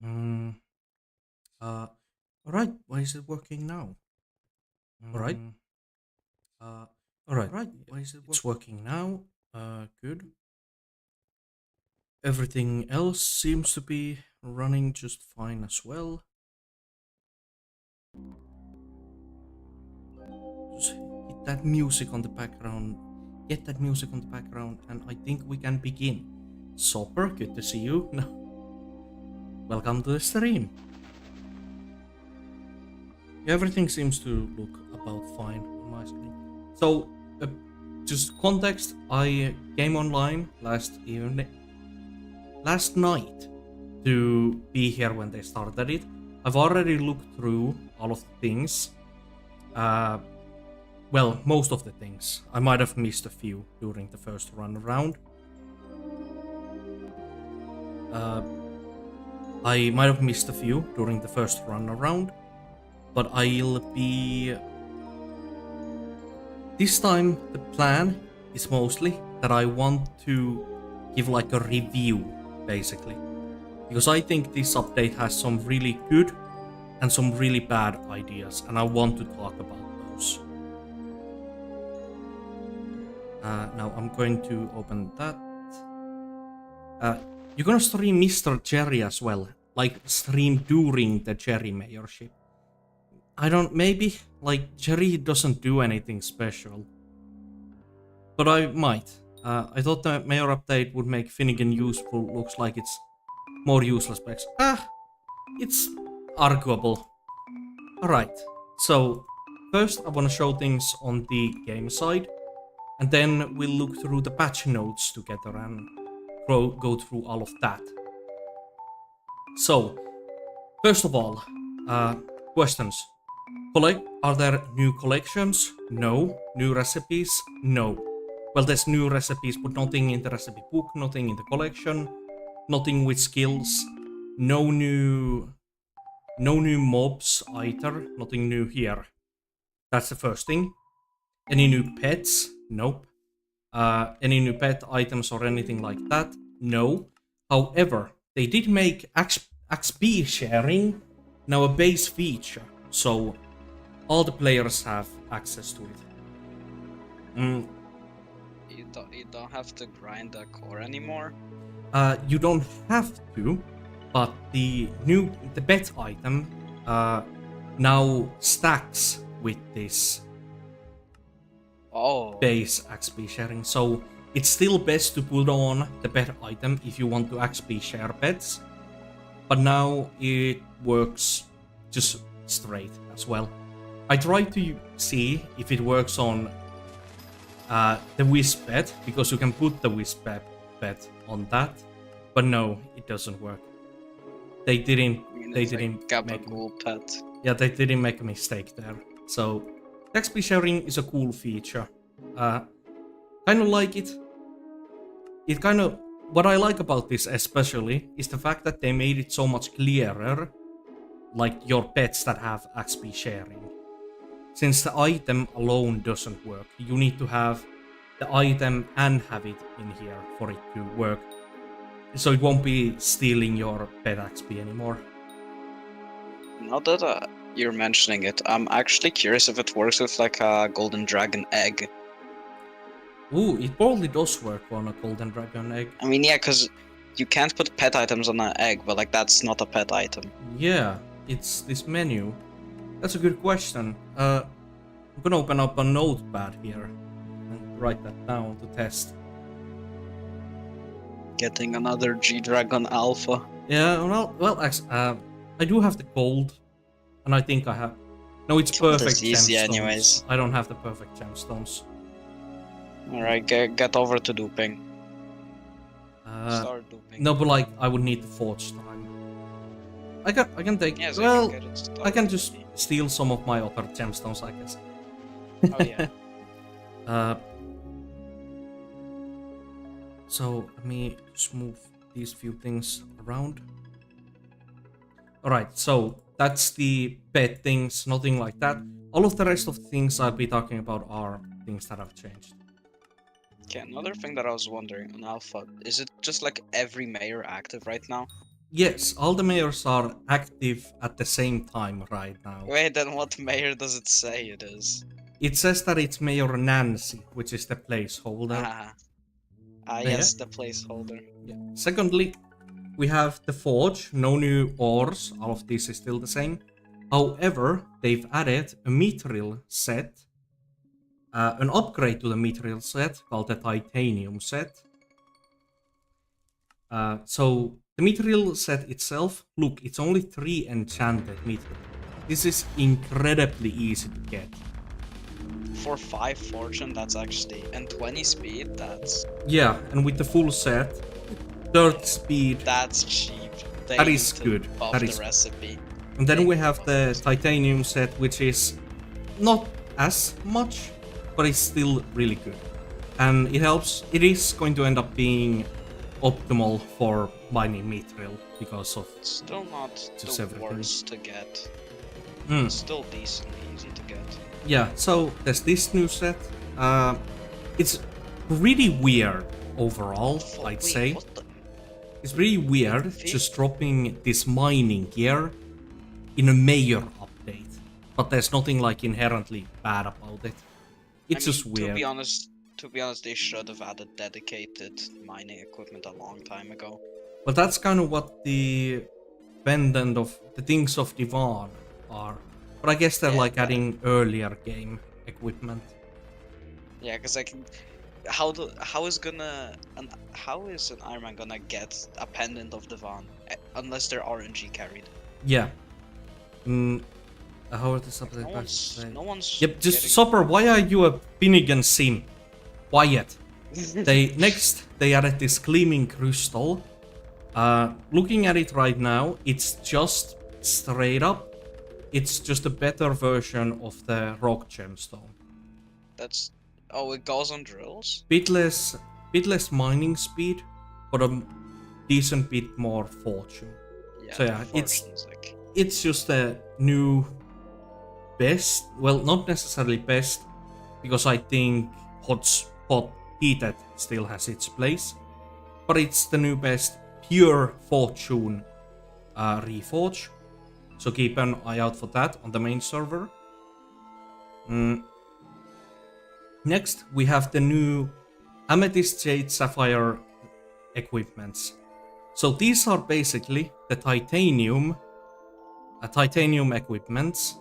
Mm, alright, why is it working now? Alright, alright, why is it's working now? Good. Everything else seems to be running just fine as well. Just hit that music on the background, get that music on the background, and I think we can begin. Super, good to see you. No. Welcome to the stream. Everything seems to look about fine on my screen. So, just context, I came online last night to be here when they started it. I've already looked through all of the things. Well, most of the things. I might have missed a few during the first run around. I might have missed a few during the first run around, but I'll be... This time, the plan is mostly that I want to give like a review, basically. Because I think this update has some really good and some really bad ideas, and I want to talk about those. Now I'm going to open that. You're gonna stream Mr. Jerry as well, like stream during the Jerry mayorship. I don't, maybe, like, Jerry doesn't do anything special. But I might. I thought the mayor update would make Finnegan useful, looks like it's more useless specs. It's arguable. Alright, so first I wanna show things on the game side, and then we'll look through the patch notes together and go through all of that. So, first of all, questions. Are there new collections? No. New recipes? No. Well, there's new recipes, but nothing in the recipe book, nothing in the collection, nothing with skills, no new mobs either, nothing new here. That's the first thing. Any new pets? Nope. Any new pet items or anything like that? No. However, they did make XP sharing now a base feature, so all the players have access to it. You don't have to grind the core anymore? You don't have to, but the pet item now stacks with this base XP sharing, so it's still best to put on the pet item if you want to XP share pets, but now it works just straight as well. I tried to see if it works on the Wisp pet, because you can put the Wisp pet on that, but no, it doesn't work. They didn't make pet. Yeah, they didn't make a mistake there. So XP sharing is a cool feature. Kind of like it. What I like about this especially is the fact that they made it so much clearer, like your pets that have XP sharing. Since the item alone doesn't work, you need to have the item and have it in here for it to work. So it won't be stealing your pet XP anymore. Now that you're mentioning it, I'm actually curious if it works with like a golden dragon egg. Ooh, it probably does work on a golden dragon egg. I mean, yeah, because you can't put pet items on an egg, but like that's not a pet item. Yeah, it's this menu. That's a good question. I'm gonna open up a notepad here and write that down to test. Getting another G-Dragon Alpha. Yeah, well, actually, I do have the gold, and I think I have... No, it's perfect easy gemstones. Anyways. I don't have the perfect gemstones. Alright, get over to duping. Start duping. No, but like, I would need the forge time. I can take... Yeah, so well, I can just steal some of my other gemstones, I guess. Oh yeah. So let me just move these few things around. Alright, so that's the pet things, nothing like that. All of the rest of the things I'll be talking about are things that have changed. Okay, another thing that I was wondering on Alpha, is it just like every mayor active right now? Yes, all the mayors are active at the same time right now. Wait, then what mayor does it say it is? It says that it's Mayor Nancy, which is the placeholder. Yes, the placeholder. Yeah. Secondly, we have the forge, no new ores, all of this is still the same. However, they've added a mithril set, an upgrade to the mithril set called the titanium set. So the mithril set itself, look, it's only 3 enchanted mithril. This is incredibly easy to get. For 5 fortune, that's actually, and 20 speed, that's... Yeah, and with the full set, 30 speed. That's cheap. That is good. That is the recipe. And then we have the titanium set, which is not as much, but it's still really good. And it helps. It is going to end up being optimal for mining mithril because of still not just the everything. worst to get. It's still decently easy to get. Yeah, so there's this new set. It's pretty weird overall, I'd say. It's really weird just dropping this mining gear in a major update. But there's nothing like inherently bad about it. It's just weird. To be honest, they should have added dedicated mining equipment a long time ago. But that's kind of what the pendant of the things of Divan are. But I guess they're like adding earlier game equipment. Yeah, because like, how is an Ironman gonna get a pendant of Divan unless they're RNG carried? Yeah. How are the subject No one's. Yep, just Sopper, why are you a Finnegan sim? Quiet. They added this gleaming crystal. Looking at it right now, it's just straight up. It's just a better version of the rock gemstone. That's it goes on drills. Bit less mining speed, but a decent bit more fortune. Yeah, so yeah, it's just a new best. Well, not necessarily best, because I think hot heated still has its place, but it's the new best pure fortune reforge. So keep an eye out for that on the main server. Next, we have the new Amethyst, Jade, Sapphire equipments. So these are basically the titanium equipments,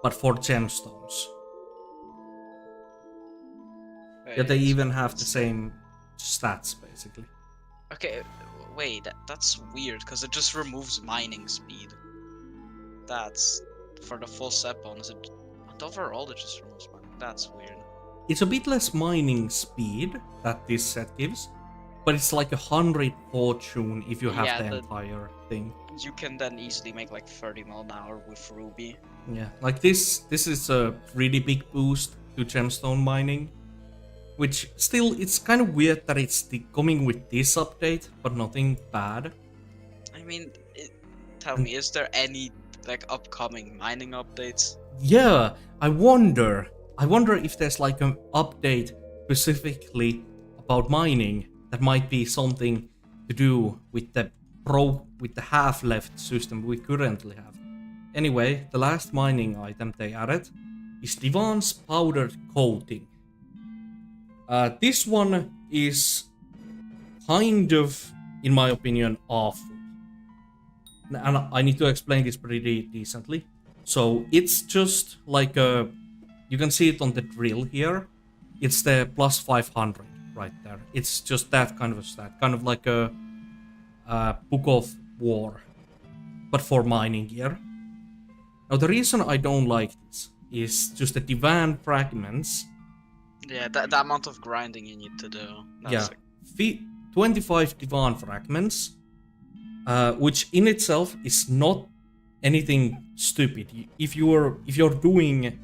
but for gemstones. Yeah, they even have the same stats, basically. Okay, wait, that's weird, because it just removes mining speed. That's for the full set bonus. And overall, it just removes mining. That's weird. It's a bit less mining speed that this set gives, but it's like 100 fortune if you have the entire thing. You can then easily make like 30 mil an hour with Ruby. Yeah, like this is a really big boost to gemstone mining, which still, it's kind of weird that it's coming with this update, but nothing bad. I mean, tell me, is there any like upcoming mining updates? Yeah, I wonder if there's like an update specifically about mining that might be something to do with the half-left system we currently have. Anyway, the last mining item they added is Divan's powdered coating. This one is kind of, in my opinion, awful. And I need to explain this pretty decently. So it's just like you can see it on the drill here. It's the plus 500 right there. It's just that kind of a stat, kind of like a Book of War, but for mining gear. Now the reason I don't like this is just the Divan fragments. Yeah, the amount of grinding you need to do. That's 25 Divan fragments. Which in itself is not anything stupid. If you're doing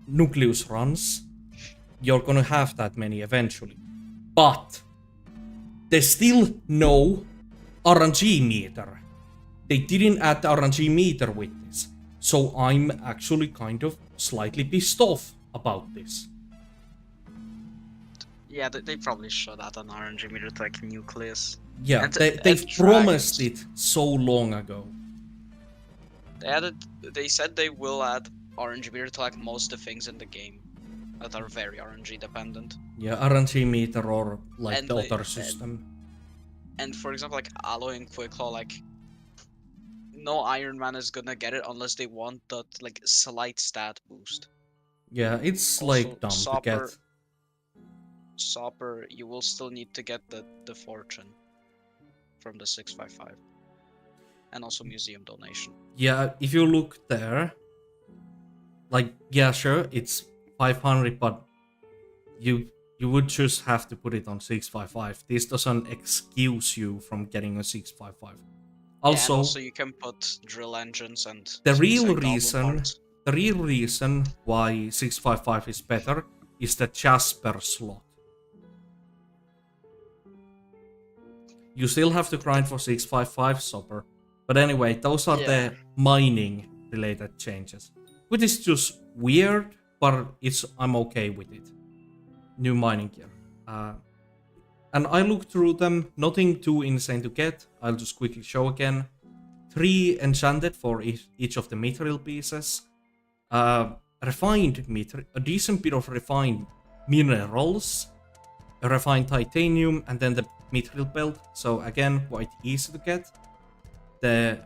nucleus runs, you're gonna have that many eventually. But there's still no RNG meter. They didn't add the RNG meter with this, so I'm actually kind of slightly pissed off about this. Yeah, they probably should add an RNG meter to like nucleus. Yeah, And they've promised it so long ago. They said they will add RNG meter to like most of the things in the game that are very RNG dependent. Yeah, RNG meter or like And the like- other system. And for example, like Alloy and Quick Claw, like no Iron Man is gonna get it unless they want that like slight stat boost. Yeah, it's Also, like dumb to get. Sopper, you will still need to get the fortune from the 655. And also museum donation. Yeah, if you look there, like, yeah, sure, it's 500, but you would just have to put it on 655. This doesn't excuse you from getting a 655. Also, yeah, and also you can put drill engines and the real goblin reason, parts. the real reason why 655 is better is the Jasper slot. You still have to grind for 655 Sopper. But anyway, those are the mining related changes. Which is just weird, but I'm okay with it. New mining gear. And I looked through them, nothing too insane to get. I'll just quickly show again. 3 enchanted for each of the material pieces. Refined meter, a decent bit of refined minerals. A refined titanium, and then the material belt. So again, quite easy to get. The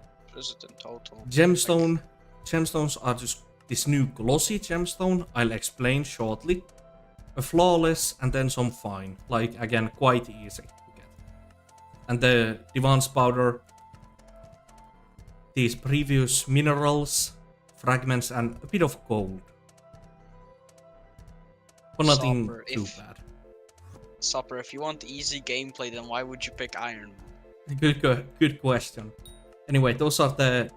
gemstones are just this new glossy gemstone. I'll explain shortly. A flawless, and then some fine. Like, again, quite easy to get. And the Divan's powder. These previous minerals, fragments, and a bit of gold. But nothing too bad. Supper, if you want easy gameplay, then why would you pick Iron Man? Good question. Anyway, those are the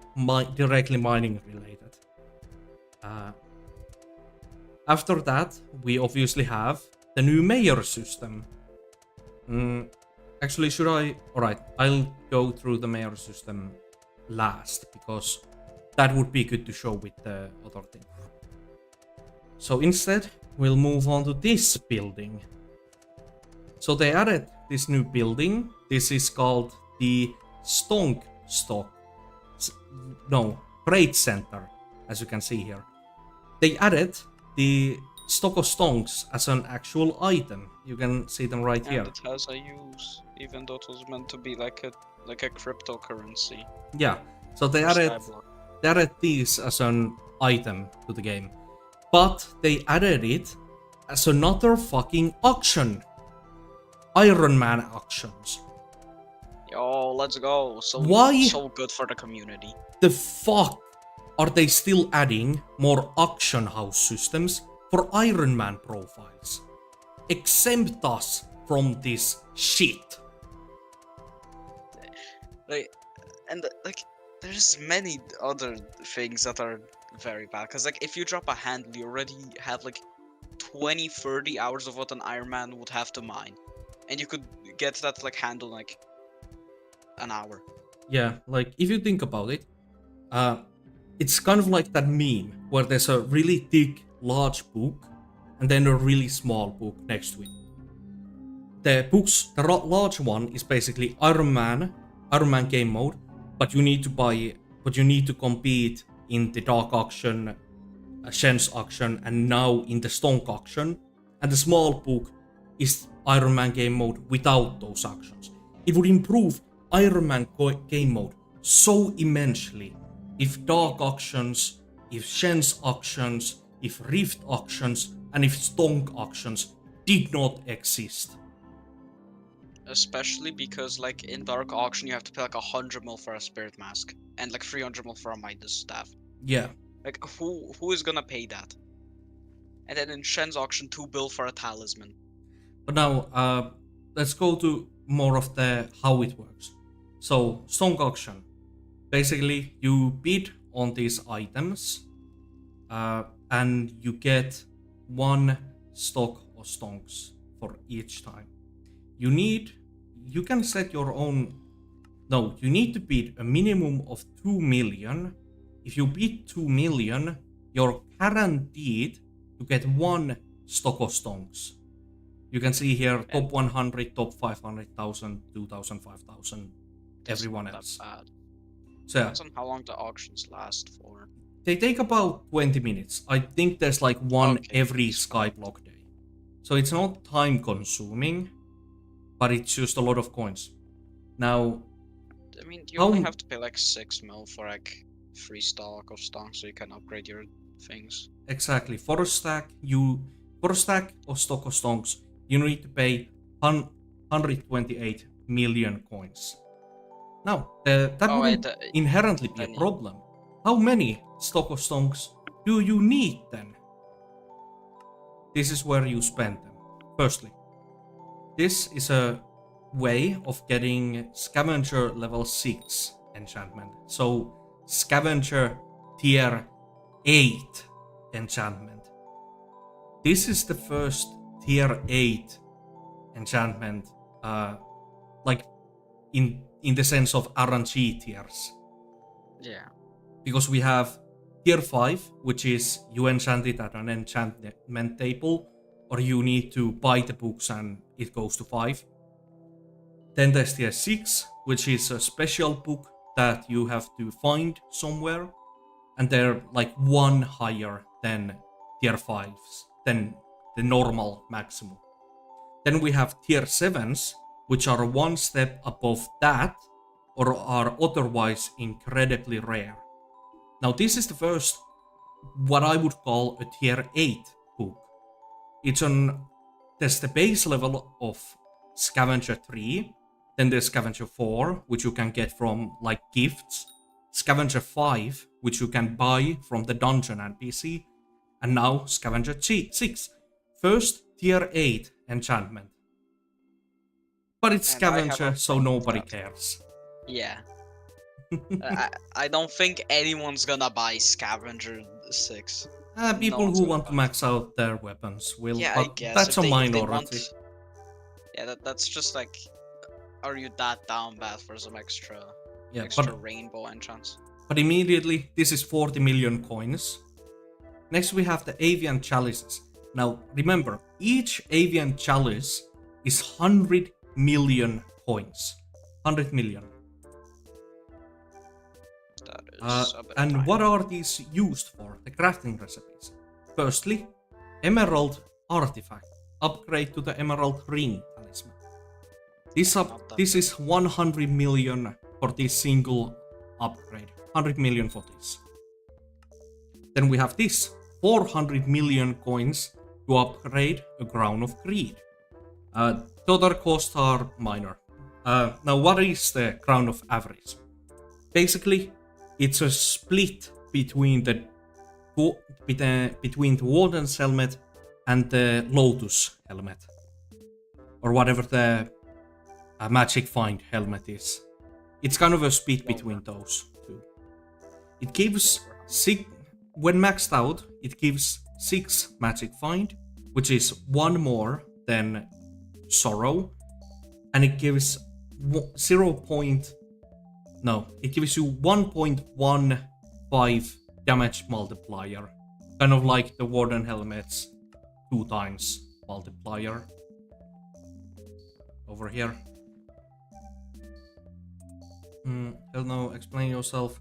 directly mining related. After that, we obviously have the new mayor system. Actually, should I? Alright, I'll go through the mayor system last, because that would be good to show with the other thing. So instead, we'll move on to this building. So they added this new building. This is called the Trade Center, as you can see here. They added the stock of stonks as an actual item. You can see them right here. And it has a use, even though it was meant to be like a cryptocurrency. Yeah, so they added these as an item to the game. But they added it as another fucking auction. Iron Man auctions. Yo, let's go. So good for the community. The fuck are they still adding more auction house systems for Iron Man profiles? Exempt us from this shit. There's many other things that are very bad. Cause like if you drop a handle, you already have like 20-30 hours of what an Iron Man would have to mine. And you could get that like handle like an hour. Yeah, like if you think about it, it's kind of like that meme where there's a really thick, large book and then a really small book next to it. The large one is basically Iron Man game mode, but you need to compete in the Dark Auction, Shen's Auction, and now in the Stonk Auction. And the small book is Iron Man game mode without those auctions. It would improve Iron Man game mode so immensely if Dark Auctions, if Shen's Auctions, if Rift Auctions, and if Stonk Auctions did not exist. Especially because like in Dark Auction you have to pay like 100 mil for a Spirit Mask and like 300 mil for a Midas Staff. Yeah. Like who is gonna pay that? And then in Shen's Auction 2 bill for a Talisman. But now, let's go to more of the how it works. So, Stonk Auction. Basically, you bid on these items, and you get 1 stock of stonks for each time. You can set your own. No, you need to bid a minimum of 2 million. If you bid 2 million, you're guaranteed to get 1 stock of stonks. You can see here top 100, top 500,000, 2,000, 5,000, everyone Not else. that bad. So yeah, Depends on how long the auctions last for. they take about 20 minutes. I think there's like one Okay, every that's fine. Skyblock day. So it's not time consuming, but it's just a lot of coins. Now, I mean, you how only have to pay like 6 mil for like free stock of stock, so you can upgrade your things. exactly for a stack of stock of stonks, you need to pay 128 million coins. Now, that Oh, wouldn't wait, inherently be a then- problem. How many stock of stonks do you need then? This is where you spend them. Firstly, this is a way of getting Scavenger level 6 enchantment. So, Scavenger tier 8 enchantment. This is the first tier 8 enchantment, like in the sense of RNG tiers. Yeah. Because we have tier 5, which is you enchant it at an enchantment table, or you need to buy the books and it goes to 5. Then there's tier 6, which is a special book that you have to find somewhere, and they're like one higher than tier 5s, than the normal maximum. Then we have tier 7s, which are one step above that, or are otherwise incredibly rare. Now this is the first, what I would call a tier 8 book. There's the base level of Scavenger 3, then there's Scavenger 4, which you can get from like gifts, Scavenger 5, which you can buy from the dungeon NPC, and now Scavenger 6, first tier 8 enchantment. But it's And I have Scavenger, a so problem with nobody that. cares. Yeah. I don't think anyone's gonna buy Scavenger 6. People one's who gonna want to buy it. max out their weapons will, Yeah, I but guess that's a if they minority. Yeah, that's just like, are you that down bad for some extra Yeah, rainbow entrance? but immediately this is 40 million coins. Next we have the Avian Chalices. Now remember, each Avian Chalice is 100 million coins. 100 million. That is a bit And high. what are these used for? The crafting recipes. Firstly, Emerald Artifact. Upgrade to the Emerald Ring Talisman. This is 100 million for this single upgrade. 100 million for this. Then we have this. 400 million coins to upgrade a Crown of Greed. The other costs are minor. Now what is the Crown of Average? Basically, it's a split between the Warden's helmet and the Lotus helmet, or whatever the Magic Find helmet is. It's kind of a split between those two. It gives when maxed out, it gives 6 Magic Find, which is one more than Sorrow, and it gives it gives you 1.15 damage multiplier, kind of like the Warden helmet's 2 times multiplier. Over here. Hell no, explain yourself.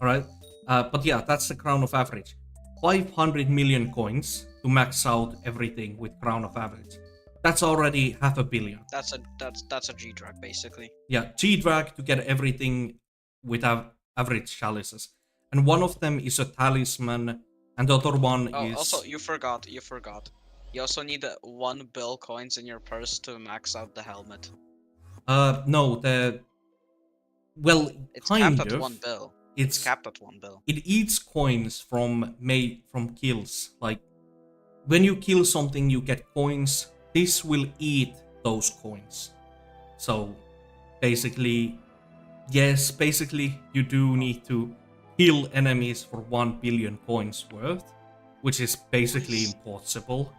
Alright, but yeah, that's the Crown of Average. 500 million coins to max out everything with Crown of Average. That's already 500 million. That's a G-Drag basically. Yeah, G-Drag to get everything with average chalices. And one of them is a talisman, and the other one is... Also, you forgot. You also need 1 bill coins in your purse to max out the helmet. No, well, It's kind capped of. at 1 bill. It's capped at 1 bill. It eats coins from kills. Like, when you kill something, you get coins. This will eat those coins. So, basically, yes, you do need to kill enemies for 1 billion coins worth, which is basically impossible.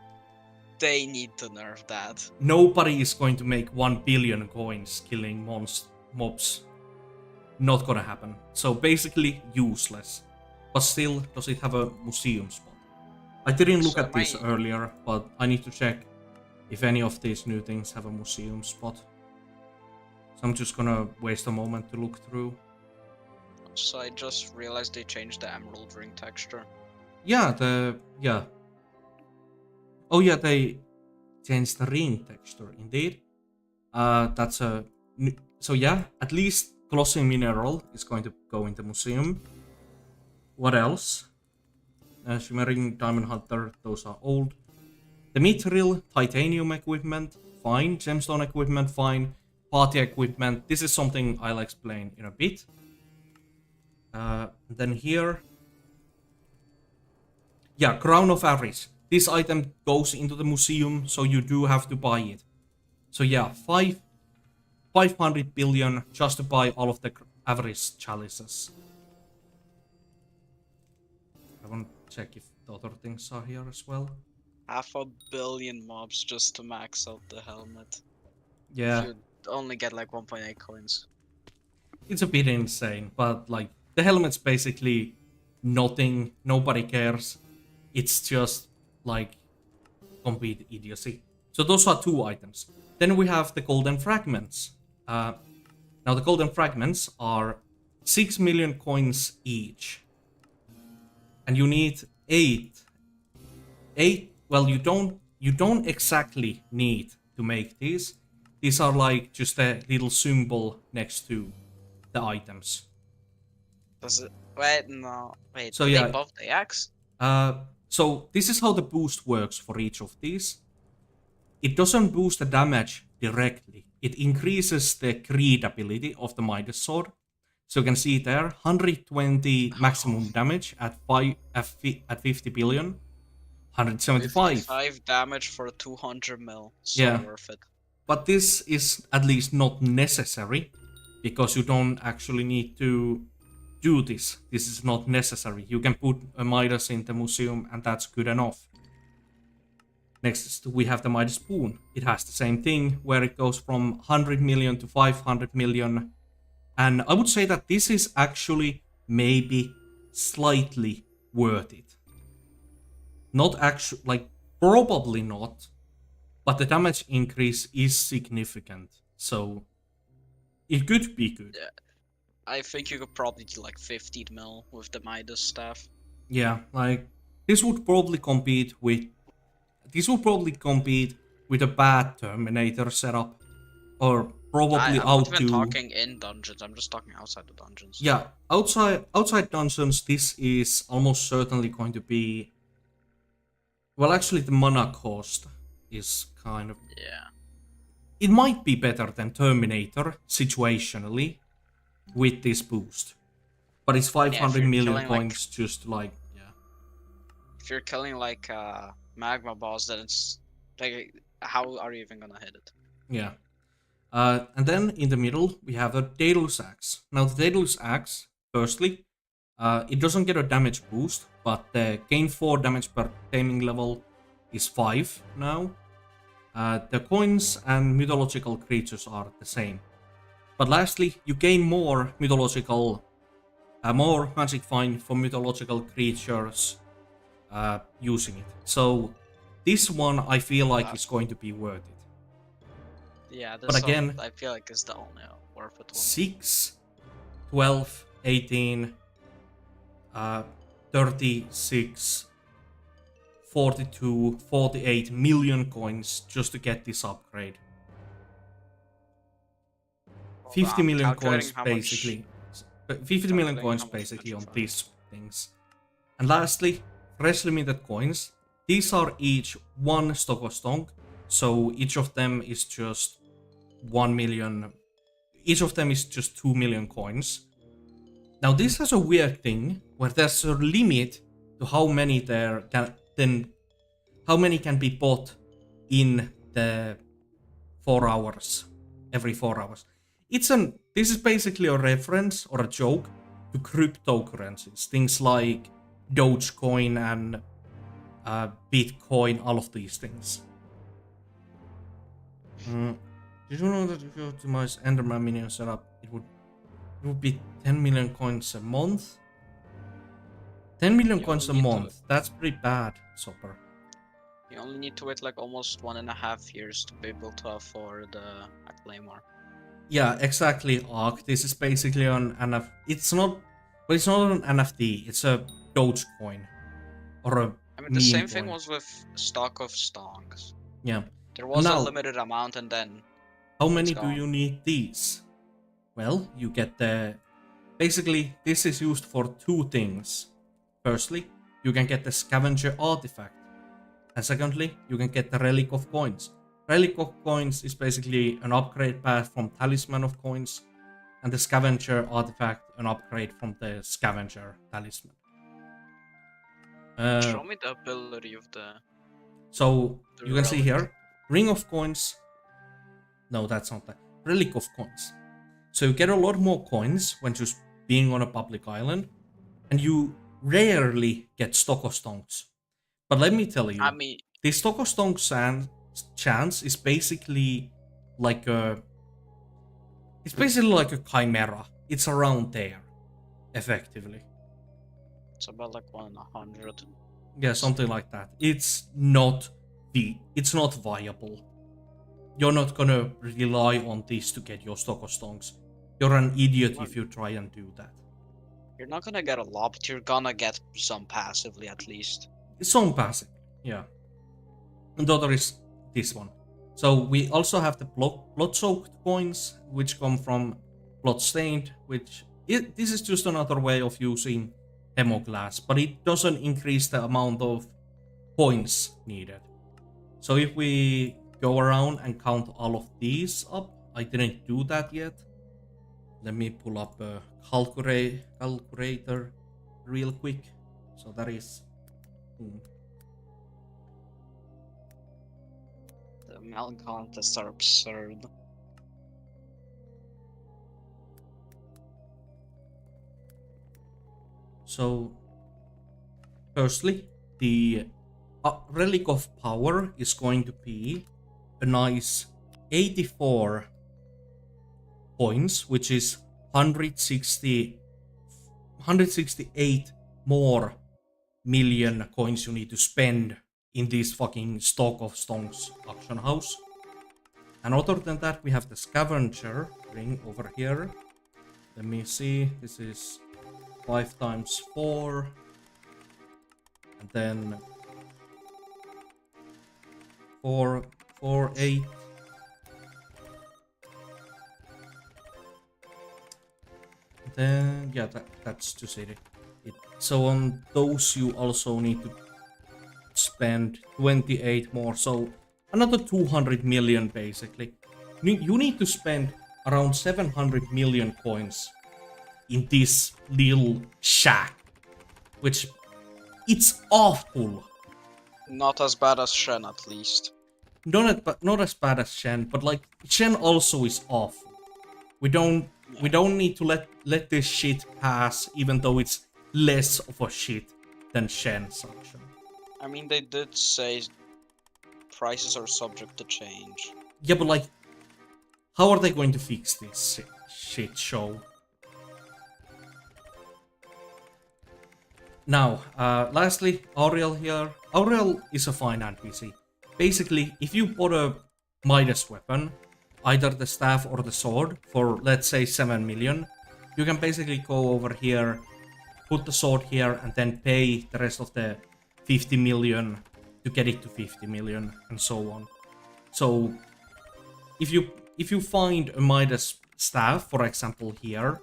They need to nerf that. Nobody is going to make 1 billion coins killing mobs. Not gonna happen. So basically useless. But still, does it have a museum spot? I didn't look So at this earlier, but I need to check if any of these new things have a museum spot. So I'm just gonna waste a moment to look through. So I just realized they changed the emerald ring texture. Yeah, Oh yeah, they changed the ring texture, indeed. That's a... So yeah, at least glossy mineral is going to go in the museum. What else? Shimmering Diamond Hunter, those are old. The Mithril, Titanium equipment, fine. Gemstone equipment, fine. Party equipment, this is something I'll explain in a bit. Then here... Yeah, Crown of Aris. This item goes into the museum, so you do have to buy it. So yeah, 500 billion just to buy all of the Aris chalices. I want to check if the other things are here as well. 500 million mobs just to max out the helmet. Yeah. If you only get like 1.8 coins. It's a bit insane, but like the helmet's basically nothing, nobody cares. It's just like complete idiocy. So those are two items. Then we have the golden fragments. Now the golden fragments are 6 million coins each. And you need 8. Well, you don't exactly need to make these. These are like just a little symbol next to the items. Does it? Wait, no. Wait, So do yeah, they buff the axe? So this is how the boost works for each of these. It doesn't boost the damage directly. It increases the crit ability of the Midas sword. So you can see there, 120 maximum damage at 50 billion. 175. 55 damage for 200 mil. So Yeah. worth it. But this is at least not necessary, because you don't actually need to do this. This is not necessary. You can put a Midas in the museum and that's good enough. Next, we have the Midas Spoon. It has the same thing, where it goes from 100 million to 500 million. And I would say that this is actually maybe slightly worth it. Not actually, like, probably not. But the damage increase is significant. So, it could be good. Yeah. I think you could probably do like 15 mil with the Midas staff. Yeah, like, this would probably compete with a bad Terminator setup, or probably I'm not even outdo. talking in dungeons. I'm just talking outside the dungeons. Yeah, outside dungeons, this is almost certainly going to be. Well, actually, the mana cost is kind of. Yeah. It might be better than Terminator situationally with this boost, but it's 500 million coins, like, just like. If you're killing like a magma boss, then it's like, how are you even gonna hit it? Yeah. And then in the middle we have a Daedalus Axe. Now the Daedalus Axe, firstly, it doesn't get a damage boost, but the gain 4 damage per taming level is 5 now. The coins and mythological creatures are the same. But lastly, you gain more magic fine for mythological creatures using it. So this one I feel like is going to be worth it. Yeah, this but again, one, I feel like is the only worth it one. 6, 12, 18, 36, 42, 48 million coins just to get this upgrade. 50 million coins basically. 50 million coins basically on these things. And lastly, fresh limited coins. These are each 1 stock of stonk, so each of them is just 1 million. Each of them is just 2 million coins. Now this has a weird thing where there's a limit to how many how many can be bought in the 4 hours, every 4 hours. This is basically a reference or a joke to cryptocurrencies, things like Dogecoin and Bitcoin, all of these things. Did you know that if you optimize Enderman minion setup, it would be 10 million coins a month? 10 million You coins a only need to- month. That's pretty bad, Sopper. You only need to wait like almost 1.5 years to be able to afford a claymore. Yeah, exactly, Ark. This is basically an NFT. It's not. Well, it's not an NFT. It's a Dogecoin or a I mean, the meme same thing coin. was with stock of stonks. Yeah. There And was a now, limited amount, and then how it's many do gone. you need these? Well, you get the. Basically, this is used for two things. Firstly, you can get the scavenger artifact. And secondly, you can get the Relic of Coins. Relic of Coins is basically an upgrade path from Talisman of Coins, and the Scavenger artifact an upgrade from the Scavenger Talisman. Show me the ability of So the you can see relic. here, Ring of Coins. No, that's not that. Relic of Coins. So you get a lot more coins when just being on a public island, and you rarely get Stock of Stones. But let me tell you, I mean, the Stock of Stones chance is basically like a. It's basically like a chimera. It's around there, effectively. it's about like 1 in 100. Yeah, something like that. It's not viable. You're not gonna rely on this to get your Stock of Stones. You're an idiot if you try and do that. You're not gonna get a lot, but you're gonna get some passively at least. Some passive, yeah. And the other is this one. So we also have the blood-soaked coins, which come from blood-stained, this is just another way of using hemoglass, but it doesn't increase the amount of coins needed. So if we go around and count all of these up, I didn't do that yet. Let me pull up a calculator real quick. So that is... The Malin contests are absurd. So, firstly, the Relic of Power is going to be a nice 84 points, which is 168 more million coins you need to spend in this fucking Stock of Stones auction house. And other than that, we have the Scavenger ring over here. Let me see, this is 5 times 4, and then 4, 8. And then, yeah, that's to city. So on those you also need to spend 28 more, so another 200 million basically. You need to spend around 700 million coins in this little shack, which it's awful. Not as bad as Shen, at least. Not as bad as Shen, but like Shen also is awful. We don't need to let this shit pass, even though it's less of a shit than Shen's auction. I mean, they did say prices are subject to change. Yeah, but like, how are they going to fix this shit show? Now, lastly, Auriel here. Auriel is a fine NPC. Basically, if you bought a Midas weapon, either the staff or the sword, for let's say 7 million, you can basically go over here, put the sword here, and then pay the rest of the 50 million to get it to 50 million, and so on. So, if you find a Midas staff, for example here,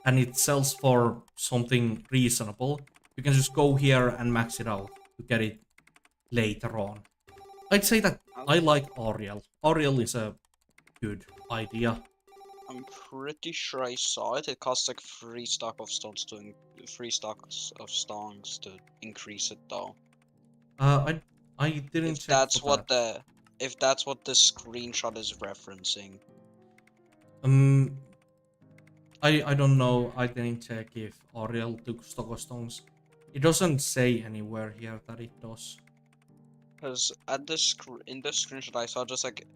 and it sells for something reasonable, you can just go here and max it out to get it later on. I'd say that I like Auriel. Auriel is a good idea. I'm pretty sure I saw it. It costs like 3 stock of stones to 3 stocks of stones to increase it though. I didn't If check that's for what that. if that's what the screenshot is referencing. I don't know. I didn't check if Auriel took stock of stones. It doesn't say anywhere here that it does. Because at the in the screenshot I saw, just like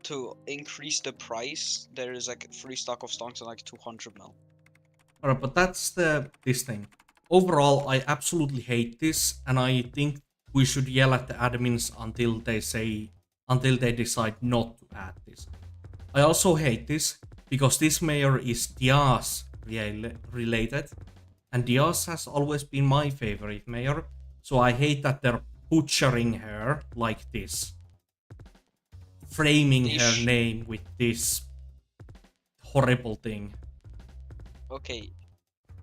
to increase the price, there is like 3 stock of stones and like 200 mil. Alright, but that's this thing. overall, I absolutely hate this, and I think we should yell at the admins until they decide not to add this. I also hate this because this mayor is Diaz related, and Diaz has always been my favorite mayor, so I hate that they're butchering her like this. Framing her name with this horrible thing. Okay,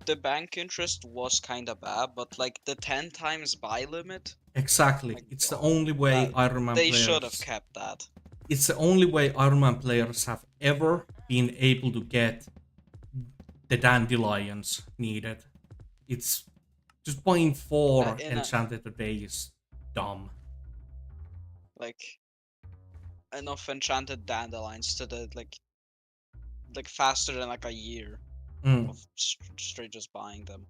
the bank interest was kinda bad, but like the 10 times buy limit. Exactly. Like, It's the only way Ironman they players. should have kept that. It's the only way Ironman players have ever been able to get the dandelions needed. It's just buying 4 enchanted a day is dumb. Like enough enchanted dandelions to the like faster than like a year of straight just buying them.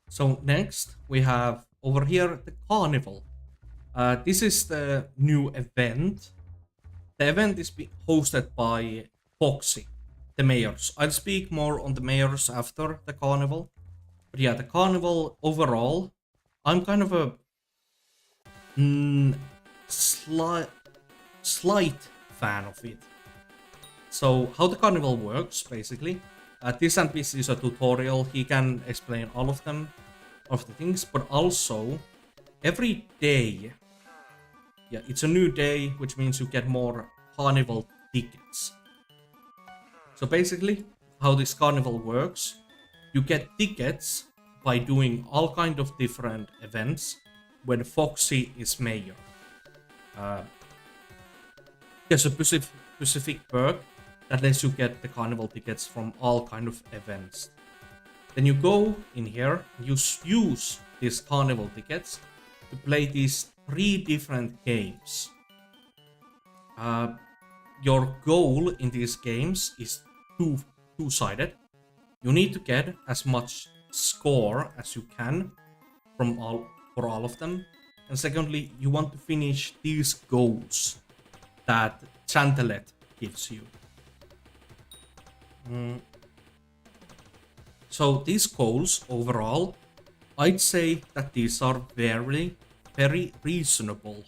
So next we have over here the carnival. This is the new event. The event is hosted by Foxy, the mayors. I'll speak more on the mayors after the carnival. But yeah, the carnival overall, I'm kind of a slight fan of it. So how the carnival works, basically. This NPC is a tutorial. He can explain all of them, of the things, but also every day, yeah, it's a new day, which means you get more carnival tickets. So basically, how this carnival works, you get tickets by doing all kind of different events when Foxy is mayor. There's a specific perk that lets you get the carnival tickets from all kind of events. Then you go in here, you use these carnival tickets to play these 3 different games. Your goal in these games is two-sided. You need to get as much score as you can for all of them. And secondly, you want to finish these goals that Chantelet gives you. So these goals overall, I'd say that these are very, very reasonable.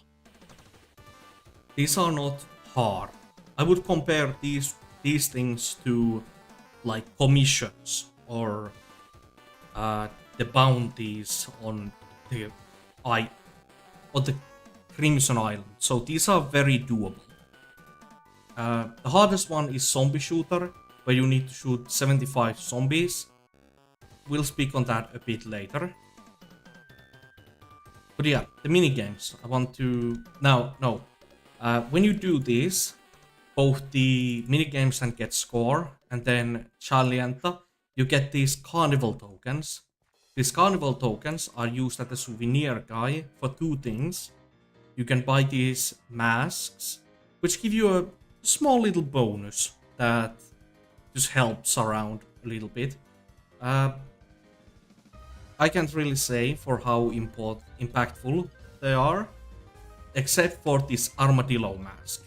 These are not hard. I would compare these things to like commissions or the bounties on the Crimson Island. So these are very doable. The hardest one is Zombie Shooter, where you need to shoot 75 zombies. We'll speak on that a bit later. But yeah, the minigames. I want to... No. When you do this, both the minigames and get score, and then Chalienta, you get these carnival tokens. These carnival tokens are used as a souvenir guy for 2 things. You can buy these masks, which give you a small little bonus that just helps around a little bit. I can't really say for how impactful they are, except for this armadillo mask.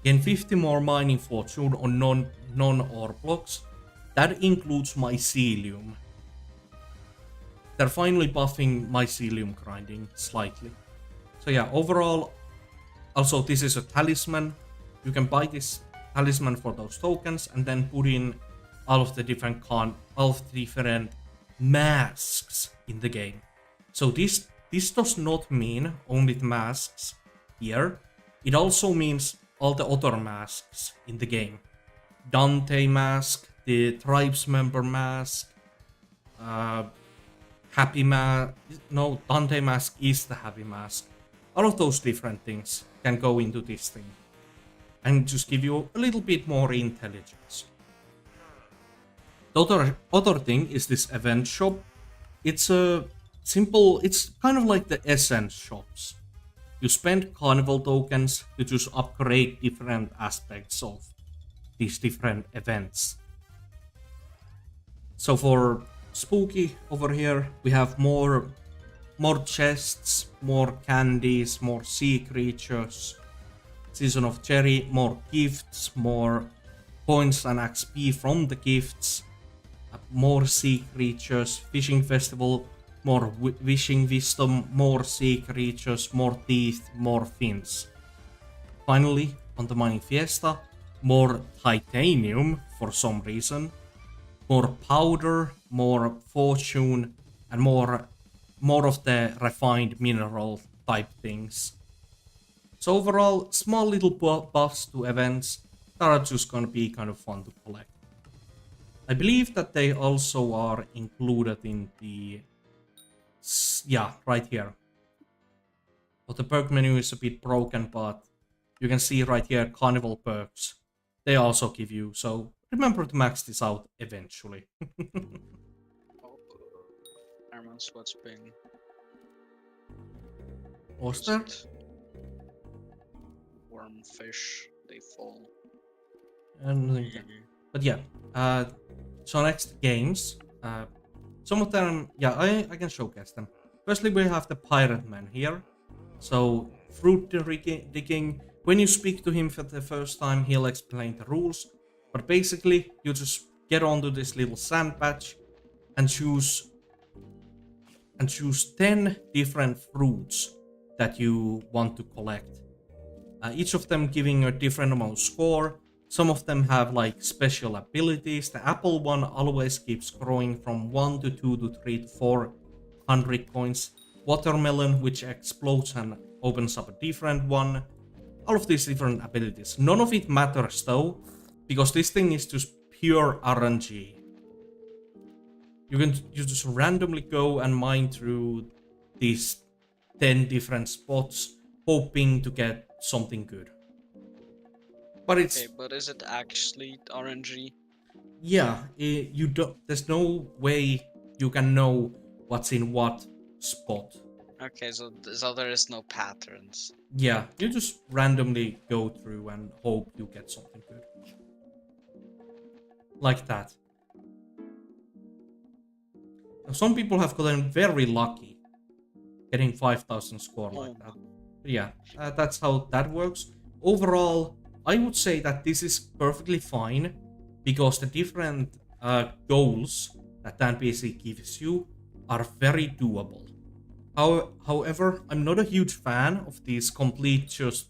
Gain 50 more mining fortune on non-ore blocks. That includes mycelium. They're finally buffing mycelium grinding slightly. So yeah, overall, also this is a talisman. You can buy this talisman for those tokens and then put in all of the different masks in the game. So this does not mean only the masks here. It also means all the other masks in the game. Dante mask, the tribes member mask, happy mask. No, Dante mask is the happy mask. All of those different things can go into this thing and just give you a little bit more intelligence. The other thing is this event shop. It's a simple, it's kind of like the essence shops. You spend carnival tokens to just upgrade different aspects of these different events. So for spooky over here, we have more chests, more candies, more sea creatures, season of cherry, more gifts, more points and XP from the gifts. more sea creatures, fishing festival, more wishing wisdom, more sea creatures, more teeth, more fins. Finally, on the mining fiesta, more titanium for some reason, more powder, more fortune, and more of the refined mineral type things. So overall, small little buffs to events that are just gonna be kind of fun to collect. I believe that they also are included in the... yeah, right here. But the perk menu is a bit broken, but you can see right here, carnival perks. They also give you, so remember to max this out eventually. Ironman sweat's been. Was there? Wormfish, they fall. But yeah, so next games. Some of them, yeah, I can showcase them. Firstly, we have the Pirate Man here. So, fruit digging. When you speak to him for the first time, he'll explain the rules. But basically, you just get onto this little sand patch and choose 10 different fruits that you want to collect. Each of them giving a different amount of score. Some of them have like special abilities. The apple one always keeps growing from 1 to 2 to 3 to 400 coins. Watermelon, which explodes and opens up a different one. All of these different abilities. None of it matters though, because this thing is just pure RNG. You just randomly go and mine through these 10 different spots, hoping to get something good. But it's... okay, but is it actually RNG? yeah, you don't. There's no way you can know what's in what spot. Okay, so there is no patterns. Yeah, you just randomly go through and hope you get something good. Like that. Now, some people have gotten very lucky getting 5,000 score like that. But yeah, that's how that works. Overall, I would say that this is perfectly fine because the different goals that the NPC gives you are very doable. However, I'm not a huge fan of these complete just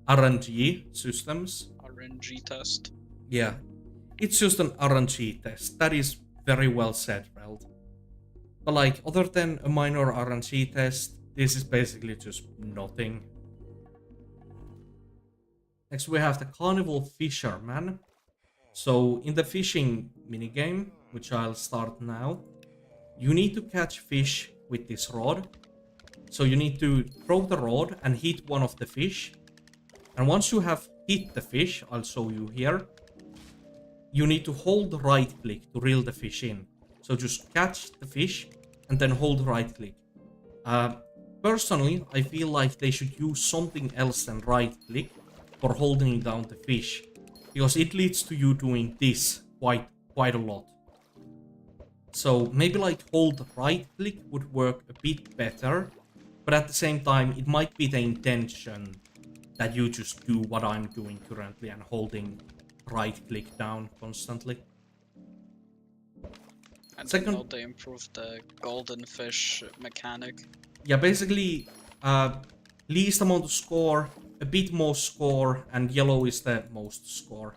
RNG systems. RNG test. Yeah, it's just an RNG test. That is very well said, Reld. But like, other than a minor RNG test, this is basically just nothing. Next we have the Carnival Fisherman. So in the fishing minigame, which I'll start now, you need to catch fish with this rod. So you need to throw the rod and hit one of the fish. And once you have hit the fish, I'll show you here, you need to hold right click to reel the fish in. So just catch the fish and then hold right click. Personally, I feel like they should use something else than right click for holding down the fish, because it leads to you doing this quite a lot. So maybe like hold right click would work a bit better, but at the same time it might be the intention that you just do what I'm doing currently and holding right click down constantly. I didn't know they improved the golden fish mechanic. Yeah, basically least amount of score, a bit more score, and yellow is the most score.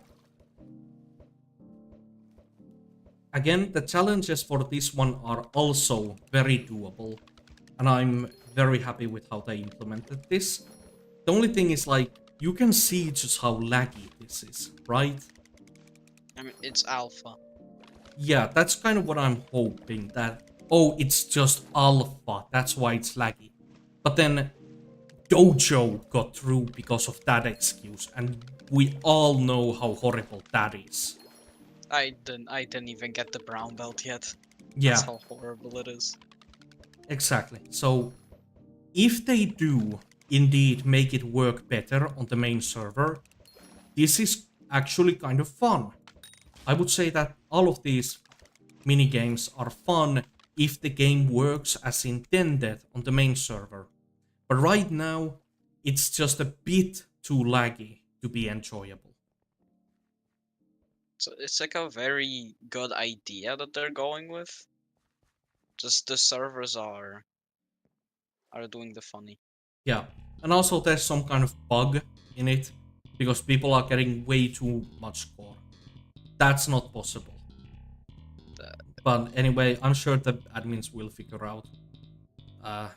Again, the challenges for this one are also very doable, and I'm very happy with how they implemented this. The only thing is, like, you can see just how laggy this is, right? I mean, it's alpha. Yeah, that's kind of what I'm hoping, that, oh, it's just alpha, that's why it's laggy. But then Dojo got through because of that excuse, and we all know how horrible that is. I didn't even get the brown belt yet. Yeah. That's how horrible it is. Exactly. So, if they do indeed make it work better on the main server, this is actually kind of fun. I would say that all of these minigames are fun if the game works as intended on the main server. But right now, it's just a bit too laggy to be enjoyable. So it's like a very good idea that they're going with. Just the servers are doing the funny. Yeah, and also there's some kind of bug in it because people are getting way too much score. That's not possible. The- But anyway, I'm sure the admins will figure out uh,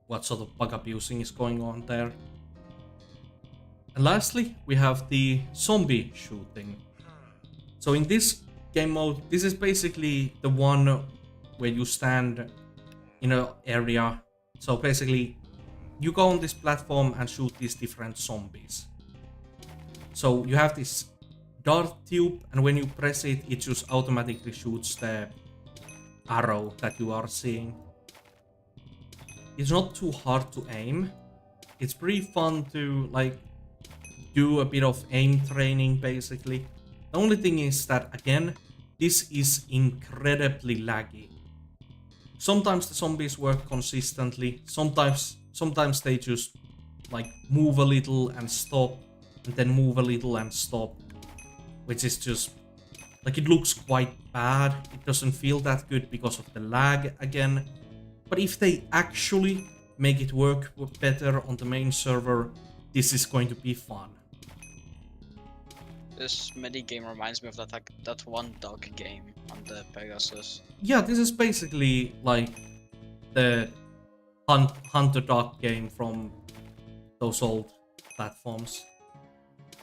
what sort of bug abusing is going on there. And lastly, we have the zombie shooting. So in this game mode, this is basically the one where you stand in an area. So basically, you go on this platform and shoot these different zombies. So you have this dart tube, and when you press it, it just automatically shoots the arrow that you are seeing. It's not too hard to aim. It's pretty fun to like do a bit of aim training basically. The only thing is that again, this is incredibly laggy. Sometimes the zombies work consistently, sometimes they just like move a little and stop, and then move a little and stop, which is just like it looks quite bad. It doesn't feel that good because of the lag again. But if they actually make it work better on the main server, this is going to be fun. This mini game reminds me of that one dog game on the Pegasus. Yeah, this is basically like the Hunter Dog game from those old platforms.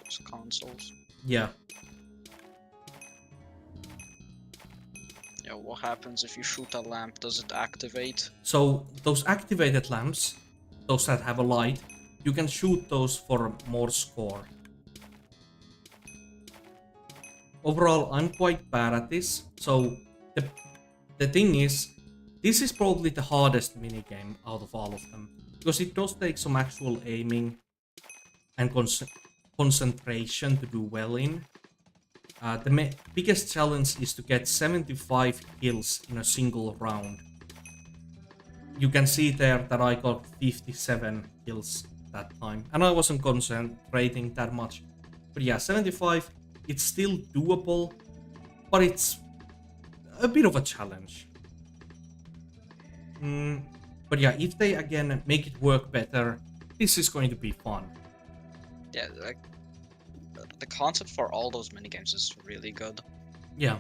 Those consoles. Yeah. Yeah, what happens if you shoot a lamp? Does it activate? So those activated lamps, those that have a light, you can shoot those for more score. Overall, I'm quite bad at this. So the thing is, this is probably the hardest minigame out of all of them. Because it does take some actual aiming and concentration to do well in. The biggest challenge is to get 75 kills in a single round. You can see there that I got 57 kills that time. And I wasn't concentrating that much. But yeah, 75, it's still doable. But it's a bit of a challenge. But yeah, if they again make it work better, this is going to be fun. Yeah, like the concept for all those minigames is really good. Yeah.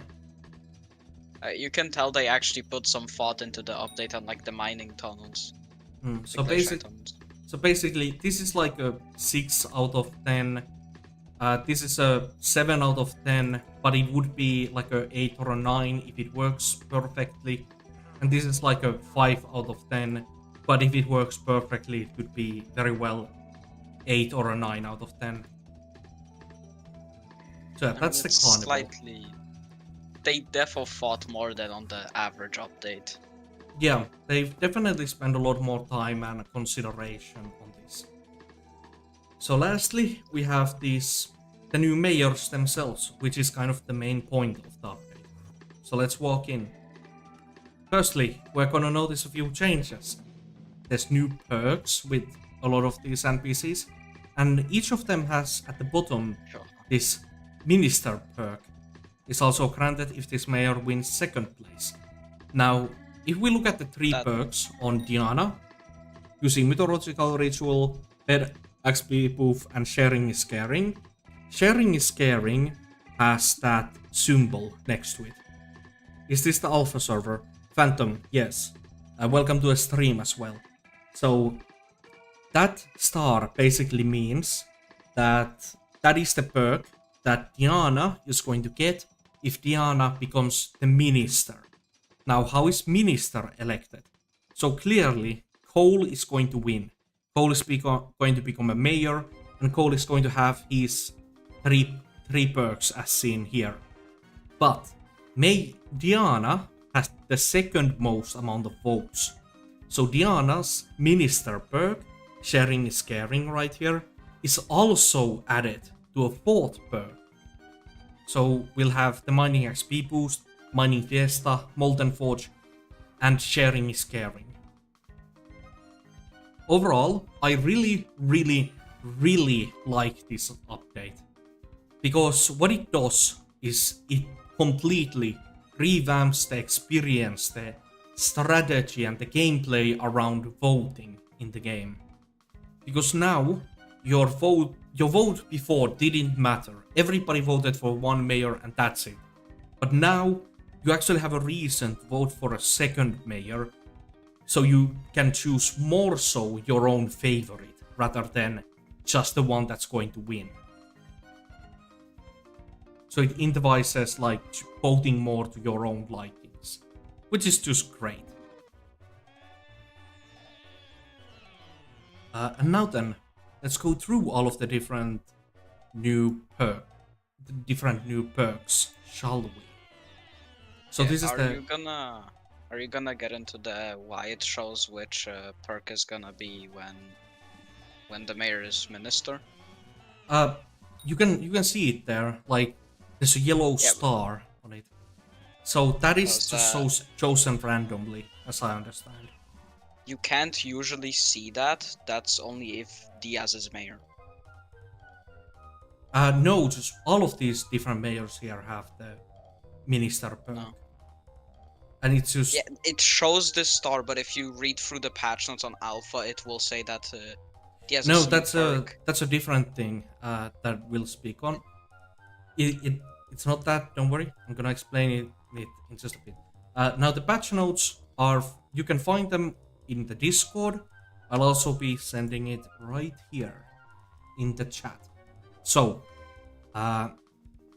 You can tell they actually put some thought into the update on like the mining tunnels. So The glacier tunnels. basically, this is like a 6 out of 10. This is a 7 out of 10, but it would be like a 8 or a 9 if it works perfectly. And this is like a 5 out of 10, but if it works perfectly, it could be very well 8 or a 9 out of 10. So yeah, that's the It's carnival. slightly. They defo thought more than on the average update. Yeah, they've definitely spent a lot more time and consideration on this. So lastly, we have the new mayors themselves, which is kind of the main point of the update. So let's walk in. Firstly, we're gonna notice a few changes. There's new perks with a lot of these NPCs, and each of them has at the bottom this minister perk. Is also granted if this mayor wins second place. Now, if we look at the three perks on Diana, using mythological ritual, bed XP buff, and sharing is caring. Sharing is caring has that symbol next to it. Is this the alpha server? Phantom, yes. Welcome to a stream as well. So that star basically means that that is the perk that Diana is going to get if Diana becomes the minister. Now, how is minister elected? So clearly, Cole is going to win. Cole is going to become a mayor, and Cole is going to have his three perks as seen here. But Diana has the second most amount of votes. So Diana's minister perk, sharing is caring right here, is also added to a fourth perk. So we'll have the mining XP boost, mining fiesta, molten forge, and sharing is caring. Overall, I really like this update. Because what it does is it completely revamps the experience, the strategy and the gameplay around voting in the game. Because now your vote before didn't matter. Everybody voted for one mayor and that's it. But now you actually have a reason to vote for a second mayor, so you can choose more so your own favorite rather than just the one that's going to win. So it incentivizes like voting more to your own likings, which is just great. And now then, let's go through all of the different new perks, shall we? So Yeah, this is are you gonna get into the why it shows which perk is gonna be when the mayor is minister? You can see it there, like there's a yellow star on it. So that is just chosen randomly, as I understand. You can't usually see that. That's only if Diaz is mayor. No, just all of these different mayors here have the minister perk. No. And it's just... Yeah, it shows this star, but if you read through the patch notes on Alpha, it will say that Diaz No, is that's a different thing that we'll speak on. It's not that, don't worry. I'm gonna explain it in just a bit. Now the patch notes are... You can find them in the Discord. I'll also be sending it right here in the chat. So,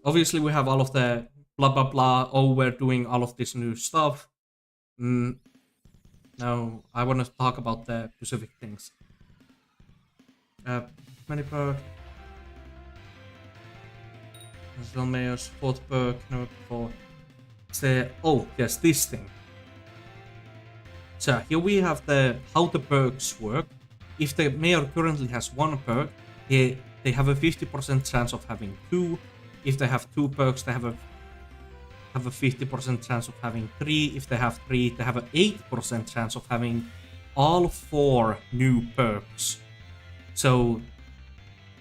obviously we have all of the blah blah blah, oh we're doing all of this new stuff. Now I want to talk about the specific things. Many perk. National Mayor's fourth perk, number 4. It's the... Oh, yes, this thing. So here we have how the perks work. If the mayor currently has one perk, they have a 50% chance of having 2. If they have 2 perks, they have a 50% chance of having 3. If they have 3, they have an 8% chance of having all 4 new perks. So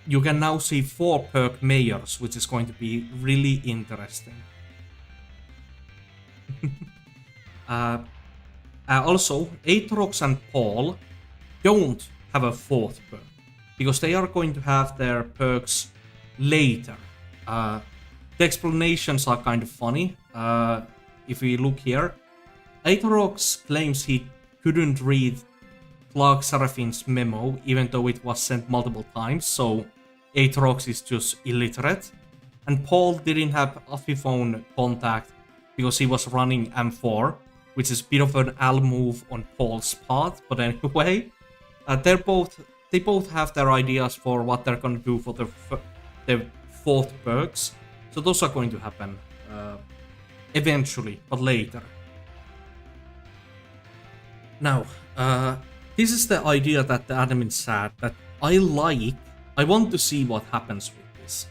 you can now see 4 perk mayors, which is going to be really interesting. Also, Aatrox and Paul don't have a 4th perk, because they are going to have their perks later. The explanations are kind of funny. If we look here, Aatrox claims he couldn't read Clark Seraphine's memo, even though it was sent multiple times, so Aatrox is just illiterate. And Paul didn't have Afifone contact because he was running M4, which is a bit of an L move on Paul's part, but anyway, they both have their ideas for what they're gonna do for their 4th perks, so those are going to happen eventually, but later. Now, this is the idea that the admin said that I want to see what happens with this.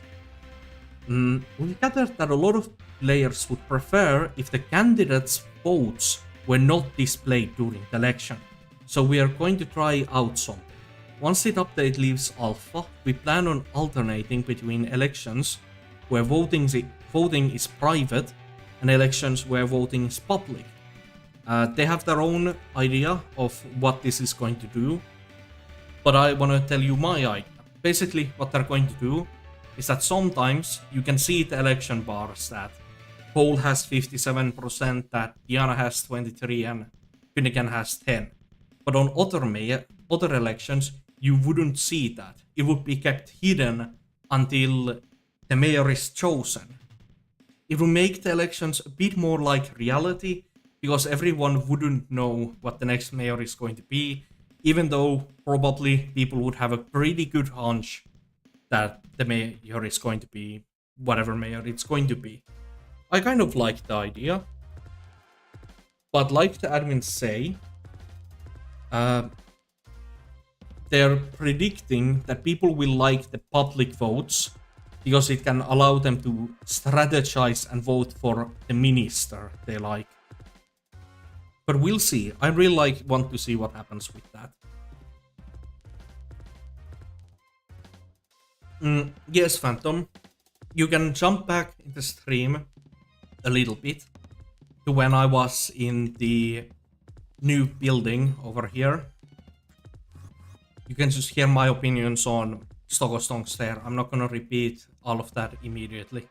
We gathered that a lot of players would prefer if the candidates' votes were not displayed during the election, so we are going to try out something. Once the update leaves alpha, we plan on alternating between elections where voting is private and elections where voting is public. They have their own idea of what this is going to do, but I want to tell you my idea. Basically, what they're going to do is that sometimes you can see the election bars that Paul has 57%, that Diana has 23%, and Finnegan has 10%. But on other elections, you wouldn't see that. It would be kept hidden until the mayor is chosen. It will make the elections a bit more like reality, because everyone wouldn't know what the next mayor is going to be, even though probably people would have a pretty good hunch that the mayor is going to be whatever mayor it's going to be. I kind of like the idea, but like the admins say, they're predicting that people will like the public votes because it can allow them to strategize and vote for the minister they like. But we'll see. I really want to see what happens with that. Yes, Phantom. you can jump back in the stream a little bit to when I was in the new building over here. You can just hear my opinions on Stokostonks there. I'm not gonna repeat all of that immediately.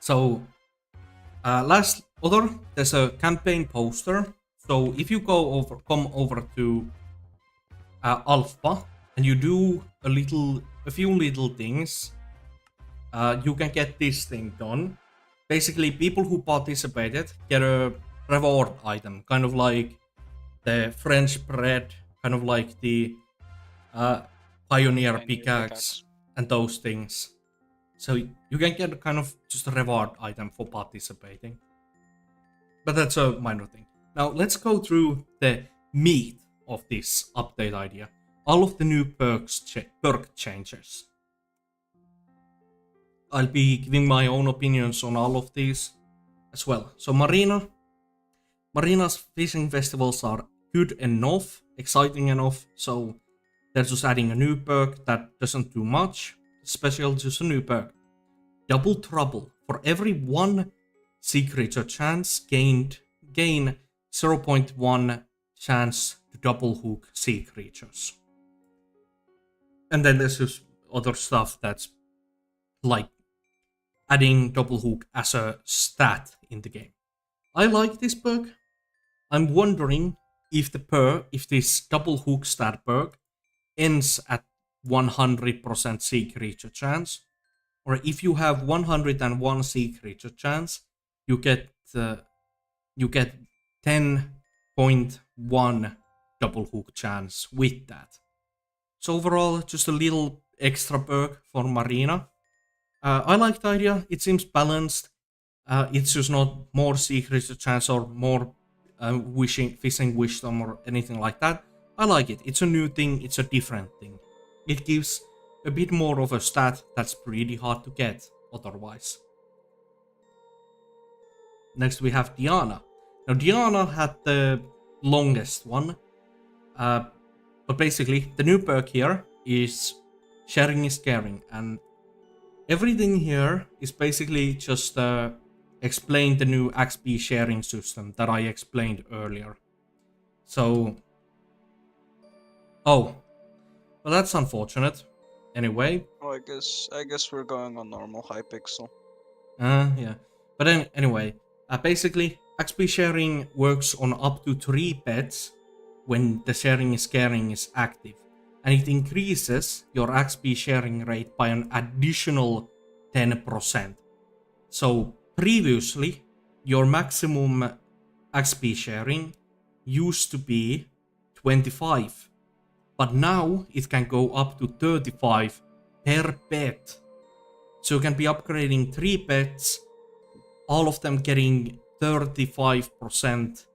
So, there's a campaign poster. So if you come over to Alpha and you do a few little things, you can get this thing done. Basically, people who participated get a reward item, kind of like the French bread, kind of like the Pioneer pickaxe and those things. So you can get kind of just a reward item for participating. But that's a minor thing. Now let's go through the meat of this update idea. All of the new perk changes. I'll be giving my own opinions on all of these as well. So Marina's fishing festivals are good enough, exciting enough, so they're just adding a new perk that doesn't do much. Special, just a new perk. Double Trouble. For every 1 sea creature chance, gain 0.1 chance to double hook sea creatures. And then there's just other stuff that's like adding double hook as a stat in the game. I like this perk. I'm wondering if this double hook stat perk ends at 100% sea creature chance, or if you have 101 sea creature chance, you get 10.1 double hook chance with that. So overall, just a little extra perk for Marina. I like the idea. It seems balanced. It's just not more sea creature chance or more fishing wisdom or anything like that. I like it. It's a new thing. It's a different thing. It gives a bit more of a stat that's pretty hard to get otherwise. Next we have Diana. Now Diana had the longest one, but basically the new perk here is sharing is caring, and everything here is basically just explain the new XP sharing system that I explained earlier. So, well, that's unfortunate. Anyway. Well, I guess we're going on normal Hypixel. Yeah. But then, anyway, basically, XP sharing works on up to 3 pets when the sharing is caring is active. And it increases your XP sharing rate by an additional 10%. So, previously, your maximum XP sharing used to be 25. But now it can go up to 35 per pet. So you can be upgrading 3 pets, all of them getting 35%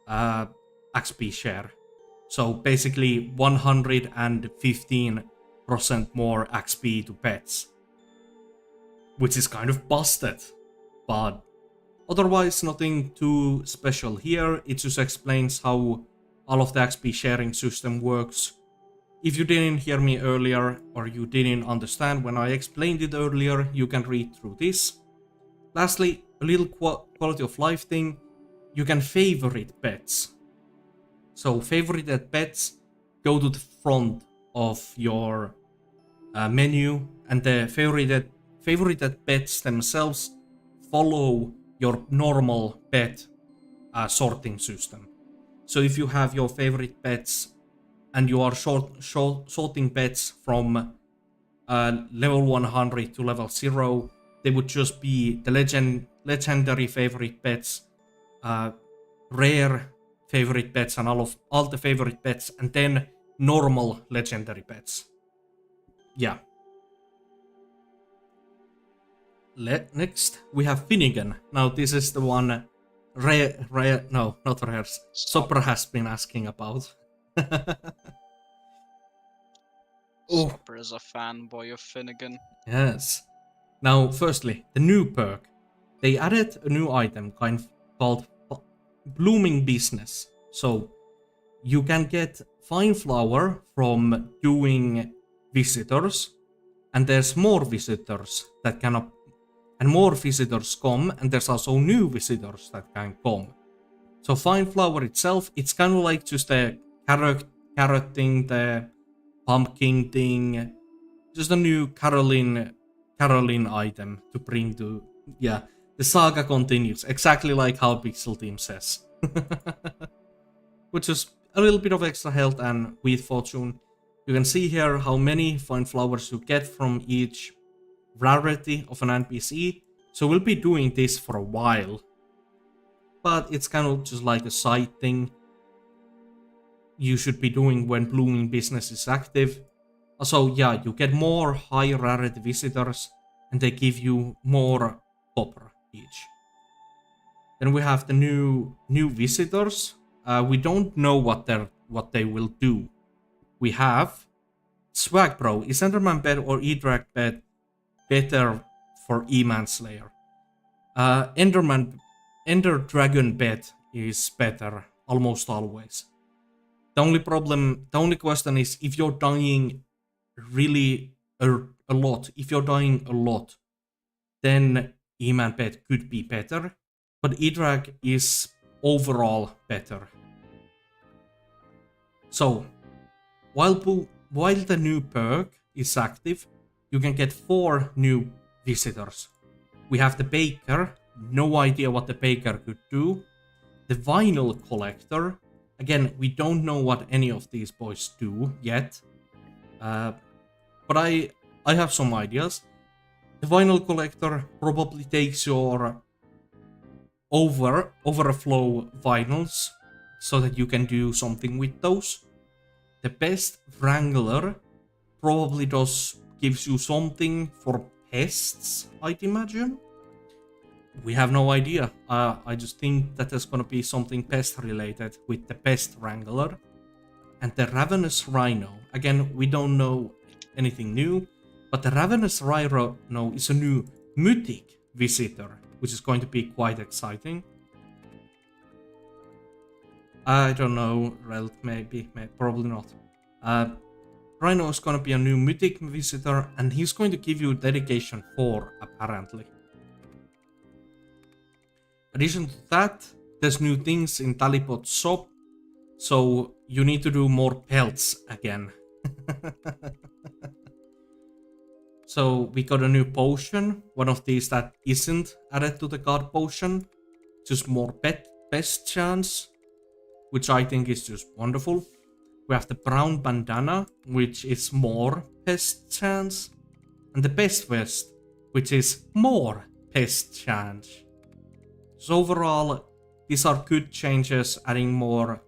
XP share. So basically 115% more XP to pets. Which is kind of busted. But otherwise nothing too special here. It just explains how all of the XP sharing system works. If you didn't hear me earlier, or you didn't understand when I explained it earlier, you can read through this. Lastly, a little quality of life thing. You can favorite pets. So favorited pets go to the front of your menu, and the favorited pets themselves follow your normal pet sorting system. So if you have your favorite pets and you are sorting pets from level 100 to level 0, they would just be the legendary favorite pets, rare favorite pets, and all the favorite pets, and then normal legendary pets. Yeah. Next, we have Finnegan. Now this is the one no, not Rares. Sopra has been asking about. Sopra is a fanboy of Finnegan. Yes. Now, firstly, the new perk. They added a new item called Blooming Business. So, you can get fine flour from doing visitors, and there's more visitors that can and more visitors come, and there's also new visitors that can come. So Fine Flower itself, it's kind of like just the carrot thing, the pumpkin thing, just a new Caroline item to bring to, yeah, the saga continues, exactly like how Pixel Team says. Which is a little bit of extra health and wheat fortune. You can see here how many Fine Flowers you get from each rarity of an NPC, so we'll be doing this for a while. But it's kind of just like a side thing you should be doing when blooming business is active. Also, yeah, you get more high rarity visitors, and they give you more copper each. Then we have the new visitors. We don't know what they will do. We have Swag Bro. Is Enderman Bed or E-Drag Bed better for E-Man Slayer? Ender Dragon Bed is better almost always. The only question is if you're dying really a lot. If you're dying a lot, then E-Man Bed could be better, but E-Drag is overall better. So, while the new perk is active, you can get 4 new visitors. We have the Baker, no idea what the Baker could do. The Vinyl Collector, again, we don't know what any of these boys do yet. But I have some ideas. The Vinyl Collector probably takes your overflow vinyls so that you can do something with those. The Best Wrangler probably gives you something for pests, I'd imagine. We have no idea. I just think that there's gonna be something pest related with the Pest Wrangler. And the Ravenous Rhino. Again, we don't know anything new, but the Ravenous Rhino is a new mythic visitor, which is going to be quite exciting. I don't know, Relt, maybe, probably not. Rhino is gonna be a new mythic visitor, and he's going to give you dedication 4, apparently. Addition to that, there's new things in Talipot's shop, so you need to do more pelts again. So we got a new potion, one of these that isn't added to the god potion, just more pest chance, which I think is just wonderful. We have the brown bandana, which is more pest chance, and the best vest, which is more pest chance. So overall, these are good changes, adding more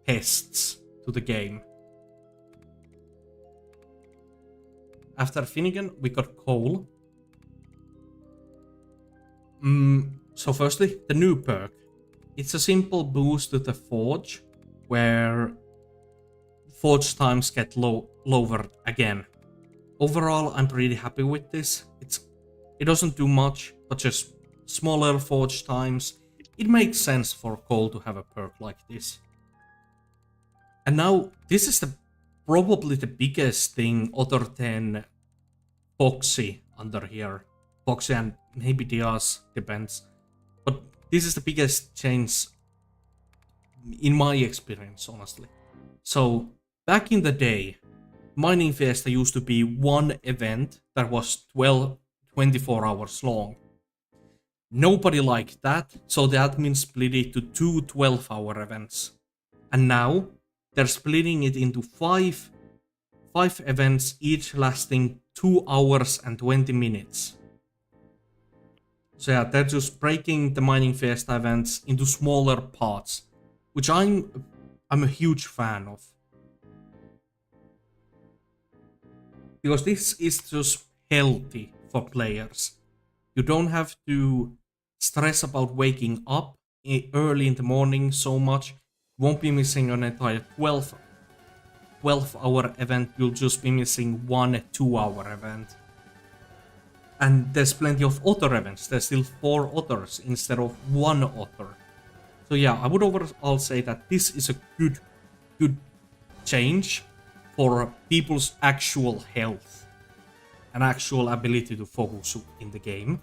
pests to the game. After Finnegan, we got Cole. So firstly, the new perk. It's a simple boost to the Forge, where Forge times get lowered again. Overall, I'm pretty happy with this. It doesn't do much, but just smaller Forge times. It makes sense for Cole to have a perk like this. And now, this is probably the biggest thing other than Foxy under here. Foxy and maybe Diaz, depends. But this is the biggest change in my experience, honestly. So, back in the day, Mining Fiesta used to be one event that was 24 hours long. Nobody liked that, so the admin split it to 2 12-hour events. And now, they're splitting it into 5 events, each lasting 2 hours and 20 minutes. So yeah, they're just breaking the Mining Fiesta events into smaller parts, which I'm a huge fan of. Because this is just healthy for players. You don't have to stress about waking up early in the morning so much. You won't be missing an entire 12-hour event. You'll just be missing 1 2-hour event. And there's plenty of other events. There's still 4 others instead of 1 other. So yeah, I would overall say that this is a good change for people's actual health. an actual ability to focus in the game.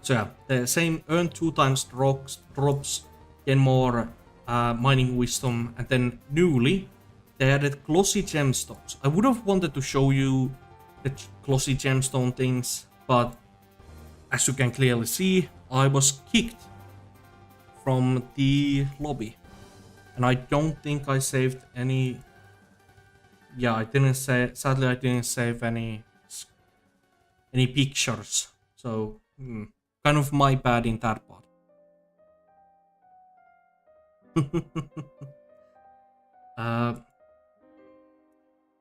So yeah, the same earn 2 times drops, gain more mining wisdom, and then newly they added glossy gemstones. I would have wanted to show you the glossy gemstone things, but as you can clearly see, I was kicked from the lobby. And I don't think I saved any... Yeah, I didn't say... Sadly, I didn't save any pictures. So, kind of my bad in that part.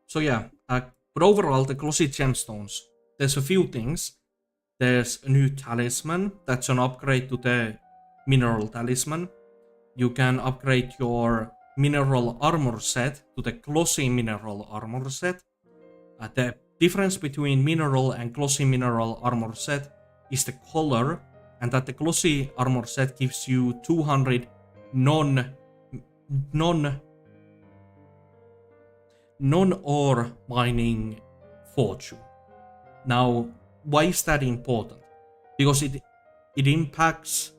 So yeah, but overall, the glossy gemstones, there's a few things. There's a new talisman, that's an upgrade to the mineral talisman. You can upgrade your mineral armor set to the glossy mineral armor set. The difference between mineral and glossy mineral armor set is the color, and that the glossy armor set gives you 200 non-ore mining fortune. Now, why is that important? Because it impacts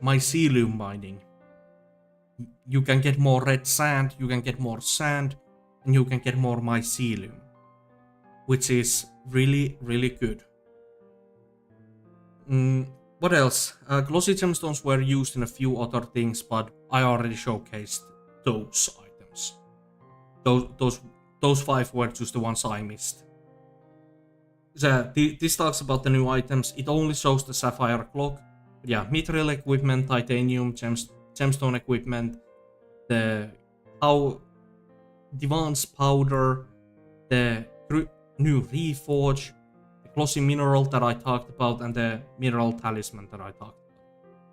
mycelium mining. You can get more red sand, you can get more sand, and you can get more mycelium, which is really, really good. What else? Glossy gemstones were used in a few other things, but I already showcased those items. Those 5 were just the ones I missed. So this talks about the new items. It only shows the sapphire clock. But yeah, mithril equipment, titanium, gemstone equipment, the Divan's powder, the new reforge, the glossy mineral that I talked about, and the mineral talisman that I talked about.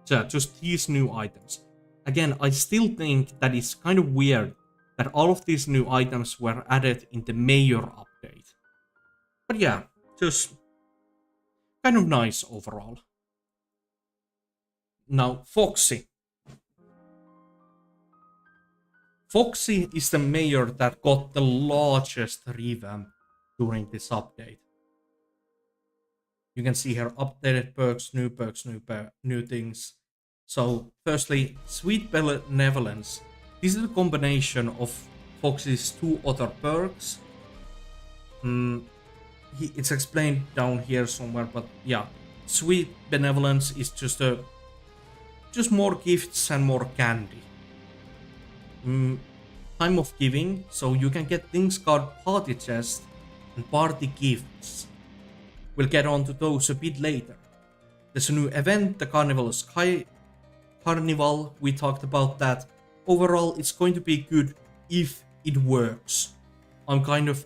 So yeah, just these new items. Again, I still think that it's kind of weird that all of these new items were added in the Mayor update. But yeah, just kind of nice overall. Now, Foxy. Foxy is the mayor that got the largest revamp during this update. You can see here updated perks, new things. So, firstly, Sweet Benevolence. This is a combination of Foxy's 2 other perks. It's explained down here somewhere, but yeah, Sweet Benevolence is just more gifts and more candy. Time of Giving, so you can get things called Party Chest and Party Gifts. We'll get on to those a bit later. There's a new event, the Carnival Sky Carnival. We talked about that. Overall, it's going to be good if it works. I kind of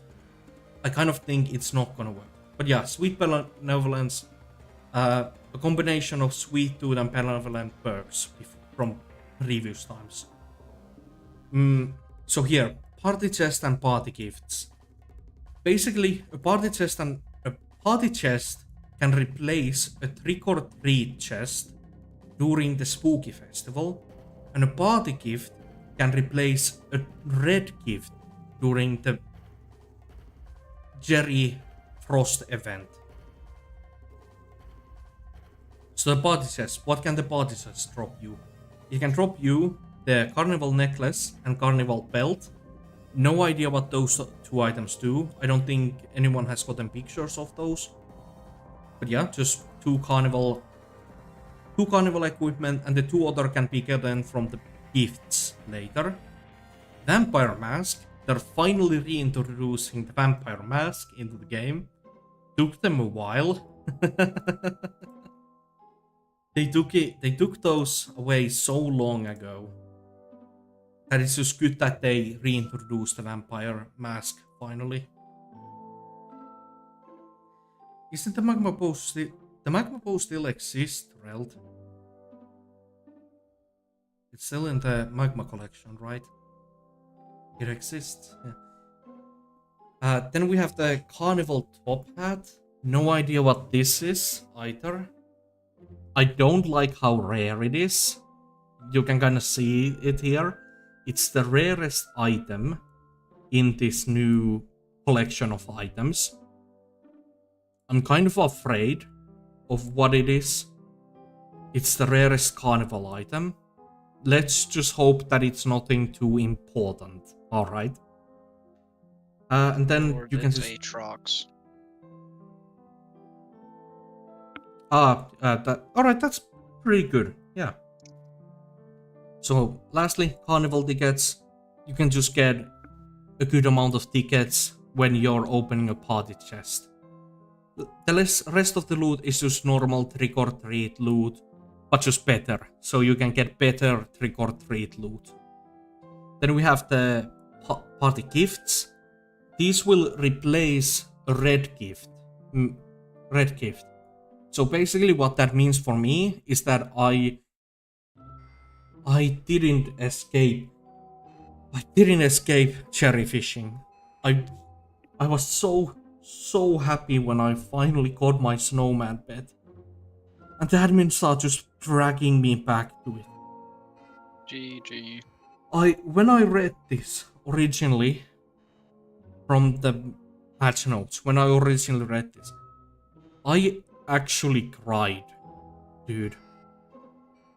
think it's not gonna work. But yeah, Sweet Benevolence, a combination of Sweet Tooth and Benevolent perks from previous times. So here, Party Chest and Party Gifts. Basically, a Party Chest can replace a Trick or Treat chest during the Spooky Festival, and a Party Gift can replace a red gift during the Jerry Frost event. So the Party Chest, what can the Party Chest drop you? It can drop you the Carnival Necklace and Carnival Belt. No idea what those 2 items do. I don't think anyone has gotten pictures of those. But yeah, just 2 Carnival equipment, and the 2 other can be gotten from the gifts later. Vampire Mask. They're finally reintroducing the Vampire Mask into the game. Took them a while. They took those away so long ago that it's just good that they reintroduced the Vampire Mask finally. Isn't the Magma Bow still... The Magma Bow still exists, Reld? It's still in the Magma collection, right? It exists, yeah. Then we have the Carnival Top Hat. No idea what this is either. I don't like how rare it is. You can kind of see it here. It's the rarest item in this new collection of items. I'm kind of afraid of what it is. It's the rarest carnival item. Let's just hope that it's nothing too important. Alright. And then Or you can it's just... Aatrox. Alright, that's pretty good. Yeah. So, lastly, carnival tickets. You can just get a good amount of tickets when you're opening a party chest. The rest of the loot is just normal trick-or-treat loot, but just better. So you can get better trick-or-treat loot. Then we have the party gifts. These will replace a red gift. Red gift. So basically what that means for me is that I didn't escape cherry fishing. I was so happy when I finally got my snowman pet. And the admins are just dragging me back to it. GG. When I read this originally from the patch notes, when I originally read this, I actually cried, dude.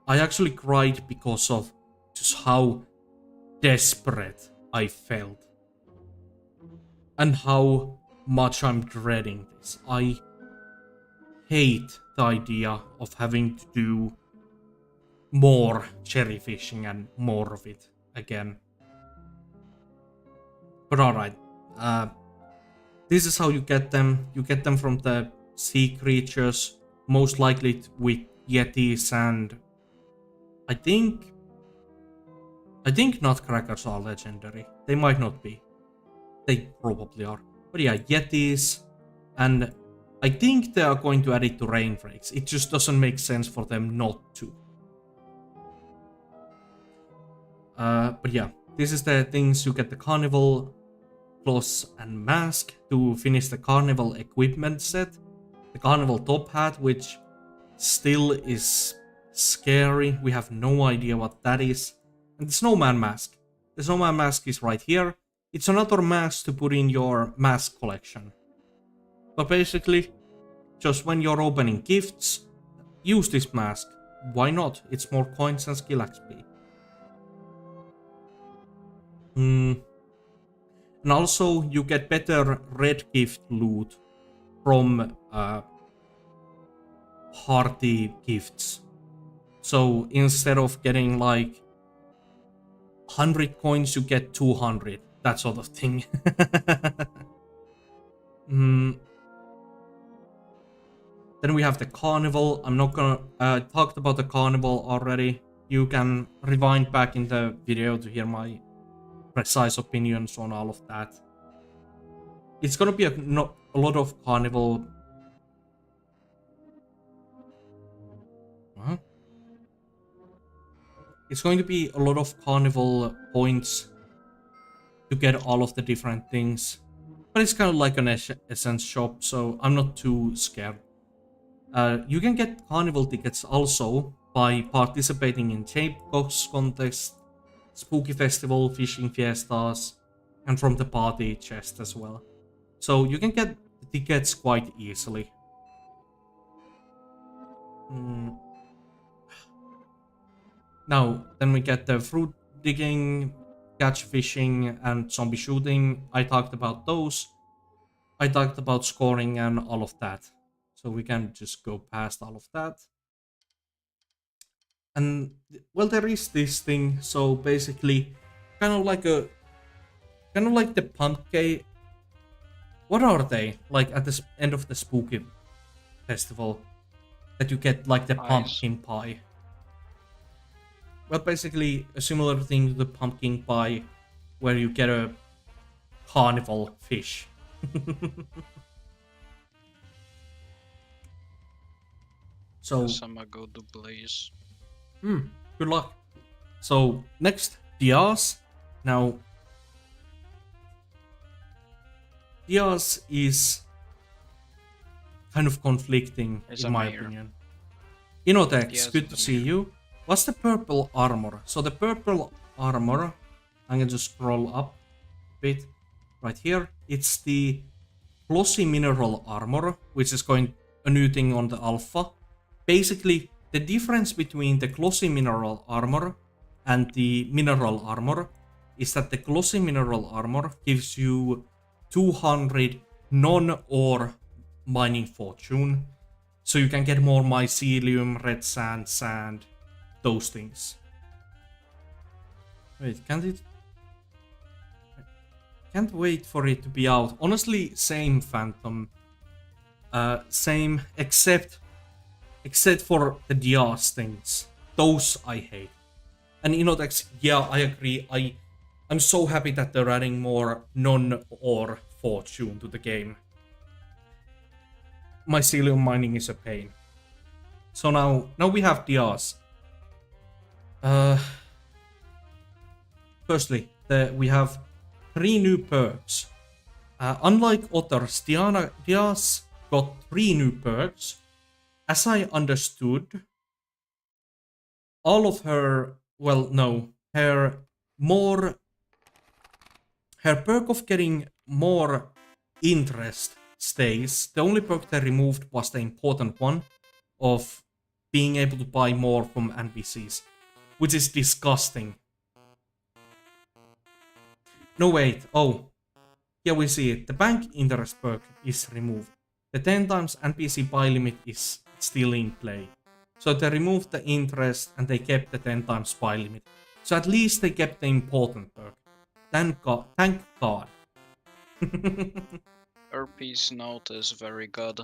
I actually cried because of just how desperate I felt. And how much I'm dreading this. I hate the idea of having to do more cherry fishing and more of it again. But alright. This is how you get them. You get them from the sea creatures. Most likely with yetis and... I think nutcrackers are legendary. They might not be. They probably are. But yeah, yetis. And I think they are going to add it to rain drakes. It just doesn't make sense for them not to. But yeah, this is the things. You get the carnival clothes and mask to finish the carnival equipment set. The carnival top hat, which still is scary. We have no idea what that is. And the snowman mask. The snowman mask is right here. It's another mask to put in your mask collection. But basically, just when you're opening gifts, use this mask. Why not? It's more coins and skill XP. And also, you get better red gift loot from party gifts. So instead of getting like 100 coins, you get 200. That sort of thing. Then we have the carnival. I'm not gonna... talked about the carnival already. You can rewind back in the video to hear my precise opinions on all of that. It's gonna be a lot of carnival... Huh? It's going to be a lot of carnival points to get all of the different things. But it's kind of like an essence shop, so I'm not too scared. You can get carnival tickets also by participating in Shape Box contest, Spooky Festival, Fishing Fiestas, and from the party chest as well. So you can get the tickets quite easily. Now, then we get the fruit digging, catch fishing, and zombie shooting. I talked about those. I talked about scoring and all of that. So we can just go past all of that. And, well, there is this thing. So basically, kind of like the pumpkin. What are they? Like at the end of the Spooky Festival. That you get like the pumpkin pie. Well, basically a similar thing to the pumpkin pie, where you get a carnival fish. So, I'm go to Blaze. Good luck. So next, Diaz. Now, Diaz is kind of conflicting in my opinion. Inotex, good to see you. What's the purple armor? So the purple armor, I'm gonna just scroll up a bit. right here. It's the glossy mineral armor, which is going a new thing on the alpha. Basically, the difference between the glossy mineral armor and the mineral armor is that the glossy mineral armor gives you 200 non-ore mining fortune, so you can get more mycelium, red sand, those things. Wait, can't wait for it to be out. Honestly, same Phantom. Same, except for the Diaz things. Those I hate. And Inotex, yeah, I agree. I'm so happy that they're adding more non-ore fortune to the game. Mycelium mining is a pain. So now we have Diaz. Firstly, we have 3 new perks. Unlike others, Diaz got 3 new perks. As I understood, all of her, well, no, her perk of getting more interest stays. The only perk they removed was the important one of being able to buy more from NPCs, which is disgusting. No, wait, oh, here we see it. The bank interest perk is removed. The 10 times NPC buy limit is still in play. So they removed the interest and they kept the 10 times buy limit. So at least they kept the important perk. Thank God. RP's note is very good.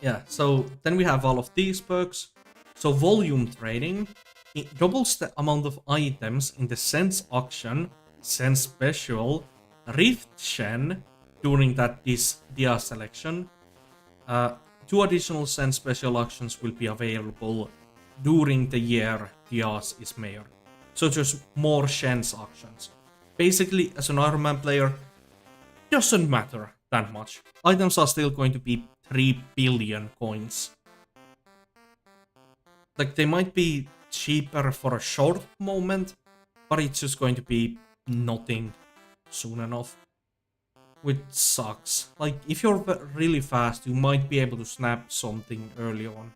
Yeah, so then we have all of these perks. So volume trading, it doubles the amount of items in the Sense auction, Sense special, Rift Shen during that Dia selection. 2 additional Sense special auctions will be available during the year Diaz is mayor. So just more Shen's auctions. Basically, as an Ironman player, doesn't matter that much. Items are still going to be 3 billion coins. Like, they might be cheaper for a short moment, but it's just going to be nothing soon enough. Which sucks. Like, if you're really fast, you might be able to snap something early on.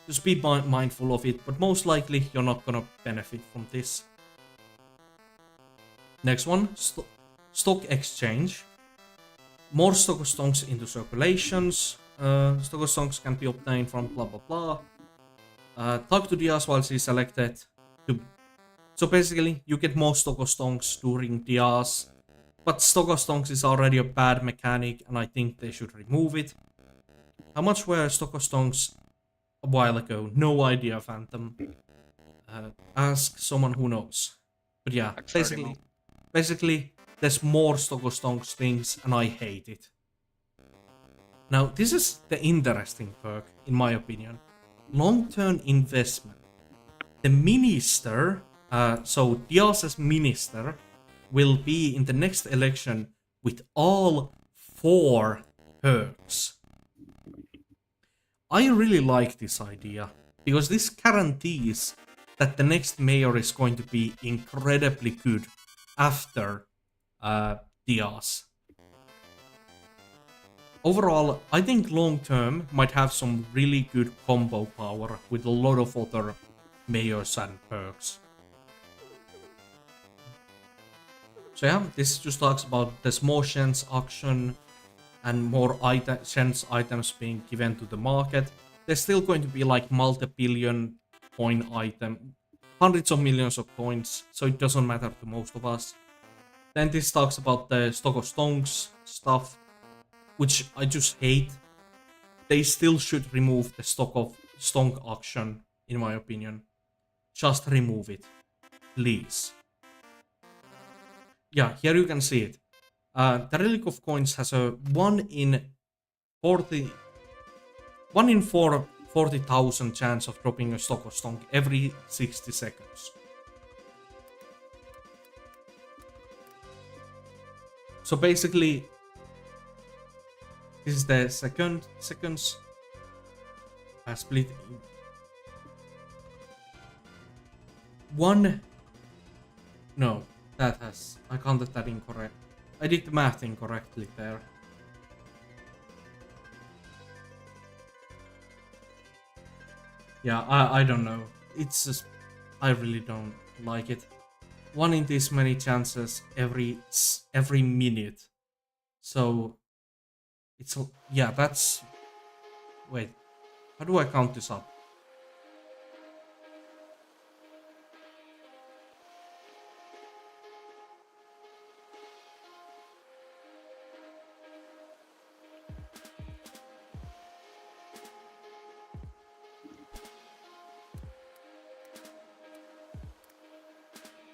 Just be mindful of it, but most likely you're not gonna benefit from this. Next one, stock exchange. More stock stonks into circulations. Stock stonks can be obtained from blah blah blah. Talk to Diaz while she's selected. So basically, you get more stock stonks during Diaz. But stock stonks is already a bad mechanic, and I think they should remove it. How much were stock stonks a while ago? No idea, Phantom. Ask someone who knows. But yeah, Like basically, there's more stock stonks things, and I hate it. Now, this is the interesting perk, in my opinion. Long-term investment. The minister, so Diaz's minister, will be in the next election with all 4 perks. I really like this idea, because this guarantees that the next mayor is going to be incredibly good after Diaz. Overall, I think long term might have some really good combo power with a lot of other mayors and perks. So yeah, this just talks about there's more Shen's auction and more Shen's items being given to the market. There's still going to be like multi-billion coin item, hundreds of millions of coins, so it doesn't matter to most of us. Then this talks about the stock of stonks stuff, which I just hate. They still should remove the stock of stonk auction, in my opinion. Just remove it, please. Yeah, here you can see it. The Relic of Coins has a 1 in 40,000 chance of dropping a stock of stonk every 60 seconds. So basically, this is the seconds split. 1. No. I counted that incorrect. I did the math incorrectly there. Yeah, I don't know. It's just, I really don't like it. One in this many chances every minute. So it's, yeah, that's, wait, how do I count this up?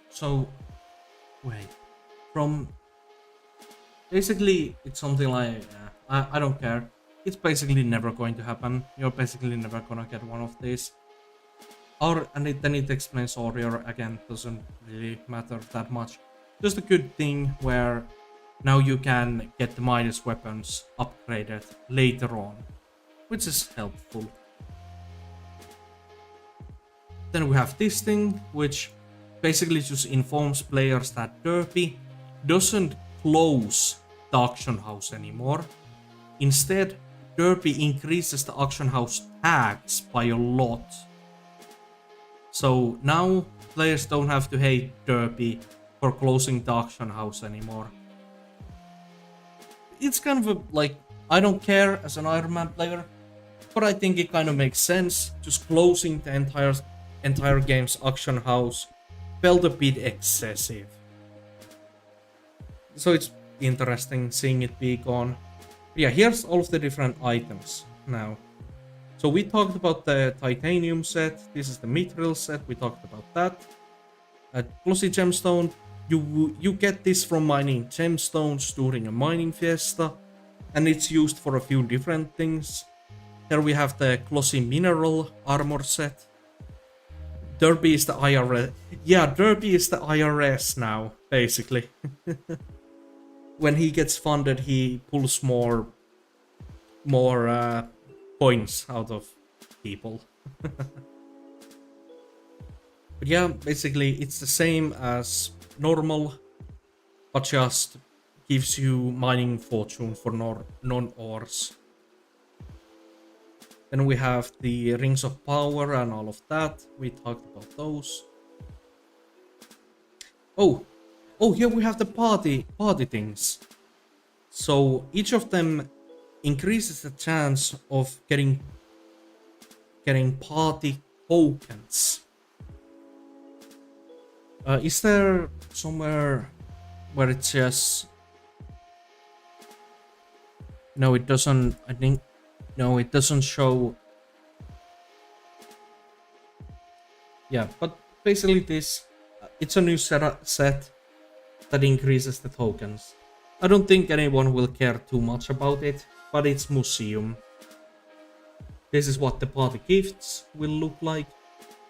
So, wait, from, basically it's something like, I don't care. It's basically never going to happen. You're basically never gonna get one of these. Or, and then it explains Warrior again, doesn't really matter that much. Just a good thing where now you can get the Midas weapons upgraded later on, which is helpful. Then we have this thing, which basically just informs players that Derpy doesn't close the auction house anymore. Instead, Derpy increases the auction house tags by a lot. So now players don't have to hate Derpy for closing the auction house anymore. It's kind of like, I don't care as an Iron Man player, but I think it kind of makes sense. Just closing the entire game's auction house felt a bit excessive. So it's interesting seeing it be gone. But yeah, here's all of the different items now. So we talked about the titanium set. This is the mithril set. We talked about that. Glossy gemstone. You get this from mining gemstones during a mining fiesta, and it's used for a few different things. Here we have the glossy mineral armor set. Derpy is the IRS. Yeah, Derpy is the IRS now, basically. When he gets funded, he pulls more points out of people. But yeah, basically it's the same as normal, but just gives you mining fortune for non-ores. Then we have the rings of power and all of that. We talked about those. Oh, here we have the party things. So each of them increases the chance of getting party tokens. Is there somewhere where it says? No, it doesn't. I think no, it doesn't show. Yeah, but basically this, it's a new set that increases the tokens. I don't think anyone will care too much about it, but it's museum. This is what the party gifts will look like.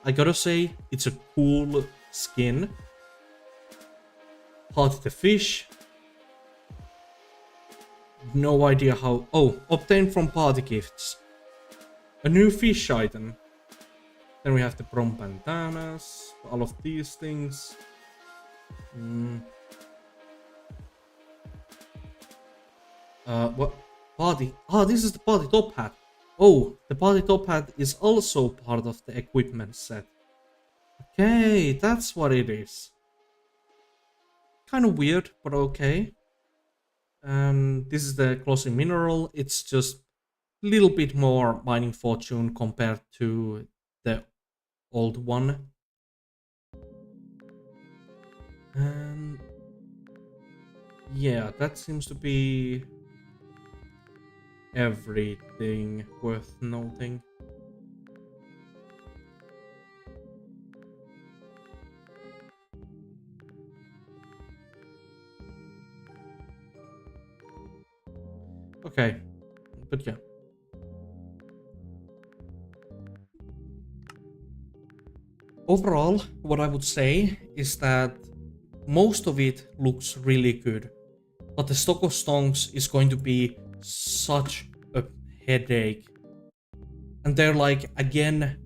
I gotta say, it's a cool skin. Party the fish. No idea how. Oh, obtained from party gifts. A new fish item. Then we have the prom bandanas. All of these things. What? Party. Ah, this is the party top hat. Oh, the party top hat is also part of the equipment set. Okay, that's what it is. Kind of weird, but okay. This is the glossy mineral. It's just a little bit more mining fortune compared to the old one. And yeah, that seems to be everything worth noting. Okay, but yeah. Overall, what I would say is that most of it looks really good, but the stock of stonks is going to be such a headache. And they're like, again,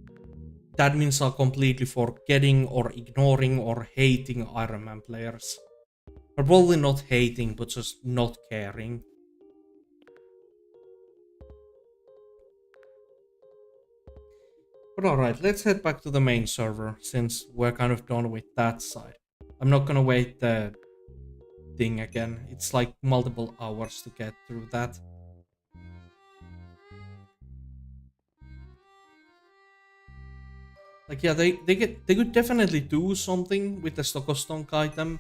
admins are completely forgetting or ignoring or hating Iron Man players. Or probably not hating, but just not caring. But alright, let's head back to the main server, since we're kind of done with that side. I'm not gonna wait the thing again. It's like multiple hours to get through that. Like, yeah, they could definitely do something with the Stokostonk item,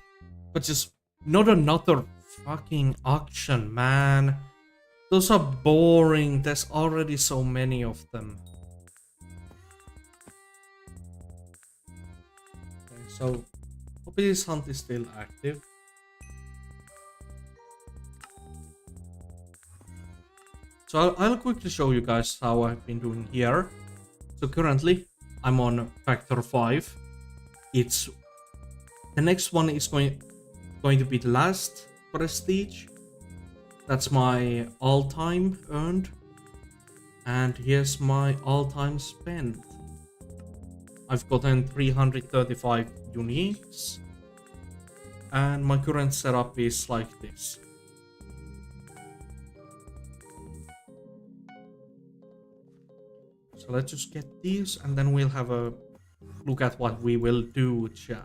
but just not another fucking auction, man. Those are boring. There's already so many of them. Okay, so hope this hunt is still active. So I'll quickly show you guys how I've been doing here. So currently I'm on factor 5. It's the next one is going to be the last prestige. That's my all-time earned. And here's my all-time spent. I've gotten 335 uniques. And my current setup is like this. So let's just get these and then we'll have a look at what we will do, chat.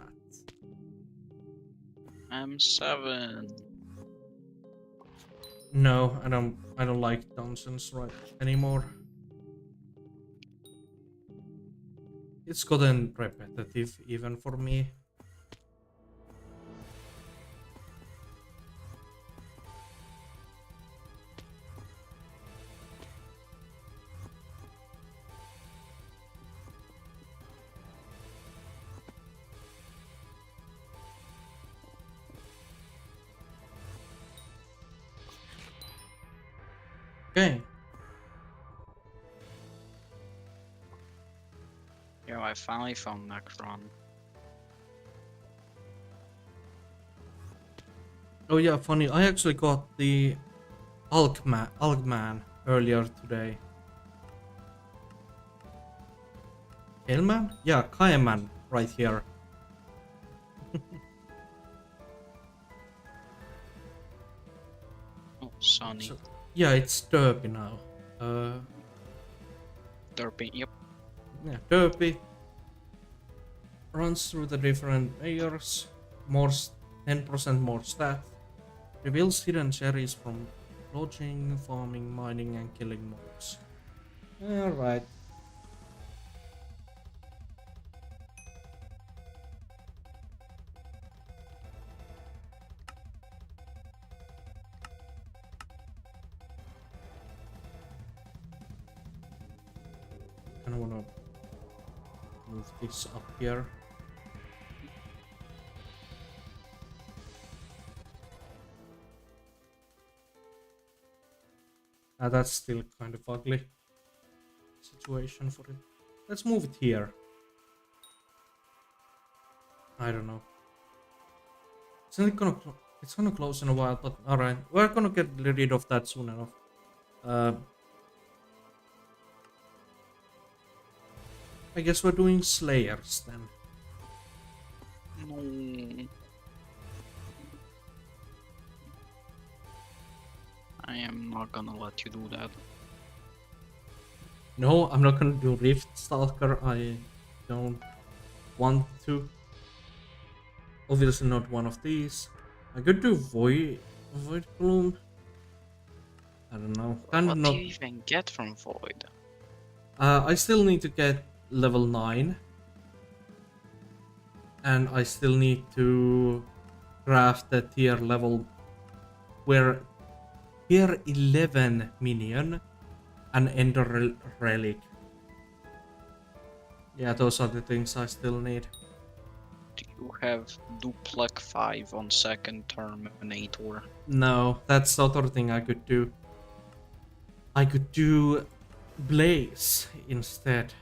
I'm 7. No, I don't like dungeons right anymore. It's gotten repetitive even for me. Okay. Yo, I finally found Necron. Oh yeah, funny. I actually got the Algman earlier today. Hellman? Yeah, Kaiman right here. Oh, Sonny. So, yeah, it's Derpy now. Derpy, yep. Yeah, Derpy runs through the different layers, more 10% more stat, reveals hidden cherries from lodging, farming, mining, and killing mobs. Alright. Kinda wanna move this up here. That's still kind of ugly situation for it. Let's move it here. I don't know. It's gonna close in a while, but alright. We're gonna get rid of that soon enough. I guess we're doing Slayers then. No. I am not gonna let you do that. No, I'm not gonna do Rift Stalker. I don't want to. Obviously not one of these. I could do Void Bloom. I don't know. Kind of What not. do you even get from Void? I still need to get level 9. And I still need to craft the tier level where tier 11 minion and Ender Relic. Yeah, those are the things I still need. Do you have Duplec 5 on second Terminator? No, that's the other thing I could do. I could do Blaze instead.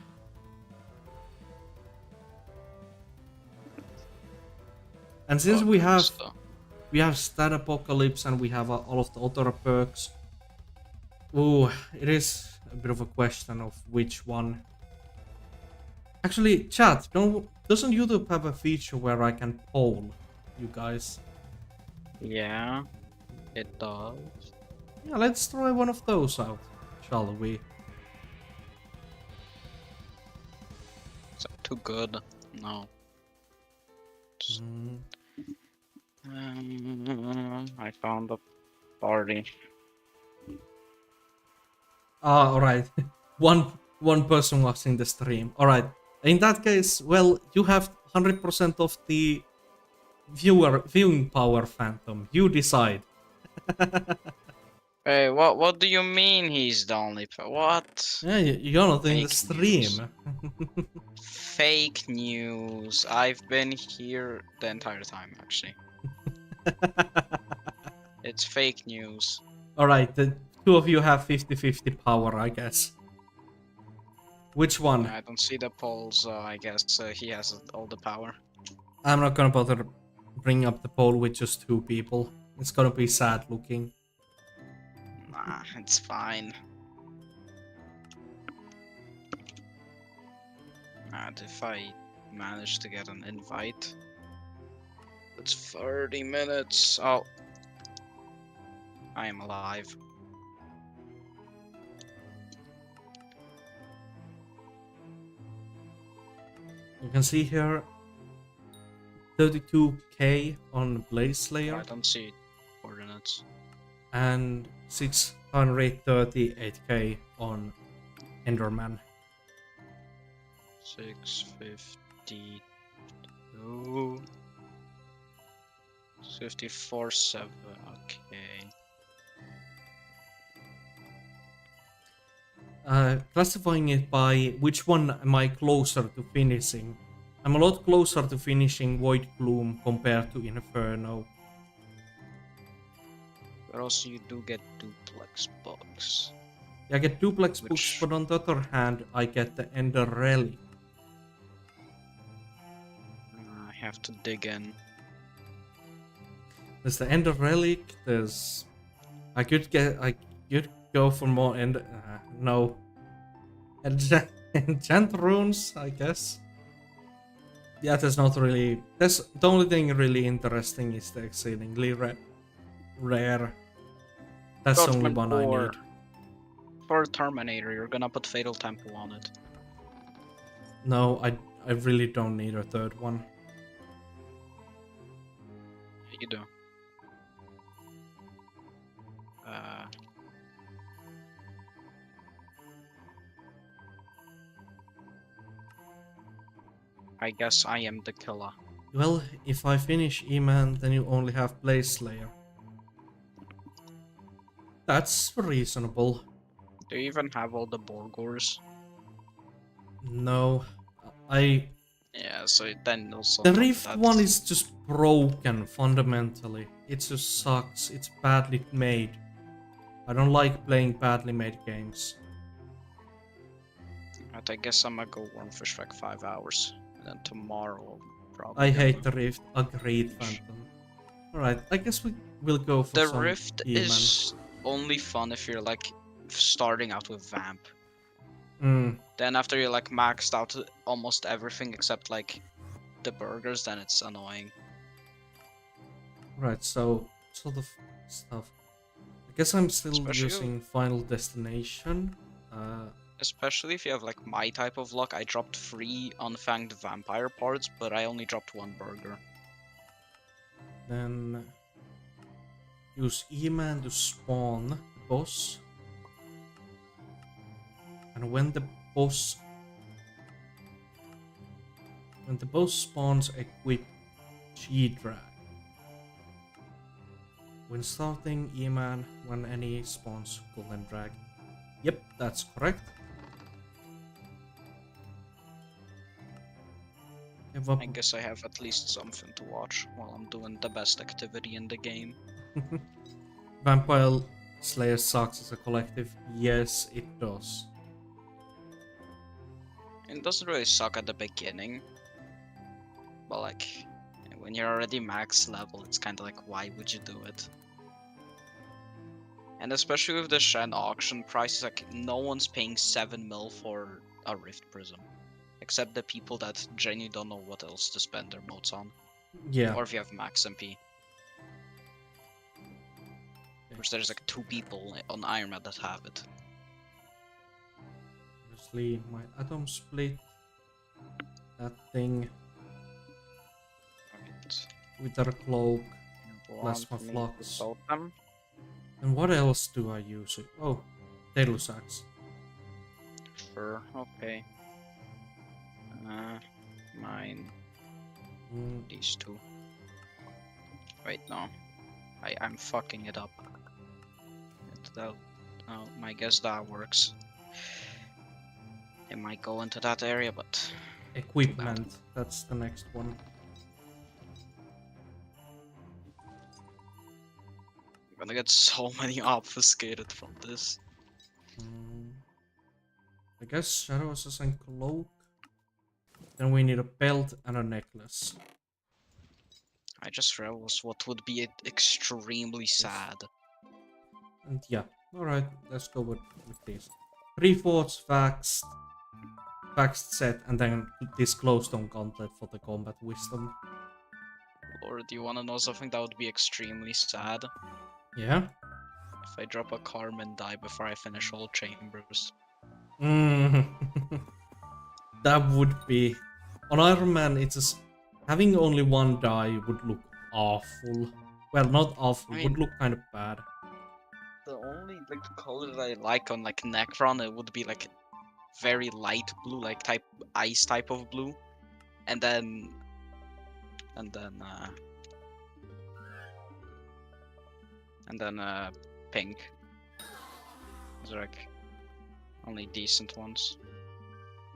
And since we have Stat Apocalypse and we have all of the other perks, ooh, it is a bit of a question of which one. Actually, chat, doesn't YouTube have a feature where I can poll you guys? Yeah, it does. Yeah, let's try one of those out, shall we? Is that too good? No. Mm. I found a party. Ah, alright. one person watching the stream. Alright. In that case, well, you have 100% of the viewing power, Phantom. You decide. Hey, what do you mean he's the only what? Yeah, you're not in the Fake news. stream. Fake news. I've been here the entire time, actually. It's fake news. Alright, the two of you have 50-50 power, I guess. Which one? I don't see the polls, I guess he has all the power. I'm not gonna bother bring up the poll with just two people. It's gonna be sad looking. Nah, it's fine. And if I manage to get an invite, it's 30 minutes. Oh, I am alive. You can see here 32k on Blaze Slayer. I don't see coordinates. And 638k on Enderman. 652. 54.7. Okay. Classifying it by which one am I closer to finishing? I'm a lot closer to finishing Void Gloom compared to Inferno. But also you do get duplex bugs. Yeah, I get duplex books, but on the other hand, I get the Ender Relic. I have to dig in. There's the Ender Relic, there's... I could go for more Ender... no. Enchant runes, I guess. Yeah, there's not really... The only thing really interesting is the exceedingly rare. That's the only one I need. For Terminator, you're gonna put Fatal Tempo on it. No, I really don't need a third one. You do. I guess I am the killer. Well, if I finish E-Man, then you only have Blaze Slayer. That's reasonable. Do you even have all the Borgors? No, Yeah, so then also... The Rift one is just broken, fundamentally. It just sucks, it's badly made. I don't like playing badly made games. But I guess I'm gonna go Wormfish for like 5 hours. And then tomorrow, probably... I hate the Rift, agreed, Phantom. Alright, I guess we will go for the some Rift E-Man. is only fun if you're like starting out with Vamp. Mm. Then after you're like maxed out almost everything except like the burgers, then it's annoying. Right, so sort of stuff. I guess I'm still Especially using Final Destination. Especially if you have like my type of luck. I dropped 3 unfanged vampire parts, but I only dropped 1 burger. Then use E-Man to spawn the boss. And when the boss spawns, equip G-Drag. When starting E-Man, when any spawns Golden Drag. Yep, that's correct. I guess I have at least something to watch while I'm doing the best activity in the game. Vampire Slayer sucks as a collective. Yes, it does. It doesn't really suck at the beginning, but like when you're already max level, it's kind of like, why would you do it? And especially with the Shen auction prices, like no one's paying 7 mil for a Rift Prism, except the people that genuinely don't know what else to spend their motes on. Yeah. Or if you have max MP. Which there's like 2 people on Ironman that have it. Obviously, my atom split. That thing. Right. Wither cloak. Want Plasma me to flux. build them? And what else do I use? Oh, Deluxe Axe. Sure, okay. Mine. These 2. Wait, no. I'm fucking it up. I guess that works. It might go into that area, but... Equipment. That's the next one. I'm gonna get so many obfuscated from this. I guess Shadow Assassin cloak. Then we need a belt and a necklace. I just realized what would be extremely sad. And yeah, alright, let's go with this. 3/4 faxed set, and then this glowstone gauntlet for the combat wisdom. Or do you wanna know something that would be extremely sad? Yeah? If I drop a Carmen die before I finish all chambers. That would be... On Iron Man, it's just... Having only one die would look awful. Well, not awful, would look kind of bad. The only color that I like on Necron, it would be very light blue, ice type of blue, and then pink. Those are only decent ones.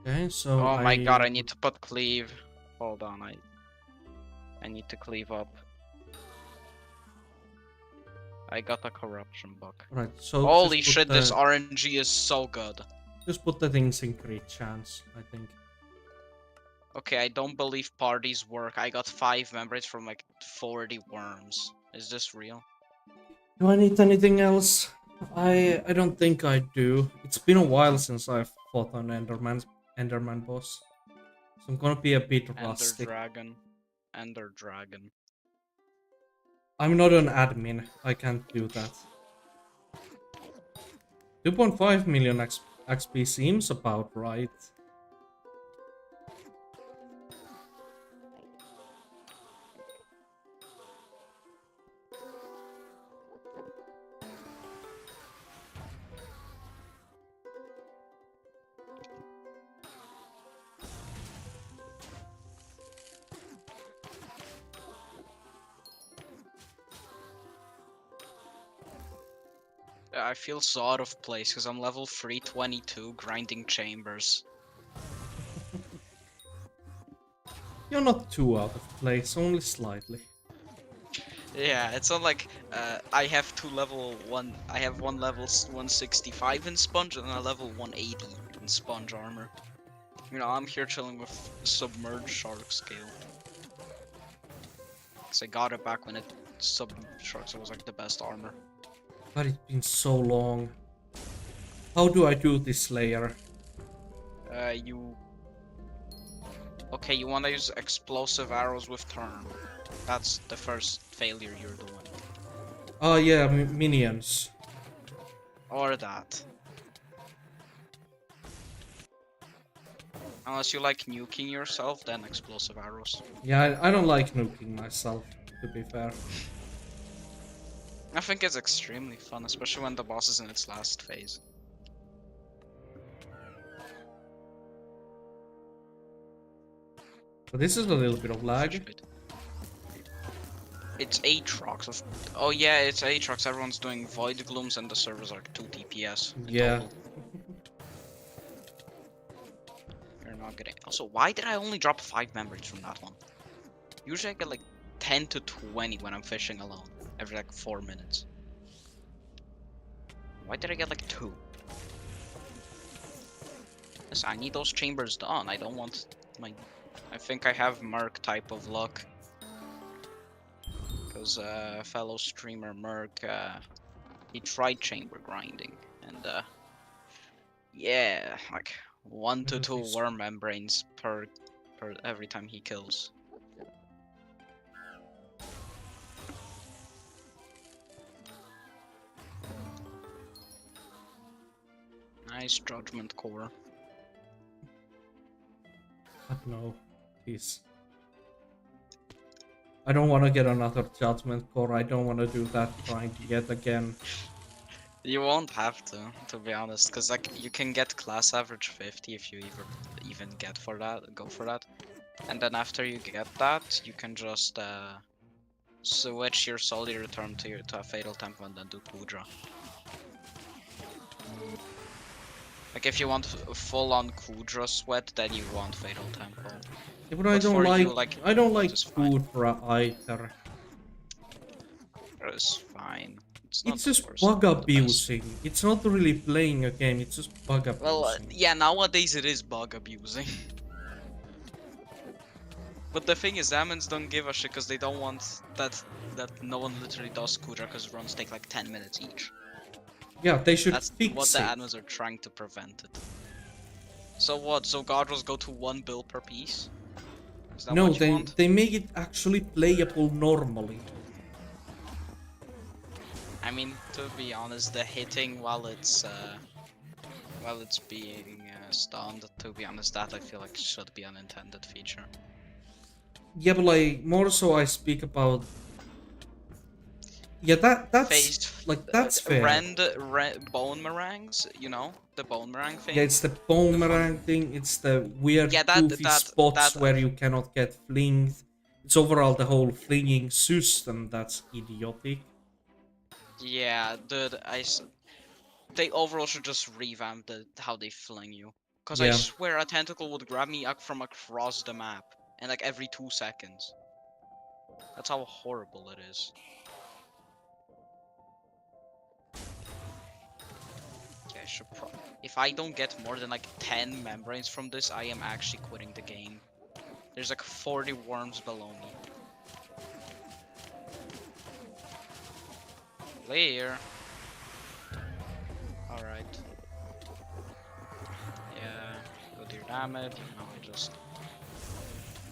Okay, so oh my god, I need to put cleave. Hold on, I need to cleave up. I got a corruption book. Right, so holy shit, this RNG is so good. Just put the things in crit chance, I think. Okay, I don't believe parties work. I got 5 members from 40 worms. Is this real? Do I need anything else? I don't think I do. It's been a while since I've fought an Enderman boss. So I'm gonna be a bit rusty. Ender Dragon. I'm not an admin. I can't do that. 2.5 million XP seems about right. I feel so out of place because I'm level 322 grinding chambers. You're not too out of place, only slightly. Yeah, it's not I have I have one level 165 in sponge and a level 180 in sponge armor. You know, I'm here chilling with submerged shark scale. Cause I got it back when submerged sharks was the best armor. But it's been so long. How do I do this layer? Okay, you wanna use explosive arrows with turn. That's the first failure you're doing. Oh yeah, minions. Or that. Unless you like nuking yourself, then explosive arrows. Yeah, I don't like nuking myself, to be fair. I think it's extremely fun, especially when the boss is in its last phase. So this is a little bit of lag. It's Aatrox. Oh yeah, it's Aatrox. Everyone's doing Void Glooms and the servers are 2 TPS. Yeah. You're not getting... Also, why did I only drop 5 memories from that one? Usually I get 10 to 20 when I'm fishing alone. Every 4 minutes. Why did I get 2? Yes, I need those chambers done. I don't want my... I think I have Merc type of luck. Because fellow streamer Merc, he tried chamber grinding. And yeah, 1 to 2 worm membranes per every time he kills. Nice judgment core. But no, please. I don't want to get another judgment core. I don't want to do that grind yet again. You won't have to be honest, because like you can get class average 50 if you even get for that, go for that. And then after you get that, you can just switch your solid return to a fatal tempo and then do Kudra. Like if you want full on Kudra sweat, then you want fatal tempo. Yeah, but I don't like I don't like Kudra either. It's fine. It's just bug abusing. It's not really playing a game, it's just bug abusing. Well, yeah, nowadays it is bug abusing. But the thing is, admins don't give a shit because they don't want that no one literally does Kudra because runs take like 10 minutes each. Yeah, they should That's fix what it. the admins are trying to prevent it. So what? So guard rolls go to 1 bill per piece? Is that No, what you want? they make it actually playable normally. I mean, to be honest, the hitting while it's being stunned, to be honest, that I feel like should be an intended feature. Yeah, but like more so I speak about. Yeah, that's fair. Bone meringues, you know, the bone meringue thing. Yeah, it's the boomerang thing. It's the weird goofy spots where you cannot get flinged. It's overall the whole flinging system that's idiotic. Yeah, dude, they overall should just revamp how they fling you. Cause I swear a tentacle would grab me up from across the map, and like every 2 seconds. That's how horrible it is. Yeah, I should if I don't get more than like 10 membranes from this, I am actually quitting the game. There's like 40 worms below me. Clear. Alright. Yeah, go to your damage. No,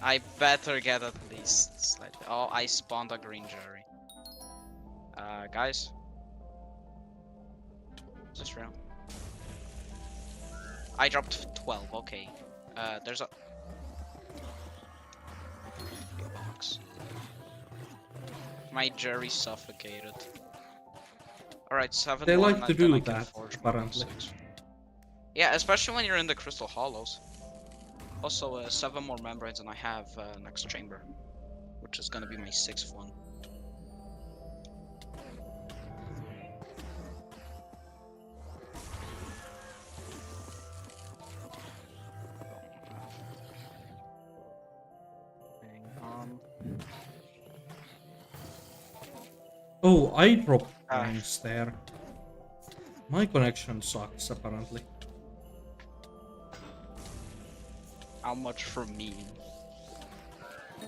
I better get at least slightly. Oh, I spawned a green Jerry. Guys? Is this real? I dropped 12, okay. There's a box. My Jerry suffocated. Alright, 7 They more, like to do that, apparently. Yeah, especially when you're in the Crystal Hollows. Also, 7 more membranes and I have next chamber, which is gonna be my 6th one. Hang on. Oh, I dropped points there. My connection sucks, apparently. How much for me?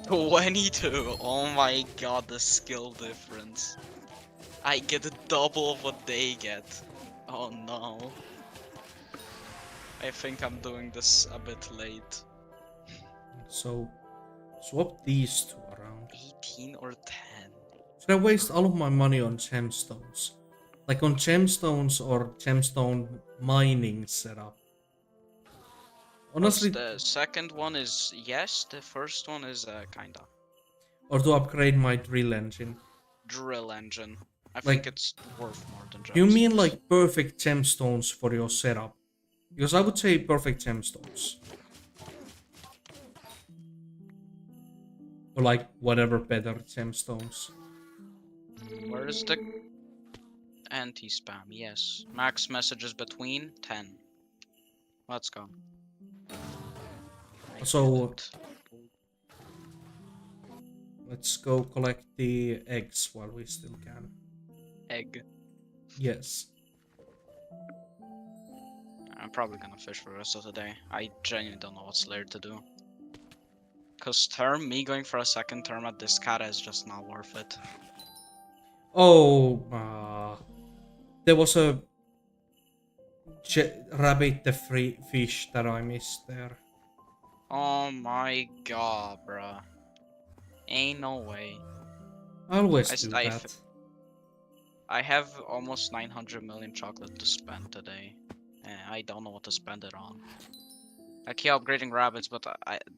22! Oh my god, the skill difference. I get double of what they get. Oh no. I think I'm doing this a bit late. So, swap these two around. 18 or 10? Should I waste all of my money on gemstones? Like on gemstones or gemstone mining setup? Honestly, the second one is yes, the first one is kinda. Or to upgrade my drill engine. Drill engine. I like, think it's worth more than gemstones. You mean like perfect gemstones for your setup? Because I would say perfect gemstones. Or like whatever better gemstones. Where is the anti-spam? Yes. Max messages between 10. Let's go. So let's go collect the eggs while we still can. Egg. Yes. I'm probably gonna fish for the rest of the day. I genuinely don't know what's later to do. Cause me going for a second term at this cat is just not worth it. Oh, there was a rabbit the free fish that I missed there. Oh my god, bruh. Ain't no way. I always do that. I have almost 900 million chocolate to spend today. I don't know what to spend it on. I keep upgrading rabbits, but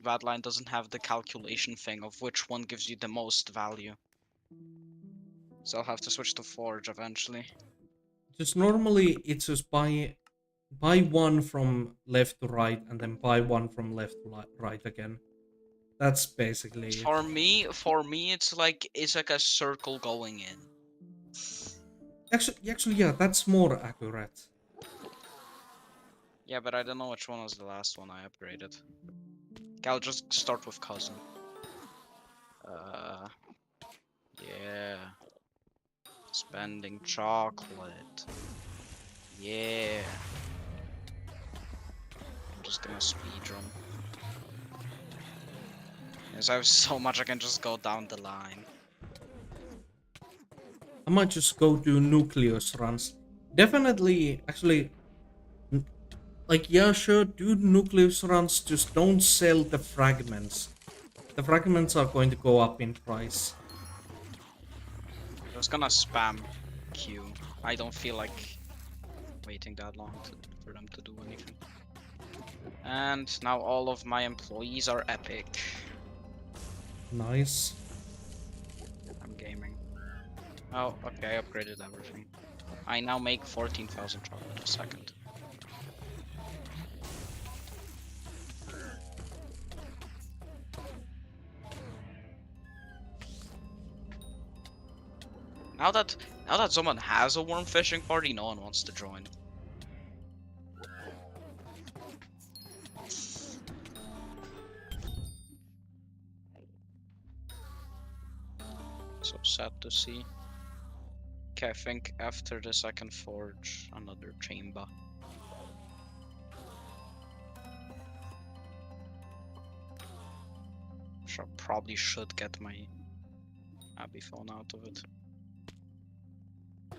Badline doesn't have the calculation thing of which one gives you the most value. So I'll have to switch to Forge eventually. Just normally it's just buy one from left to right and then buy one from left to right again. That's basically it. For me, it's like a circle going in. Actually, yeah, that's more accurate. Yeah, but I don't know which one was the last one I upgraded. Okay, I'll just start with cousin. Yeah. Spending chocolate. Yeah. I'm just gonna speedrun. Yes, I have so much I can just go down the line. I might just go do nucleus runs. Definitely, actually, like, yeah, sure, do nucleus runs, just don't sell the fragments. The fragments are going to go up in price. I was gonna spam Q. I don't feel like waiting that long for them to do anything. And now all of my employees are epic. Nice. I'm gaming. Oh, okay, I upgraded everything. I now make 14,000 chocolate a second. Now that someone has a worm fishing party, no one wants to join. So sad to see. Okay, I think after this I can forge another chamber. Which I probably should get my Abby phone out of it.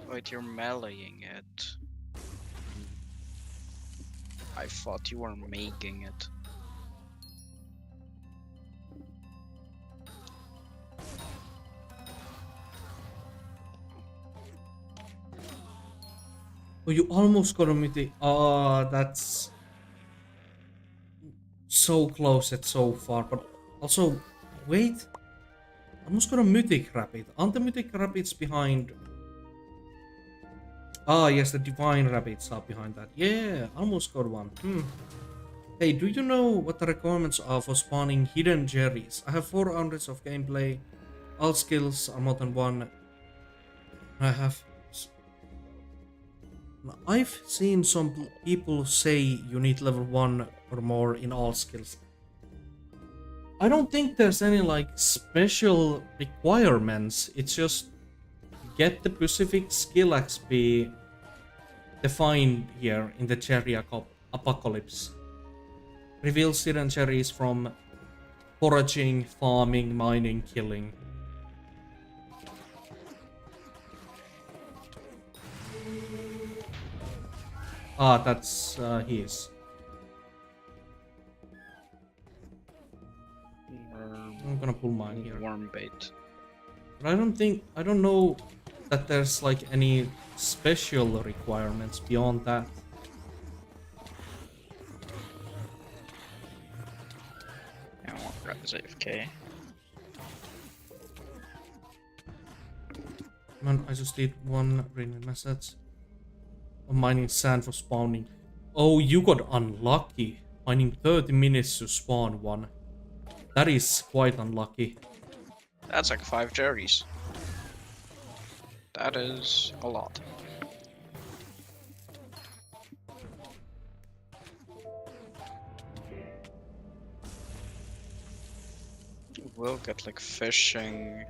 Wait, you're meleeing it. I thought you were making it. Oh, you almost got a mythic. That's so close yet so far. But also, wait. Almost got a mythic rabbit. Aren't the mythic rabbits behind? Ah, yes, the divine rabbits are behind that. Yeah, almost got one. Hey, do you know what the requirements are for spawning hidden cherries? I have 4 hours of gameplay. All skills are more than one. I've seen some people say you need level 1 or more in all skills. I don't think there's any like special requirements. It's just get the specific skill XP defined here in the cherry apocalypse. Reveals hidden cherries from foraging, farming, mining, killing. Ah, that's his. I'm gonna pull mine here. Worm bait. But I don't know that there's like any special requirements beyond that. I won't grab his AFK. Man, I just did one reading message. I'm mining sand for spawning. Oh, you got unlucky. Mining 30 minutes to spawn one. That is quite unlucky. That's like 5 cherries. That is a lot. We'll get like fishing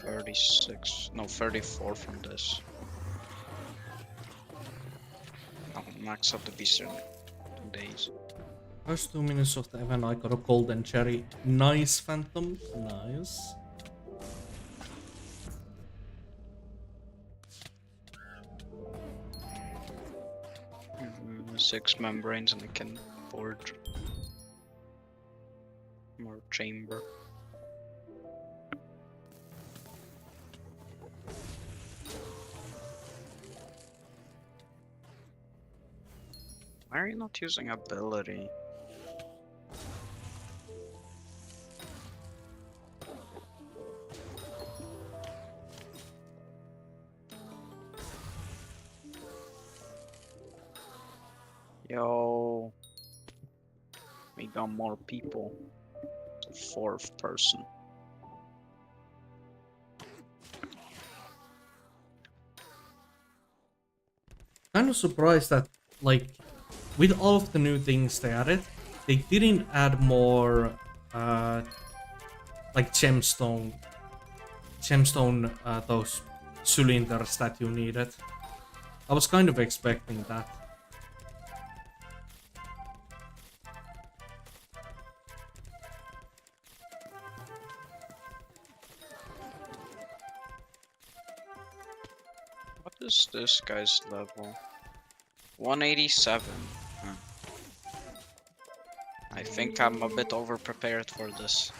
36, no 34 from this. I'll max up the beast in 2 days. First 2 minutes of the event, I got a golden cherry. Nice, Phantom. Nice. Mm-hmm. 6 membranes and I can forge more chamber. Why are you not using ability? Yo, we got more people. Fourth person. Kind of surprised that, like, with all of the new things they added, they didn't add more, like gemstone, those cylinders that you needed. I was kind of expecting that. What is this guy's level? 187. Huh. I think I'm a bit over prepared for this.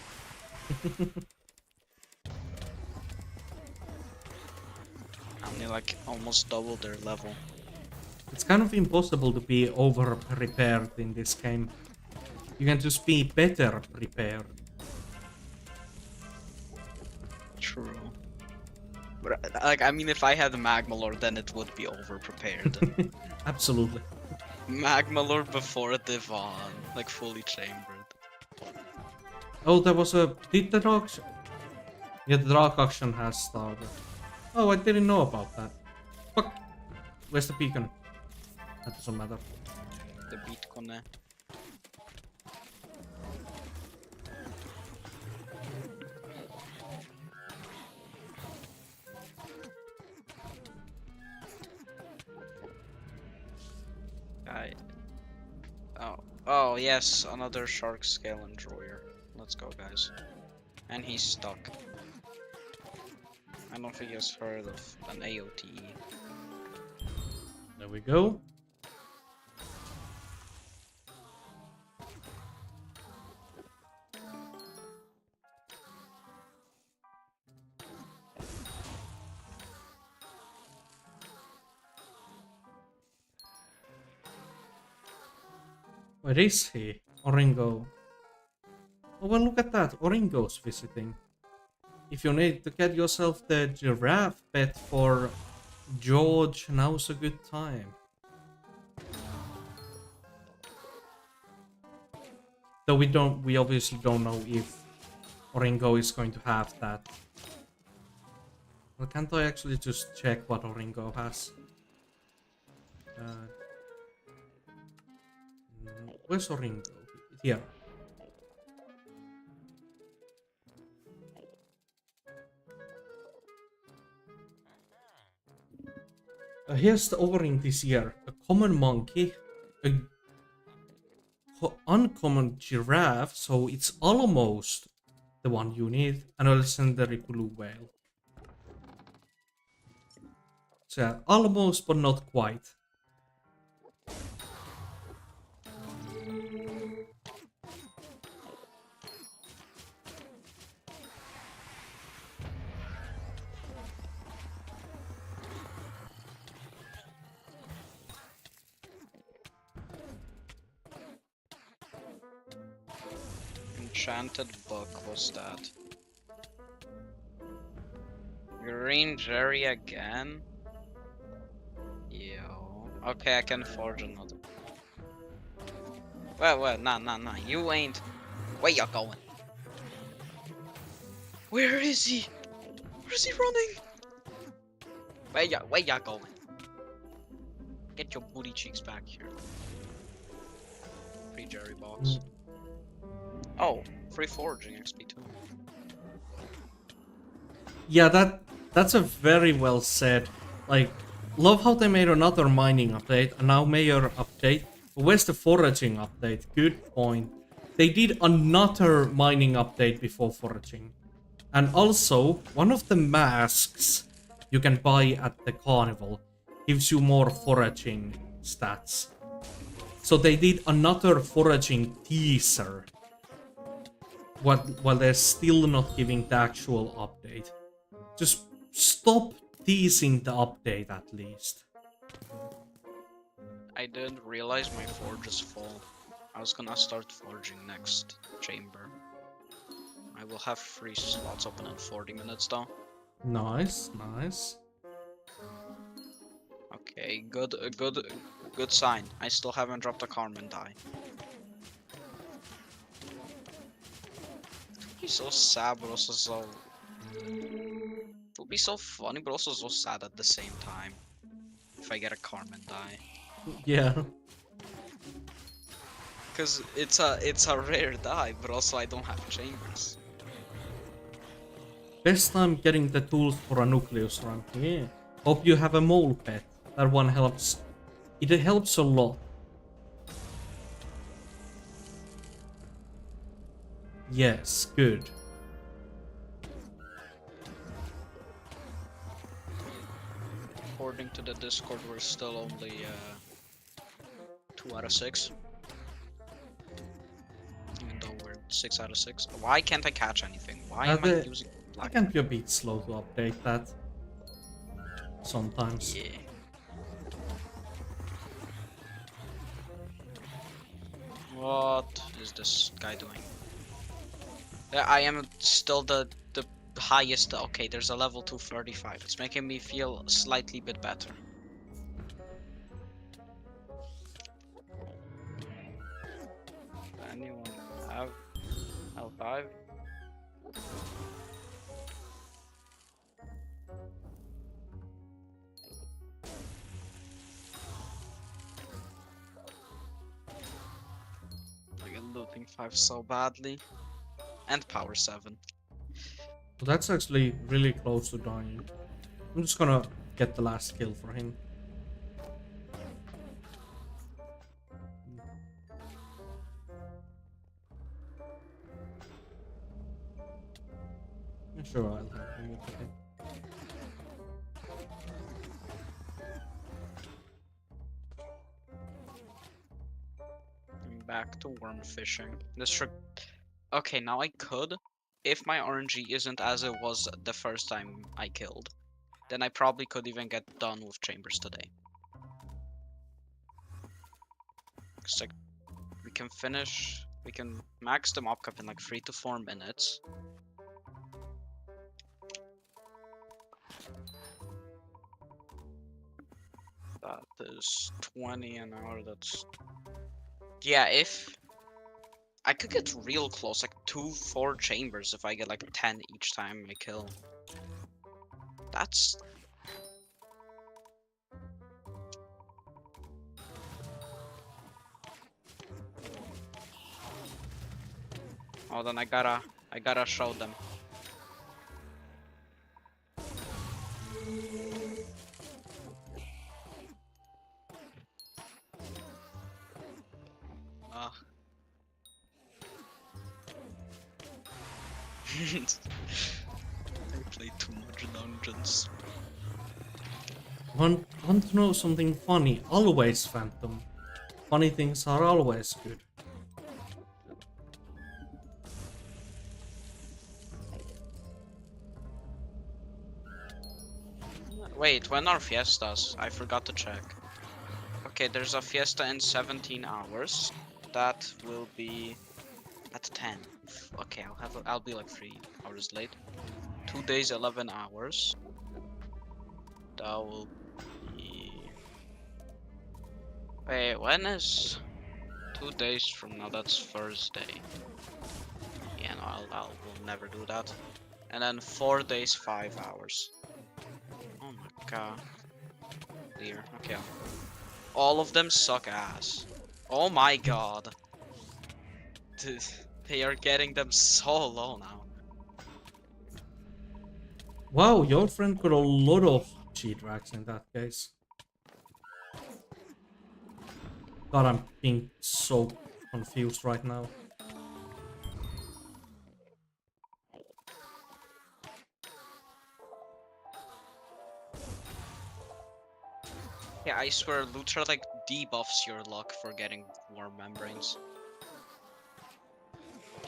Only like almost double their level. It's kind of impossible to be over prepared in this game. You can just be better prepared. True. But like, I mean, if I had a Magmalore, then it would be over prepared. Absolutely. Magmalore before Divan, like fully chambered. Oh, there was a... Did the Dark... Yeah, the Dark Auction has started. Oh, I didn't know about that. Fuck. Where's the beacon? That doesn't matter. The Bitcoin. Oh yes, another shark scale enjoyer. Let's go, guys. And he's stuck. I don't think he's heard of an AOTE. There we go. Where is he? Oringo. Oh well, look at that. Oringo's visiting. If you need to get yourself the giraffe pet for George, now's a good time. Though we obviously don't know if Oringo is going to have that. Well, can't I actually just check what Oringo has? Where's Oringo? Here. Here's the offering this year. A common monkey, a uncommon giraffe, so it's almost the one you need, and a legendary blue whale. So yeah, almost, but not quite. Enchanted book, what's that? Green Jerry again? Yo. Okay, I can forge another. Well, nah, you ain't. Where you going? Where is he? Where's he running? Where ya going? Get your booty cheeks back here. Free Jerry box. Oh, free foraging XP too. Yeah, that's a very well said. Like, love how they made another mining update, and now major update. But where's the foraging update? Good point. They did another mining update before foraging. And also, one of the masks you can buy at the carnival gives you more foraging stats. So they did another foraging teaser. While they're still not giving the actual update. Just stop teasing the update at least. I didn't realize my forge is full. I was gonna start forging next chamber. I will have 3 slots open in 40 minutes though. Nice, nice. Okay, good sign. I still haven't dropped a Carmen die. It'd be so sad, but also so. It would be so funny, but also so sad at the same time. If I get a Carmen die, Yeah. because it's a rare die, but also I don't have chambers. Best time getting the tools for a nucleus run. Yeah. Hope you have a mole pet. That one helps. It helps a lot. Yes, good. According to the Discord, we're still only 2 out of 6. Even though we're 6 out of 6. Why can't I catch anything? Why am I using I black? can be a bit slow to update that. Sometimes. Yeah. What is this guy doing? Yeah, I am still the highest. Okay, there's a level 235. It's making me feel slightly bit better. Anyone have L5? I get looting 5 so badly. And power 7. So that's actually really close to dying. I'm just gonna get the last kill for him. Sure, I'll help him with it. I'm back to worm fishing. This should. Okay, now I could, if my RNG isn't as it was the first time I killed, then I probably could even get done with chambers today. Cause like, we can max them up in like 3 to 4 minutes. That is 20 an hour, that's... Yeah, if... I could get real close, like 2-4 chambers if I get like 10 each time I kill. That's... Oh, then I gotta show them. Ah. I played too much dungeons. Want to know something funny? Always, Phantom. Funny things are always good. Wait, when are fiestas? I forgot to check. Okay, there's a fiesta in 17 hours. That will be at 10. Okay, I'll be like 3 hours late. 2 days, 11 hours. That will be... Wait, when is... 2 days from now, that's Thursday. Yeah, no, will never do that. And then 4 days, 5 hours. Oh my god. Clear, okay. All of them suck ass. Oh my god. Dude, they are getting them so low now. Wow, your friend got a lot of G-Drags in that case. God, I'm being so confused right now. Yeah, I swear, Lutra like debuffs your luck for getting warm membranes.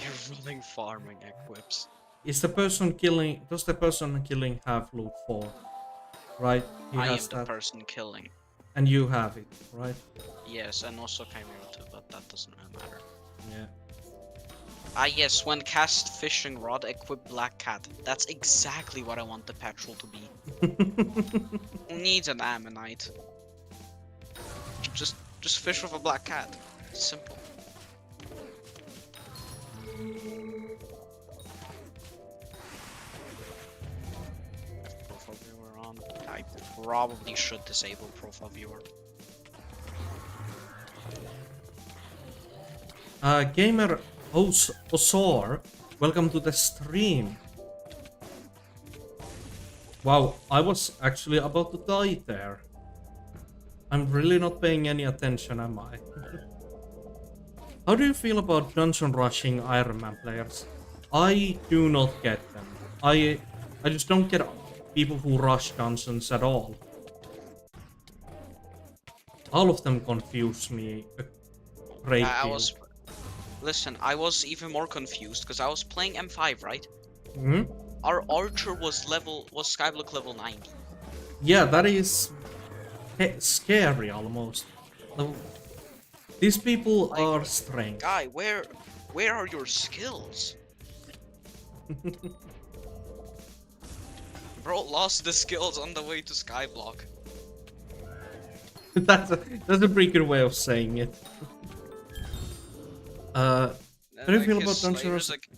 You're running farming equips. Does the person killing have loot 4? Right? He I has am the that. person killing. And you have it, right? Yes, and also Chimera too, but that doesn't really matter. Yeah. Ah yes, when cast fishing rod, equip black cat. That's exactly what I want the petrol to be. Who needs an ammonite? Just fish with a black cat. Simple. Profile viewer on. I probably should disable profile viewer. Gamer Osor, welcome to the stream. Wow, I was actually about to die there. I'm really not paying any attention, am I? How do you feel about dungeon rushing Ironman players? I do not get them. I just don't get people who rush dungeons at all. All of them confuse me a great deal. Listen, I was even more confused because I was playing M5, right? Hmm? Our archer was Skyblock level 90. Yeah, that is scary almost. These people Like, are strange. Guy, where are your skills? Bro lost the skills on the way to Skyblock. that's a pretty good way of saying it. How do you feel about Dungeons? Like,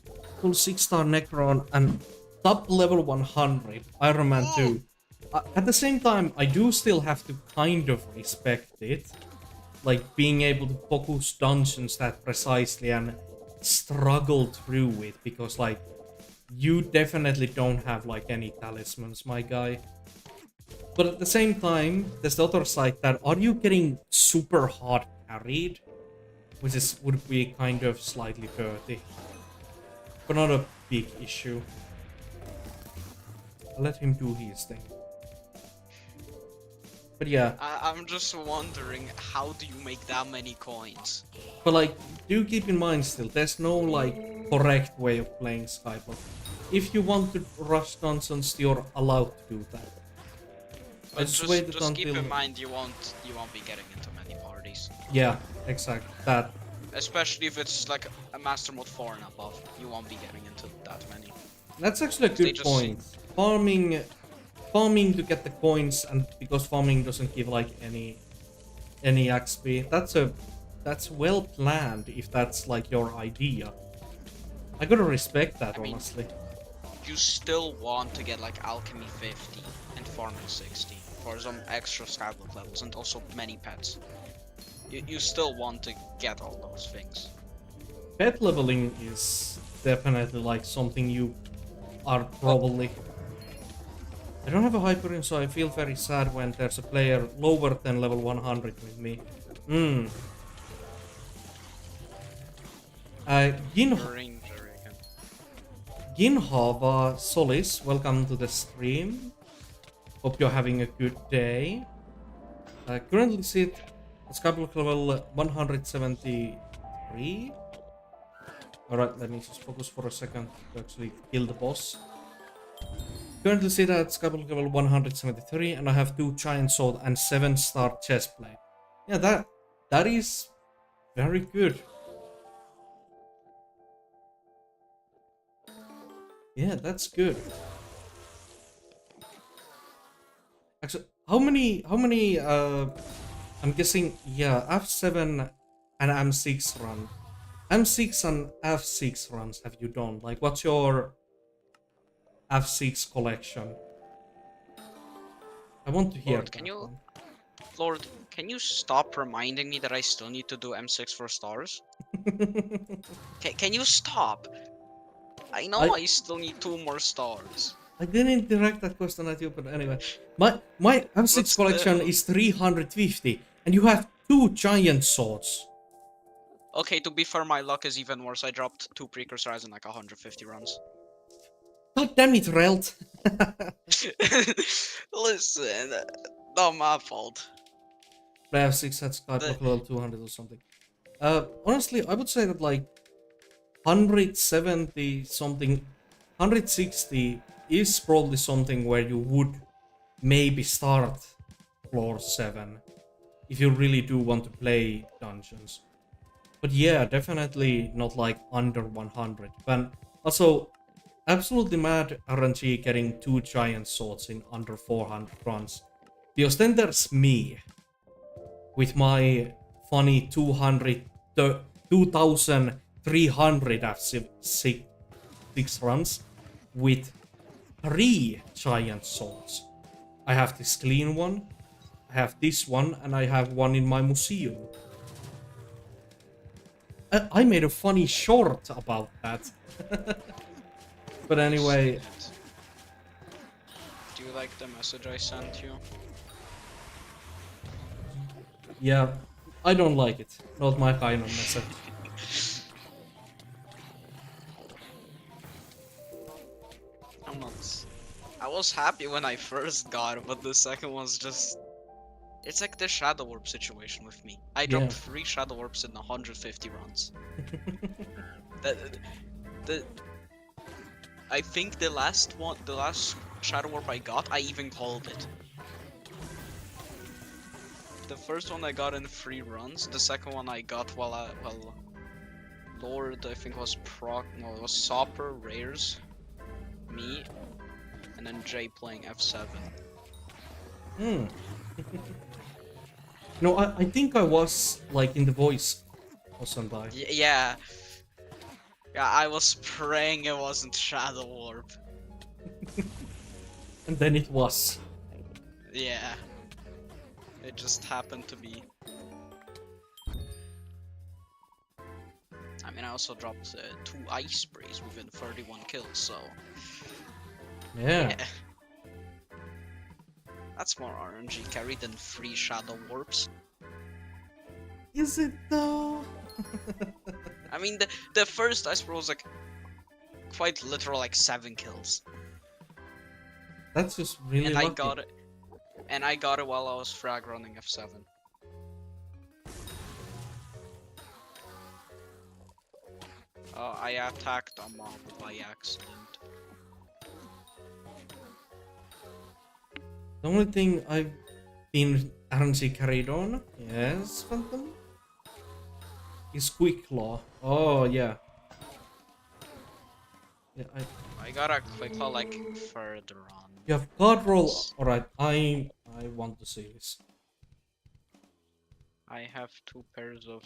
Full 6-star Necron and top level 100 Iron Man 2. At the same time, I do still have to kind of respect it. Like being able to focus dungeons that precisely and struggle through it, because like you definitely don't have like any talismans, my guy. But at the same time, there's the other side that are you getting super hard carried? Which would be kind of slightly dirty. But not a big issue. I'll let him do his thing. But yeah. I'm just wondering, how do you make that many coins? But like, do keep in mind still, there's no like correct way of playing Skyblock. If you want to rush dungeons, you're allowed to do that. But just keep in mind you won't be getting into many parties. Yeah, exactly. That. Especially if it's like a Master Mode 4 and above, you won't be getting into that many. That's actually a good point. Farming to get the coins, and because farming doesn't give like any XP, that's well planned if that's like your idea. I gotta respect that, honestly. You still want to get like Alchemy 50 and Farming 60 for some extra Skyblock levels and also many pets. You still want to get all those things. Pet leveling is definitely like something you are probably... I don't have a Hyperion, so I feel very sad when there's a player lower than level 100 with me. Ginhava Solis, welcome to the stream. Hope you're having a good day. Currently sit at Skyblock level 173. Alright, let me just focus for a second to actually kill the boss. Currently sit at Skyblock level 173 and I have 2 giant sword and 7-star chestplate. Yeah, that is very good. Yeah, that's good. Actually, how many I'm guessing, yeah, F7 and M6 run. M6 and F6 runs have you done? Like, what's your F6 collection? I want to hear. Lord, can you stop reminding me that I still need to do M6 for stars? Can you stop? I know I still need 2 more stars. I didn't direct that question at you, but anyway. My M6 collection is 350, and you have 2 giant swords. Okay, to be fair, my luck is even worse. I dropped 2 precursors in like 150 runs. God damn it, Relt! Listen, not my fault. I have 6 at Skyblock level 200 or something. Honestly, I would say that like 170 something, 160 is probably something where you would maybe start floor 7. if you really do want to play dungeons. But yeah, definitely not like under 100. But also, absolutely mad RNG getting 2 giant swords in under 400 runs. Because then there's me with my funny 2300 F6 runs with 3 giant swords. I have this clean one, I have this one, and I have one in my museum. I made a funny short about that. But anyway... Do you like the message I sent you? Yeah, I don't like it. Not my kind of message. I'm not... I was happy when I first got it, but the second one's just... It's like the Shadow Warp situation with me. I dropped 3 Shadow Warps in 150 runs. I think the last Shadow Warp I got, I even called it. The first one I got in 3 runs. The second one I got while Lord, I think was it was Sopper, Rares, me, and then Jay playing F7. No, I think I was like in the voice, wasn't I? Yeah. Yeah, I was praying it wasn't Shadow Warp. And then it was. Yeah. It just happened to be. I mean, I also dropped 2 ice sprays within 31 kills, so... Yeah. That's more RNG carry than 3 Shadow Warps. Is it though? I mean, the first ice spray was like... quite literal, like 7 kills. That's just really And lucky. I got it while I was frag running F7. I attacked a mob by accident. The only thing I've been RNG carried on, yes, Phantom, is Quick Claw. Oh, yeah. Yeah, I got a quick claw like further on. You have guard roll. Alright, I want to see this. I have 2 pairs of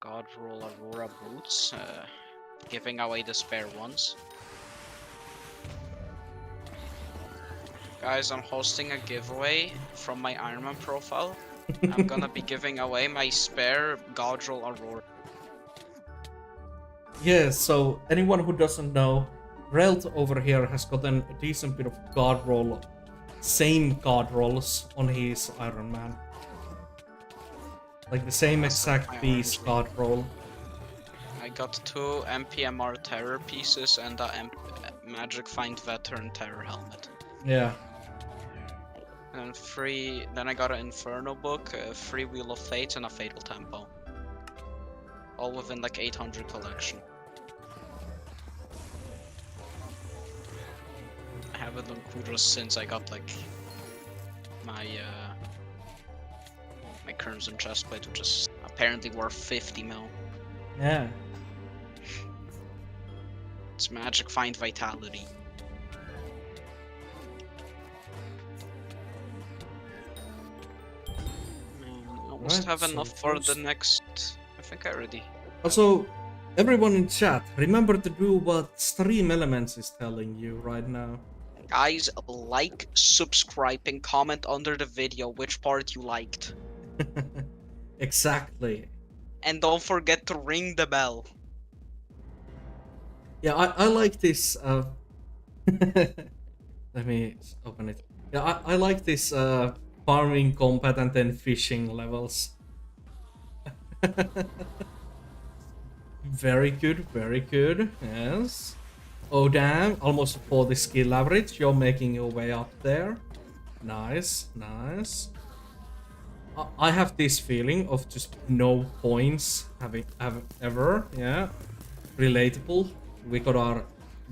God Roll Aurora boots, giving away the spare ones. Guys, I'm hosting a giveaway from my Ironman profile. I'm gonna be giving away my spare God Roll Aurora. Yeah, so anyone who doesn't know, Relt over here has gotten a decent bit of guard roll, same guard rolls on his Ironman. Like the same exact piece guard roll. I got 2 MPMR Terror pieces and a Magic Find Veteran Terror helmet. Yeah. And then I got an Inferno book, a free Wheel of Fate, and a Fatal Tempo. All within like 800 collection. I haven't done Kudros since I got like my my Crimson Chestplate, which is apparently worth 50 mil. Yeah. It's Magic Find Vitality. Almost have enough for the next... I think I already... Also, everyone in chat, remember to do what Stream Elements is telling you right now. Guys, like, subscribe, and comment under the video which part you liked. Exactly. And don't forget to ring the bell. Yeah, I like this... Let me open it. Yeah, I like this farming combat and then fishing levels. Very good, very good. Yes. Oh damn, almost 40 skill average. You're making your way up there. Nice, nice. I have this feeling of just no points ever. Yeah. Relatable. We got our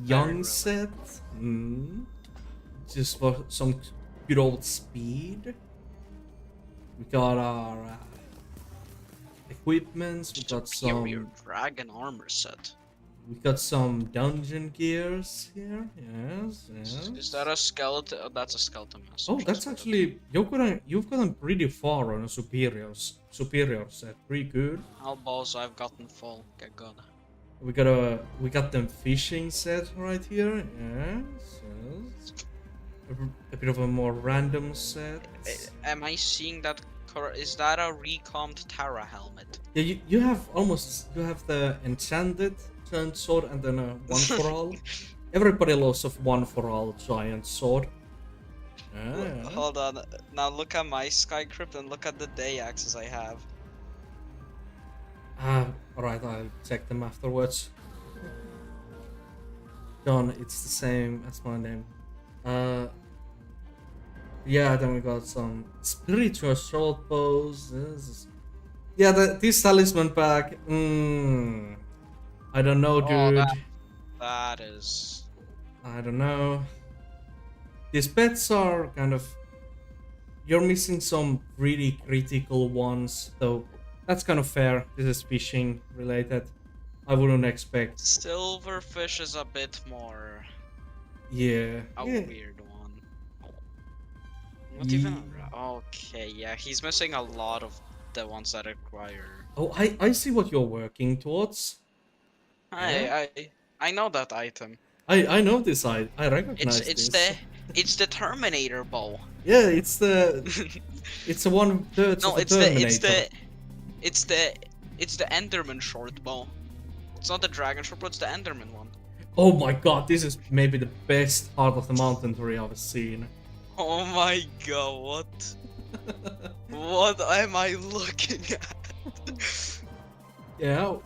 young set. Just for some good old speed. We got our equipments. We got Superior some. dragon armor set. We got some dungeon gears here. Yes, yes. Is that a skeleton? Oh, that's a skeleton master. Oh, that's actually you've gotten pretty far on a superior set. Pretty good. How balls I've gotten full. Get good. We got them fishing set right here. Yes, yes. A bit of a more random set. Am I seeing that? Is that a recombed Tara helmet? Yeah, you have the enchanted giant sword and then a one for all. Everybody loves a one for all giant sword. Yeah. Hold on. Now look at my sky crypt and look at the day axes I have. Alright, I'll check them afterwards. John, it's the same as my name. Yeah, then we got some spiritual short bows. Yeah, this talisman pack. I don't know, dude. Oh, that is. I don't know. These pets are kind of. You're missing some really critical ones, though. That's kind of fair. This is fishing related. I wouldn't expect. Silverfish is a bit more. Yeah. A yeah. weird one. Not even. Okay, yeah, he's missing a lot of the ones that require. Oh, I see what you're working towards. I know that item. I know this. I recognize It's this. it's the Terminator bow. Yeah, it's the it's the 1/3 No, of the it's the Terminator. it's the Enderman short bow. It's not the dragon short bow, it's the Enderman one. Oh my god, this is maybe the best Heart of the Mountain tree I've seen. Oh my god, what? What am I looking at? Yeah,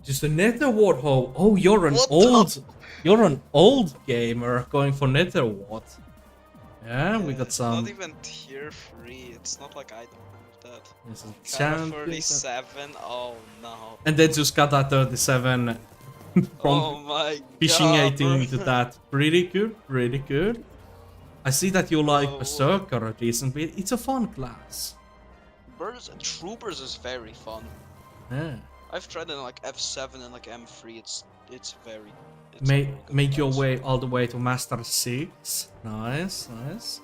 just a nether warthog. Oh, you're an What you're an old gamer going for nether wart. Yeah, we got some. Not even tier 3. It's not like I don't have that. There's a Kind of champion. 37. Oh no. And then just got that 37 from Oh my fishing god. 18 into that. Pretty good, pretty good. I see that you like Oh. Berserker a decent bit. It's a fun class. Troopers is very fun. Yeah. I've tried it in like F7 and like M3. It's very. It's a Make very good make your class. way all the way to Master 6. Nice, nice.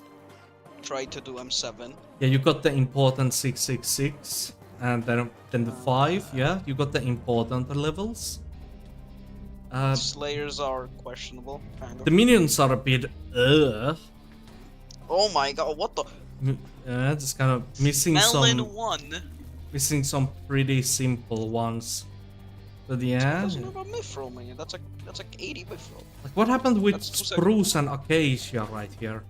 Try to do M7. Yeah, you got the important 666, and then the 5. Yeah, you got the important levels. Slayers are questionable, kind of. The minions are a bit Oh my god, what the? just kind of missing Melon some 1? missing some pretty simple ones. But yeah, Doesn't have a mithril minion. That's like 80 mithril. like what happened with That's 2 spruce and acacia right here?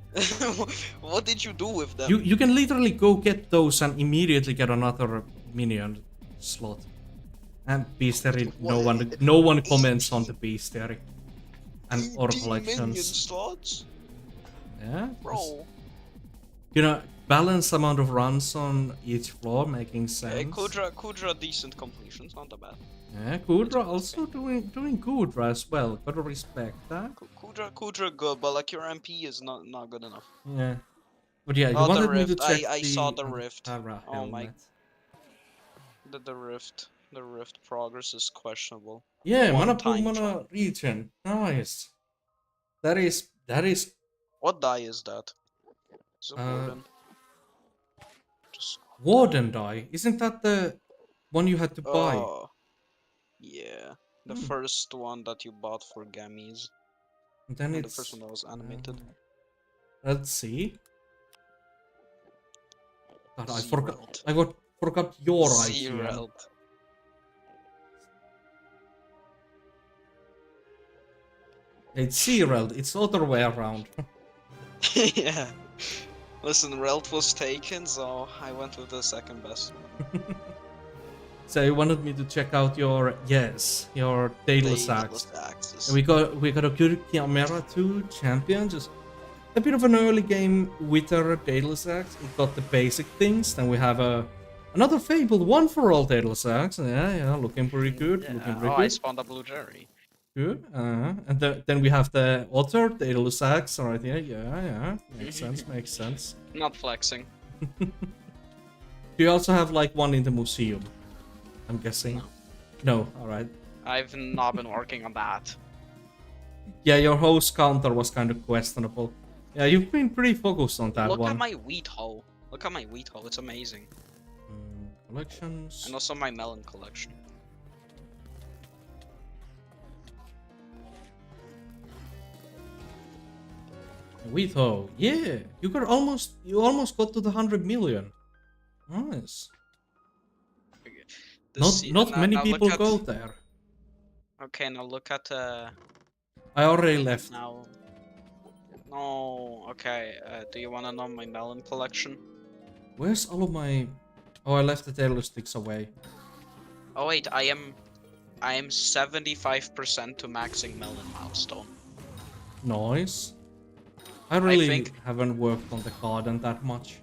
What did you do with them? You can literally go get those and immediately get another minion slot. And bestiary, no one comments on the bestiary and or 18 minion collections. slots? Yeah, Bro. you know, balanced amount of runs on each floor, making sense. Hey, Kudra decent completions, not that bad. Yeah, Kudra also doing Kudra as well. Gotta respect that. Kudra good, but like your MP is not good enough. Yeah, but yeah, you Oh, the wanted me to rift. check I saw the rift. Tara Oh my- helmet. The rift progress is questionable. Yeah, One mana time mana regen. Nice. That is. What die is that? Is it Uh, Warden? Just Warden die. Isn't that the one you had to buy? Oh, yeah. The Hmm. first one that you bought for Gammies. And then And the it's. first one that was animated. Let's see. God, I Zerald. forgot your idea. Zerald. It's Zerald. It's the other way around. Yeah. Listen, Relt was taken, so I went with the second best one. So you wanted me to check out your Daedalus axe. Axis. And we got a good Chimera 2 champion, just a bit of an early game wither Daedalus axe. It got the basic things. Then we have another fabled one for all Daedalus axe. Yeah, looking pretty good. Yeah. Looking pretty I good. spawned a blue jerry. Good. And then we have the other Daedalus axe right here. Yeah. Makes sense. Not flexing. Do you also have like one in the museum? I'm guessing. No. All right. I've not been working on that. Yeah, your host counter was kind of questionable. Yeah, you've been pretty focused on that Look one. at my wheat hoe. Look at my wheat hoe. It's amazing. Collections. And also my melon collection. Wheato, yeah, you almost got to the 100 million. Nice. Not many people go there. Okay, now look at I already left. now. No, okay. Do you wanna know my melon collection? Where's all of my? Oh, I left the tailor sticks away. Oh wait, I am 75% to maxing melon milestone. Nice. I really haven't worked on the garden that much.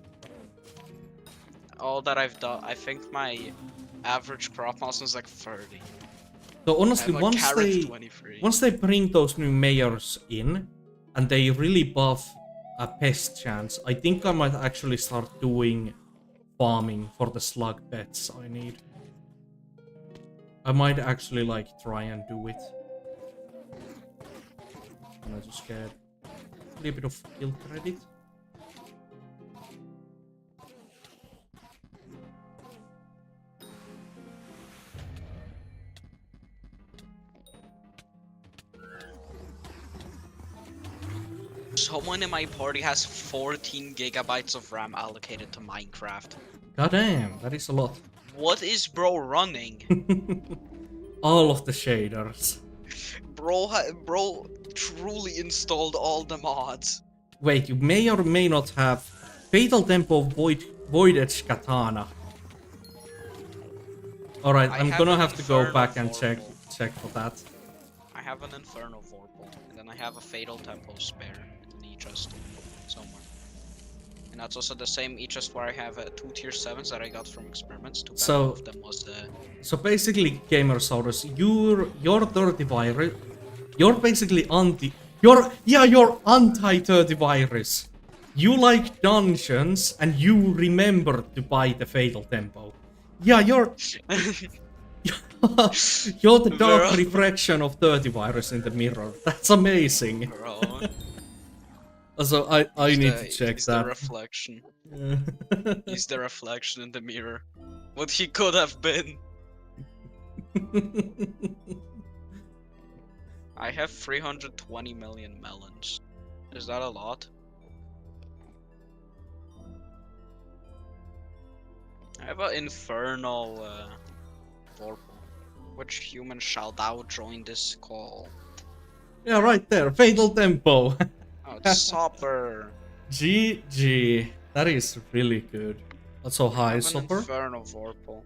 All that I've done, I think my average crop milestone is like 30. So honestly, once they bring those new mayors in, and they really buff a pest chance, I think I might actually start doing farming for the slug pets I need. I might actually like try and do it. And I just get a little bit of guild credit. Someone in my party has 14 gigabytes of RAM allocated to Minecraft. God damn, that is a lot. What is bro running? All of the shaders. Bro truly installed all the mods. Wait, you may or may not have Fatal Tempo Void Edge Katana. Alright, I'm gonna have to go back and check for that. I have an Inferno Vorpal, and then I have a Fatal Tempo spare in the E-chest somewhere. And that's also the same E-chest where I have 2 tier 7s that I got from experiments. Too bad one of them was So basically, Gamersaurus, you're dirty virus. You're basically you're anti-dirty virus. You like dungeons and you remember to buy the Fatal Tempo. Yeah, you're you're the dark reflection of dirty virus in the mirror. That's amazing. Bro. Also, I need to check he's that. The reflection. He's the reflection in the mirror. What he could have been. I have 320 million melons. Is that a lot? I have an infernal Vorpal. Which human shall thou join this call? Yeah, right there. Fatal Tempo. Oh, it's Sopper. GG. That is really good. Also, hi, Sopper. Infernal Vorpal.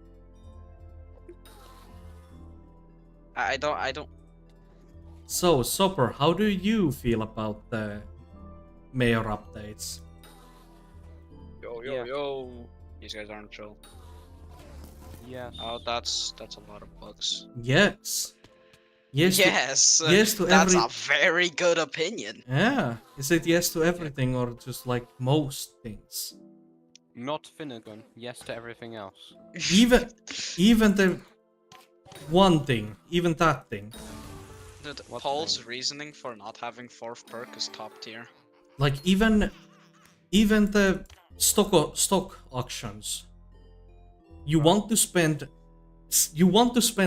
I don't. So, Sopper, how do you feel about the mayor updates? Yo. These guys aren't chill. Yes. Oh, that's a lot of bugs. Yes. Yes. Yes to that's every. a very good opinion. Yeah. Is it yes to everything or just like most things? Not Finnegan. Yes to everything else. Even the one thing, even that thing. Dude, Paul's reasoning for not having 4th perk is top tier. Like even the stock auctions. You want to spend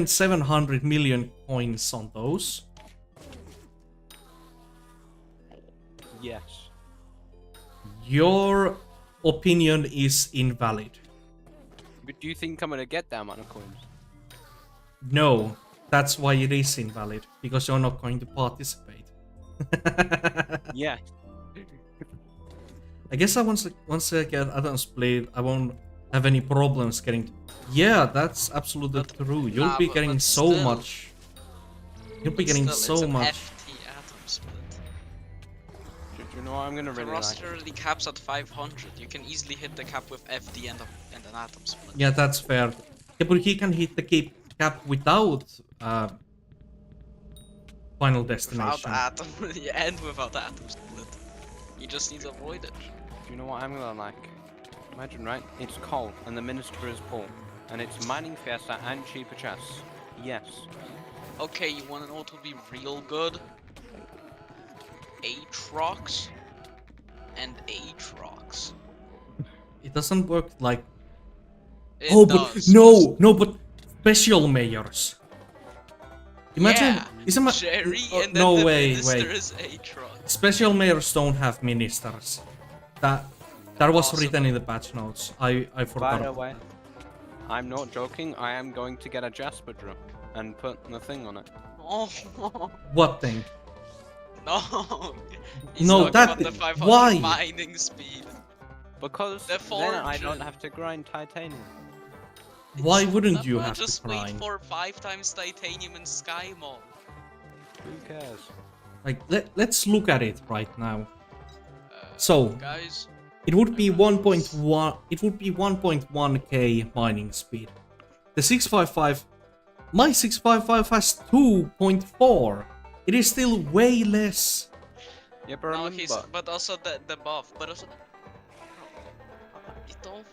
700 million coins on those? Yes. Your opinion is invalid. But do you think I'm gonna get that amount of coins? No, that's why it is invalid, because you're not going to participate. Yeah. I guess once I get add-on split, I won't have any problems getting. Yeah, that's absolutely true. You'll be getting so much. You'll be getting so much. FT atom split. Do you know what I'm gonna The really roster like? already caps at 500. You can easily hit the cap with FD and an atom split. Yeah, that's fair. Yeah, but he can hit the cap without Final Destination. Without atom, yeah, and without atom split. You just need to avoid it. Do you know what I'm gonna like? Imagine, right? It's coal, and the minister is Paul. And it's mining fiesta and cheaper chests. Yes. Okay, you wanna know what would be real good? Aatrox and Aatrox. It doesn't work like. It Oh, but does. no, but special mayors. Imagine, Yeah, isn't Jerry, oh, and then no the way, minister wait. is Aatrox. Special mayors don't have ministers. That was Awesome. written in the patch notes. I forgot. By the about way, that. I'm not joking. I am going to get a Jasper drill and put the thing on it. Oh What thing? no! He's No, talking that about the 500 why? mining speed. Because The then I fortune. don't have to grind titanium. Why wouldn't you Well, have just to wait grind? for 5 times titanium and Skymon. Who cares? Like, let's look at it right now. So, Guys, it would be 1.1. It would be 1.1k mining speed. The 655. My 655 has 2.4. It is still way less. Yeah, but no, remember, but also the buff, but also you don't.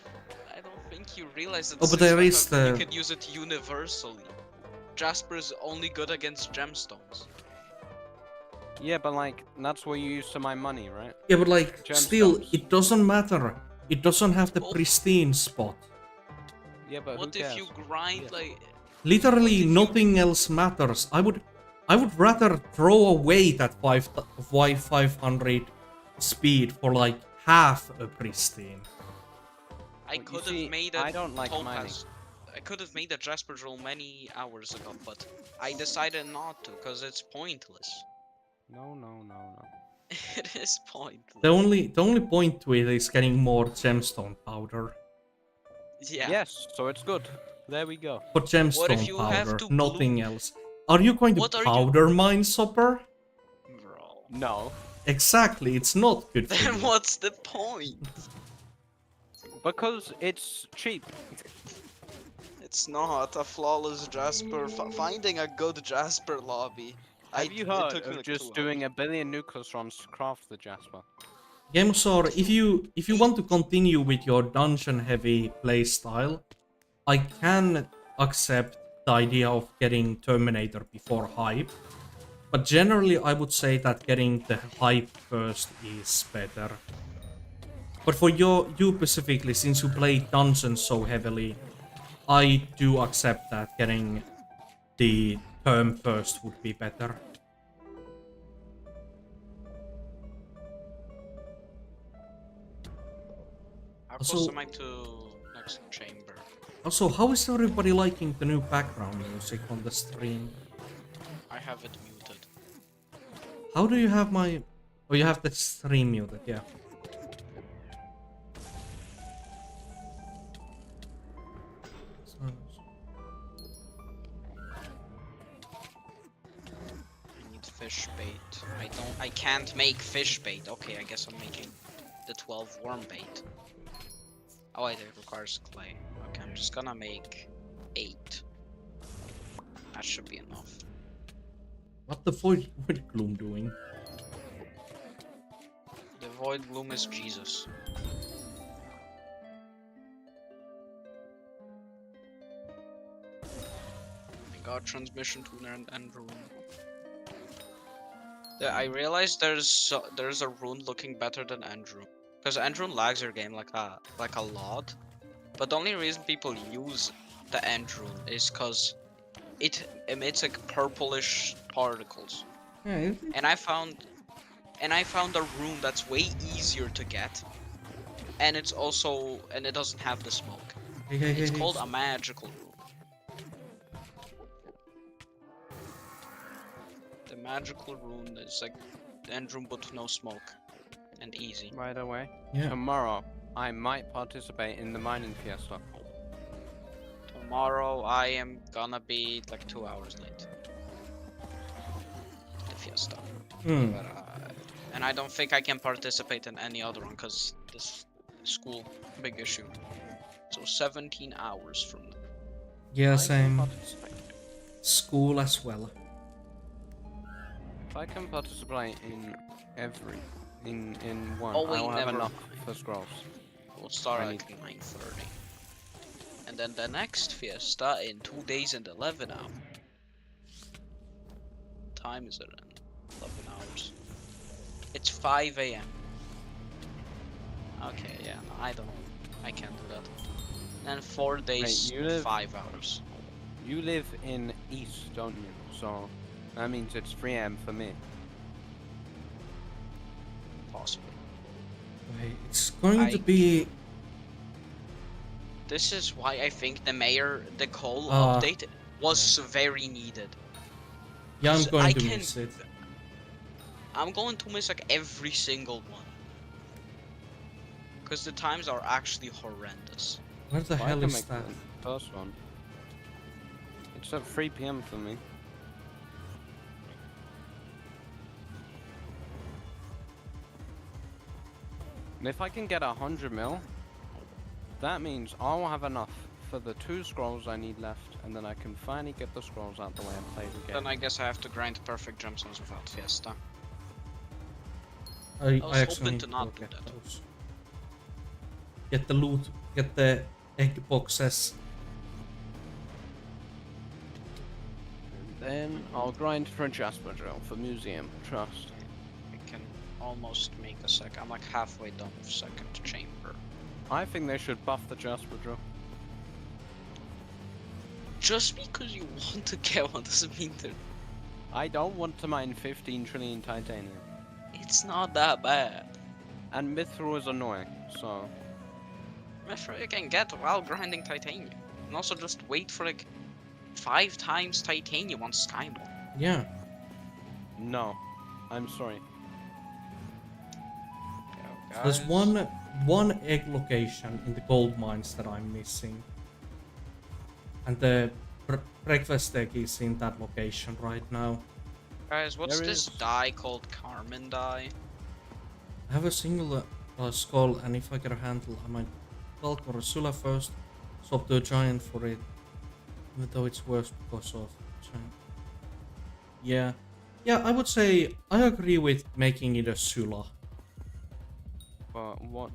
I don't think you realize that. Oh, but there is you the. can use it universally. Jasper is only good against gemstones. yeah, but like that's what you use to mine money, right? Yeah, but like, still, Gemstones. it doesn't matter. It doesn't have the Oh. pristine spot. Yeah, but What who if cares? you grind Yeah. like? Literally, What if you- nothing else matters. I would rather throw away that 500 speed for like half a pristine. I Well, could you see, have made I a don't like mining. topaz. I could have made a Jasper drill many hours ago, but I decided not to because it's pointless. No, no, no, no. It is pointless. The only point to it is getting more gemstone powder. Yeah. Yes, so it's good. There we go. For gemstone you have powder, to nothing bloom? else. Are you going to What are you- powder mine, Sopper? Bro. No, Exactly, it's not good for Then you. what's the point? because it's cheap. It's not a flawless Jasper. Finding a good Jasper lobby. Have you heard of just doing a billion nucleus ROMs to craft the Jasper? Gamesor, if you want to continue with your dungeon heavy playstyle, I can accept the idea of getting Terminator before hype. But generally I would say that getting the hype first is better. But for you specifically, since you play dungeons so heavily, I do accept that getting the term first would be better. How Also- close am I to next chamber? Also, how is everybody liking the new background music on the stream? I have it muted. How do you have my... Oh, you have the stream muted, yeah. I need fish bait. I can't make fish bait. Okay, I guess I'm making the 12 worm bait. Oh wait, it requires clay. Okay, I'm just gonna make 8. That should be enough. What the void gloom doing? The void gloom is Jesus. I got transmission tuner and end rune. I realized there's a rune looking better than end rune. Because end rune lags your game like a lot. But the only reason people use the end rune is because it emits like purplish particles. Yeah, And I found a rune that's way easier to get. And it doesn't have the smoke. It's called a magical rune. The magical rune is like the end rune but with no smoke. And easy. By the way, Yeah. tomorrow I might participate in the mining fiesta. Tomorrow I am gonna be like 2 hours late. The fiesta. Hmm. But, and I don't think I can participate in any other one because this school, big issue. So 17 hours from now. Yeah, I can same. participate. School as well. If I can participate in every in one, Oh, wait, I'll have never. enough for scrolls. We'll start I at need- like 9:30. And then the next fiesta in 2 days and 11 hours. Time is it in 11 hours? It's 5 a.m. Okay, yeah, no, I don't. I can't do that. And 4 days, you live- 5 hours. You live in East, don't you? So that means it's 3 a.m. for me. Possibly. Wait, it's going to I- be. This is why I think the coal Ah, update was very needed. Yeah, I'm 'Cause going I to can- miss it. I'm going to miss like every single one. Because the times are actually horrendous. Where the Well, I hell can is make that? the first one. It's at 3 p.m. for me. And if I can get 100 mil, that means I'll have enough for the 2 scrolls I need left, and then I can finally get the scrolls out the way and play the game. Then I guess I have to grind perfect gemstones without Fiesta. I was actually hoping need to not do get that. those. Get the loot, get the egg boxes. Then I'll grind for a Jasper drill for museum. Trust. I can almost make a sec. I'm like halfway done with second chamber. I think they should buff the Jasper drill. Just because you want to get one doesn't mean that I don't want to mine 15 trillion titanium. it's not that bad. And Mithril is annoying, so... Mithril you can get while grinding titanium. And also just wait for like 5 times titanium on Skyblock. Yeah. No. I'm sorry. There's one egg location in the gold mines that I'm missing. And the breakfast egg is in that location right now. Guys, what's There this is- dye called? Carmen dye? I have a single skull, and if I get a handle, I might bulk or a Sula first, swap to a giant for it. Even though it's worse because of giant. Yeah, I would say I agree with making it a Sula. But what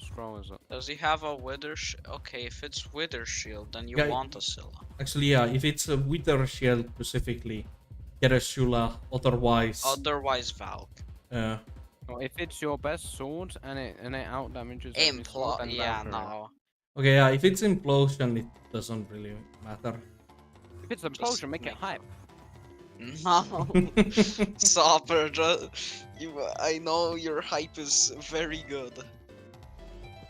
scroll is it? Does he have a wither Okay, if it's wither shield, then you Yeah, want a Scylla. Actually, yeah, if it's a Wither Shield specifically, get a Sula, otherwise... Otherwise, Valk. Well, if it's your best sword and it out damages every sword, then Yeah, Valkyrie. no. Okay, yeah, if it's Implosion, it doesn't really matter. If it's a Just potion, make it make hype. No. Sopper, I know your hype is very good.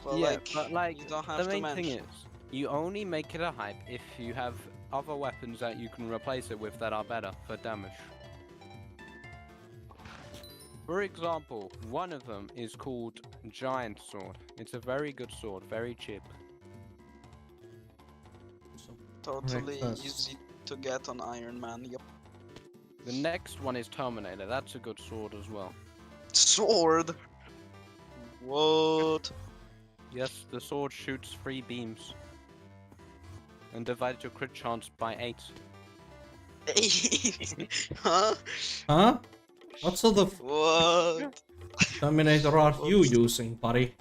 But Yeah, but you don't have the to main mention. thing is, you only make it a hype if you have other weapons that you can replace it with that are better for damage. For example, one of them is called Giant Sword. It's a very good sword, very cheap. Totally Breakfast. easy to get on Iron Man. Yep. The next one is Terminator. That's a good sword as well. Sword. What? Yes, the sword shoots 3 beams. And divides your crit chance by 8. Huh? Huh? What sort of What? Terminator are you Whoops. using, buddy?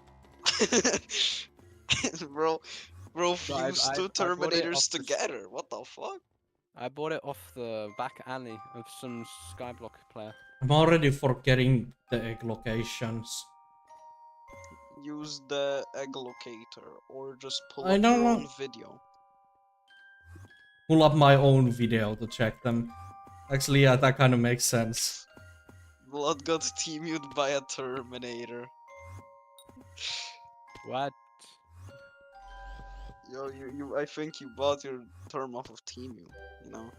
bro, I fused 2 bought it off Terminators the together. What the fuck? I bought it off the back alley of some Skyblock player. I'm already forgetting the egg locations. Use the egg locator or just pull I up don't your know. own video. Pull up my own video to check them. Actually, yeah, that kind of makes sense. Blood got teamed by a Terminator. What? Yo, I think you bought your term off of Teemu, you know?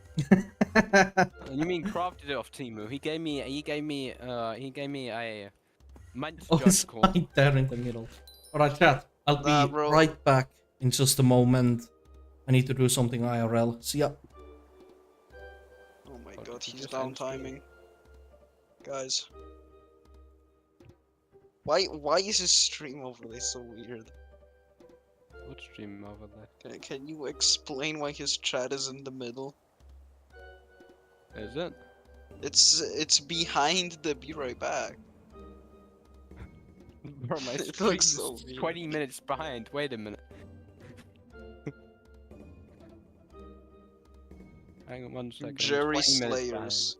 You mean crafted it off Timu? He gave me a mint Oh, it's judge called. right there in the middle. Alright, chat. I'll Nah, be bro. right back in just a moment. I need to do something IRL. See ya. Oh my Fuck, god, he he's just down ends stream. timing. Guys. Why is his stream overlay so weird? What stream over there? Can you explain why his chat is in the middle? Is it? It's behind the be right back. Bro, my It stream's looks so weird. 20 minutes behind. Wait a minute. Hang on 1 second. I'm Jerry 20 minutes Slayers.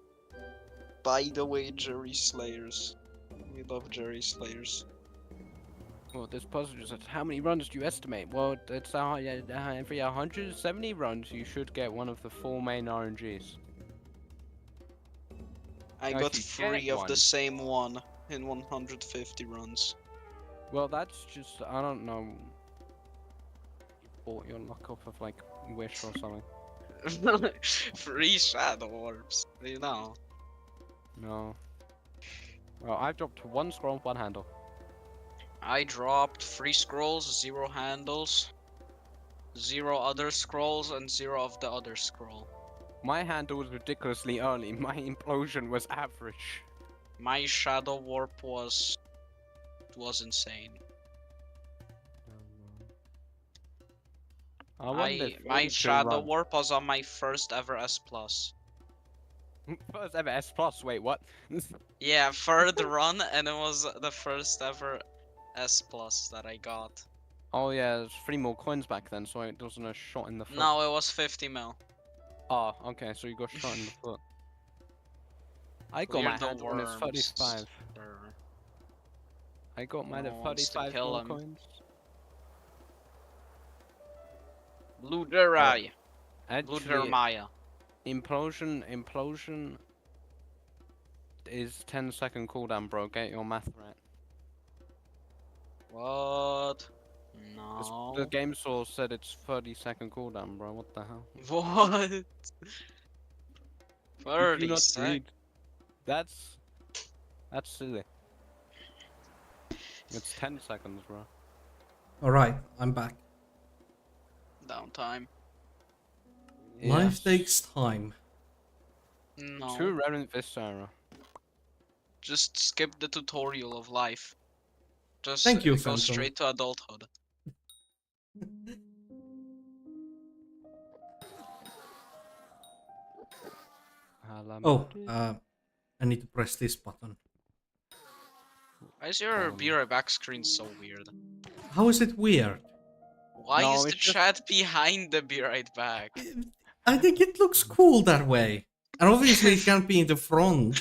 By the way, Jerry Slayers. We love Jerry Slayers. behind. Well, this puzzle says, how many runs do you estimate? Well, it's every 170 runs, you should get one of the 4 main RNGs. I Now, got if you get 3 of the one- same one in 150 runs. Well, that's just, I don't know. You bought your luck off of, like, Wish or something. Free shadow orbs, you know. No. Well, I've dropped 1 scroll, 1 handle. I dropped 3 scrolls, 0 handles, 0 other scrolls, and 0 of the other scroll. My handle was ridiculously early. My implosion was average. My shadow warp was insane. I wonder if My 42 shadow runs- warp was on my first ever S plus. First ever S plus. Wait, what? Yeah, third run, and it was the first ever S plus that I got. Oh yeah, there's 3 more coins back then, so it wasn't a shot in the foot. No, it was 50 mil. Oh, okay, so you got shot in the foot. I got Clear my the hand on his worms. 35. I got mine No at one wants to 35 kill more him. coins. Blue Derai. Blue Actually, Maya. implosion is 10-second cooldown, bro. Get your math right. What? It's- No. The game source said it's 30-second cooldown, bro. What the hell? What? Did 30 you not sec. read? That's silly. It's 10 seconds, bro. Alright, I'm back. Downtime. Life Yes. takes time. No. Too rare in this era. Just skip the tutorial of life. Just Thank you, go Phantom. straight to adulthood. Oh, I need to press this button. Why is your be right back screen so weird? How is it weird? Why No, is the it's just- chat behind the be right back? I think it looks cool that way. And obviously it can't be in the front.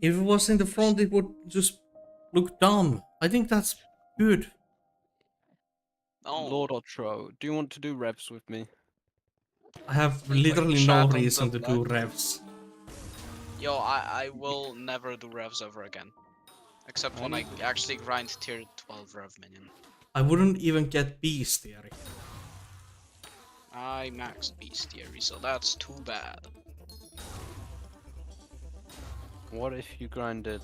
If it was in the front, it would just look dumb. I think that's good. No. Lordotro, do you want to do revs with me? I have Like literally chat no on the reason to do left. revs. Yo, I will never do revs ever again. Except when I actually grind tier 12 rev minion. I wouldn't even get bestiary. I maxed bestiary, so that's too bad. What if you grinded?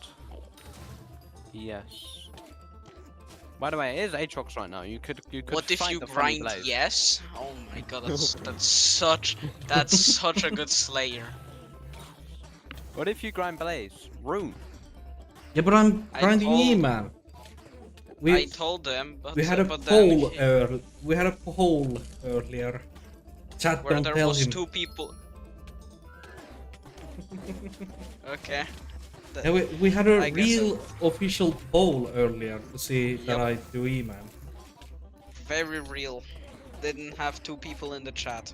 Yes. By the way, it is Aatrox right now. You could What if find you the funny grind blaze. yes? Oh my god, that's such a good slayer. What if you grind blaze? Rune. Yeah, but I'm I grinding told- E-man. I told them, but We had a but then poll we had a poll earlier. Chat, where don't there tell was him. 2 people. Okay. Yeah, we had a I guess real official poll earlier to see that Yep. I do E-man. Very real. Didn't have 2 people in the chat.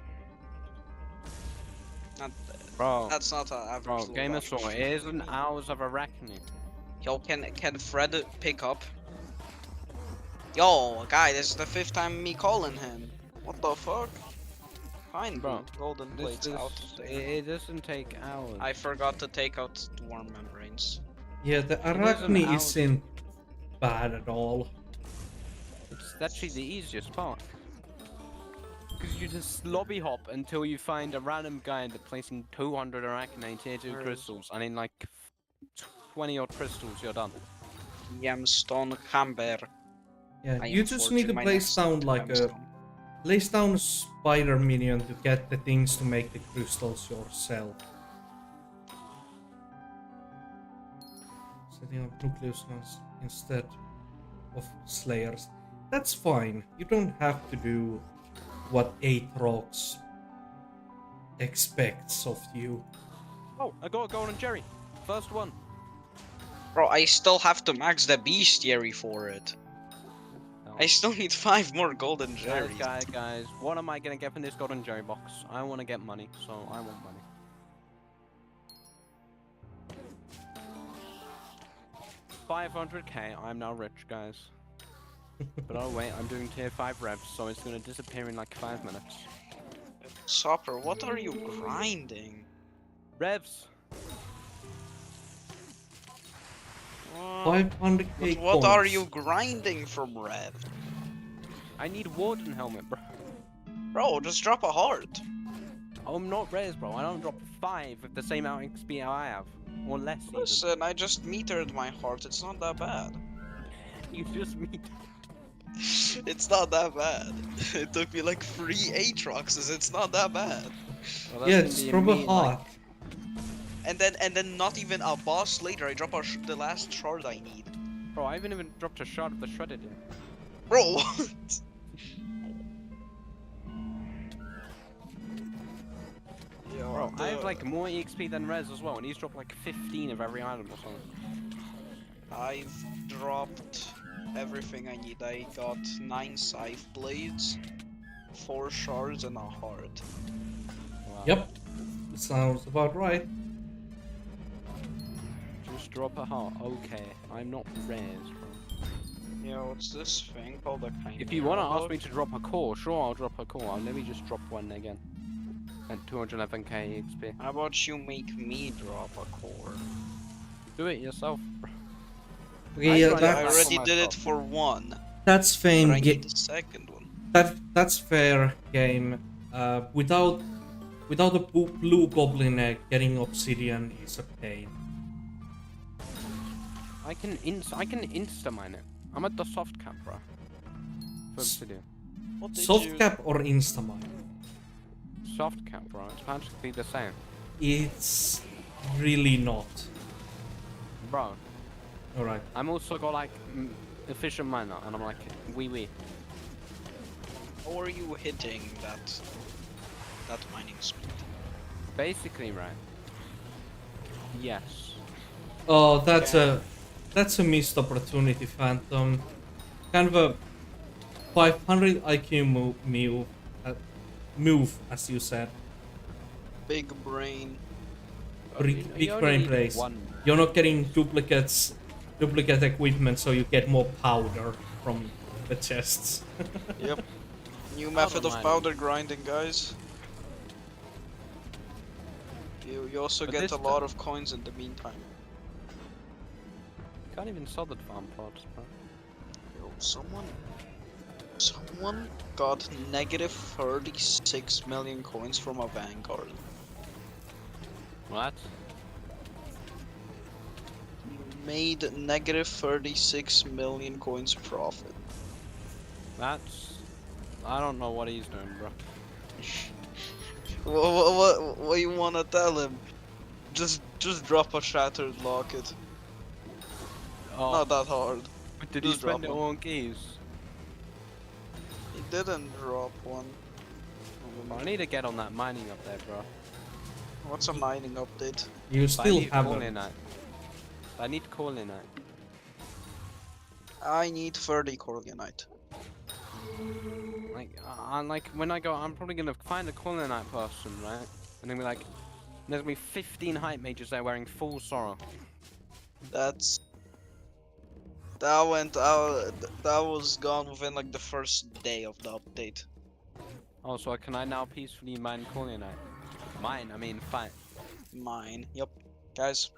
Not, Bro, that's not an average. bro, little Game of average. Sword, it isn't hours of Arachne. Yo, can Fred pick up? Yo, guy, this is the 5th time me calling him. What the fuck? Fine, Bro, dude. Golden plates out. It doesn't take hours. I forgot to take out the worm membranes. Yeah, the isn't Arachne out. isn't bad at all. It's actually the easiest part. Because you just lobby hop until you find a random guy that's placing 200 Arachne tier 2 Right. crystals, and in like 20 odd crystals, you're done. Yamstone Camber. Yeah, I you am just forging need to my place next down like a gemstone. place down a spider minion to get the things to make the crystals yourself. Setting up nucleus instead of slayers. That's fine. You don't have to do what Aatrox expects of you. Oh, I got a golden cherry. First one. Bro, I still have to max the bestiary for it. No. I still need 5 more golden jerrys. Guys, what am I gonna get from this golden jerry box? I want to get money, so I want money. $500k, I'm now rich, guys. But oh wait, I'm doing tier 5 revs, so it's gonna disappear in like 5 minutes. Sopper, what are you grinding? Revs! 500k What are coins. you grinding from Rev? I need Warden helmet, bro. Bro, just drop a heart. I'm not res, bro. I don't drop 5 with the same amount of XP I have. Or less, even. Listen, I just metered my heart. It's not that bad. You just meet. It's not that bad. It took me like 3 Aatroxes. It's not that bad. Well, Yeah, that's just gonna drop be a me, like- heart. And then not even a boss later. I drop the last shard I need. Bro, I haven't even dropped a shot of the shredded yet. Bro, what? Bro, I have like more EXP than Rez as well, and he's dropped like 15 of every item or something. I've dropped everything I need. I got 9 scythe blades, 4 shards, and a heart. Wow. Yep. Sounds about right. Just drop a heart. Okay, I'm not Rez, bro. Yeah, what's this thing called? A kind If you wanna ask me to drop a core, sure, I'll drop a core. Let me just drop one again. And 211k XP. How about you make me drop a core? Do it yourself, bro. Okay, yeah, tried I that that's, already for did it myself. for 1, that's but I fine. need the second one. That's fair game. Without a blue goblin getting obsidian is a pain. I can insta mine it. I'm at the soft cap, bro. For obsidian. What did Soft you... cap or instamine? Soft cap, bro. It's practically the same. It's really not. Bro, Alright. I'm also got like efficient miner, and I'm like, wee. How are you hitting that mining speed? Basically, right? Yes. Oh, that's a missed opportunity, Phantom. Kind of a 500 IQ move, as you said. Big brain. Big brain plays. You're not getting duplicate equipment, so you get more powder from the chests. Yep. New method of mining. powder grinding, guys. You also But get this a lot of coins in the meantime. Can't even sell the farm pods, bro. Yo, someone got negative 36 million coins from a Vanguard. What? Made negative 36 million coins profit. That's... I don't know what he's doing, bro. What you wanna tell him? Just drop a shattered locket. Oh, Not that hard. but did he just drop spend it one. all on keys? He didn't drop one. I need to get on that mining up there, bro. What's a mining update? You But I still need haven't. Corlinite. I need Corlinite. I need 30 Corleonite. Like when I go, I'm probably gonna find a Corlinite person, right? And then be like, there's gonna be 15 hype mages there wearing full sorrow. That went out. That was gone within like the first day of the update. Oh, so can I now peacefully mine Corlinite? Mine, I mean, fine. Mine. Yep. Guys,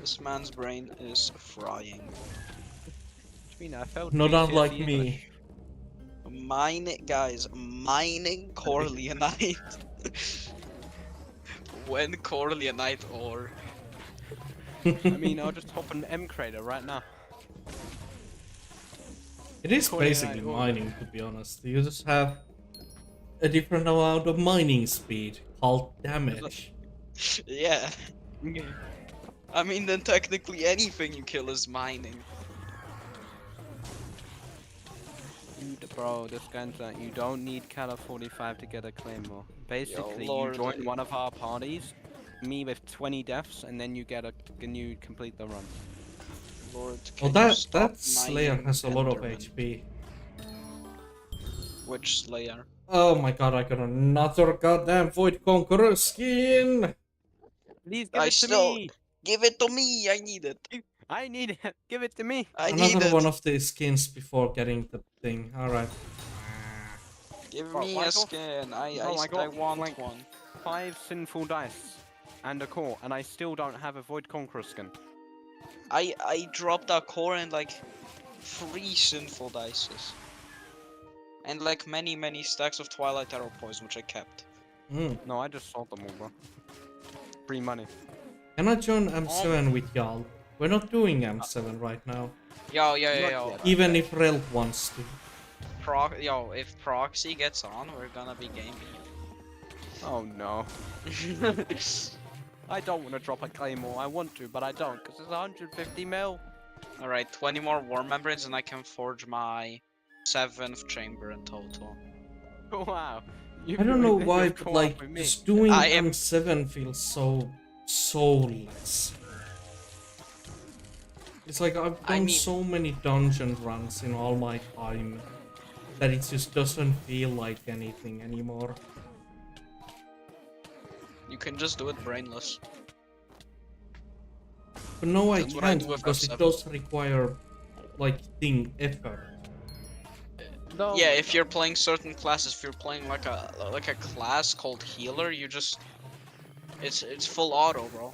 this man's brain is frying. What do you mean? I failed Not GCSE unlike English. me. Mining Corleonite. When Corleonite ore. I mean, I'll just hop an M crater right now. It is Corleonite basically ore. mining, to be honest. You just have a different amount of mining speed called damage. Yeah. I mean, then technically anything you kill is mining. Bro, this gun's like, you don't need Cala 45 to get a claymore. Basically, Lord. you join one of our parties, me with 20 deaths, and then you get a, and you complete the run. Lord, Oh, can you that stop Slayer mining has a lot of Enderman? HP. Which Slayer? Oh my god, I got another goddamn Void Conqueror skin! Please give I it to still me. give it to me. I need it. I need it. Give it to me. I need Another it. one of these skins before getting the thing. Alright. Give Bro, me I a got- skin. Bro, I got, I want like, one. 5 sinful dice and a core, and I still don't have a Void Conqueror skin. I dropped a core and like 3 sinful dices. And like many stacks of Twilight Arrow poison, which I kept. Mm. No, I just sold them all, bro. Free money. Can I join M7 with y'all? We're not doing M7 right now. Yo, Not yet. Even if Relp wants to. Yo, if Proxy gets on, we're gonna be gaming. Oh no. I don't want to drop a claymore. I want to, but I don't, because it's 150 mil. Alright, 20 more war membranes and I can forge my 7th chamber in total. Wow. I don't know you've why, caught but up like, with me. just doing I am- M7 feels so soulless. It's like I've I done mean- so many dungeon runs in all my time that it just doesn't feel like anything anymore. You can just do it brainless. But no, I That's what I can't do with because it F7. does require like effort. No. Yeah, if you're playing certain classes, if you're playing like a class called healer, you just it's full auto, bro.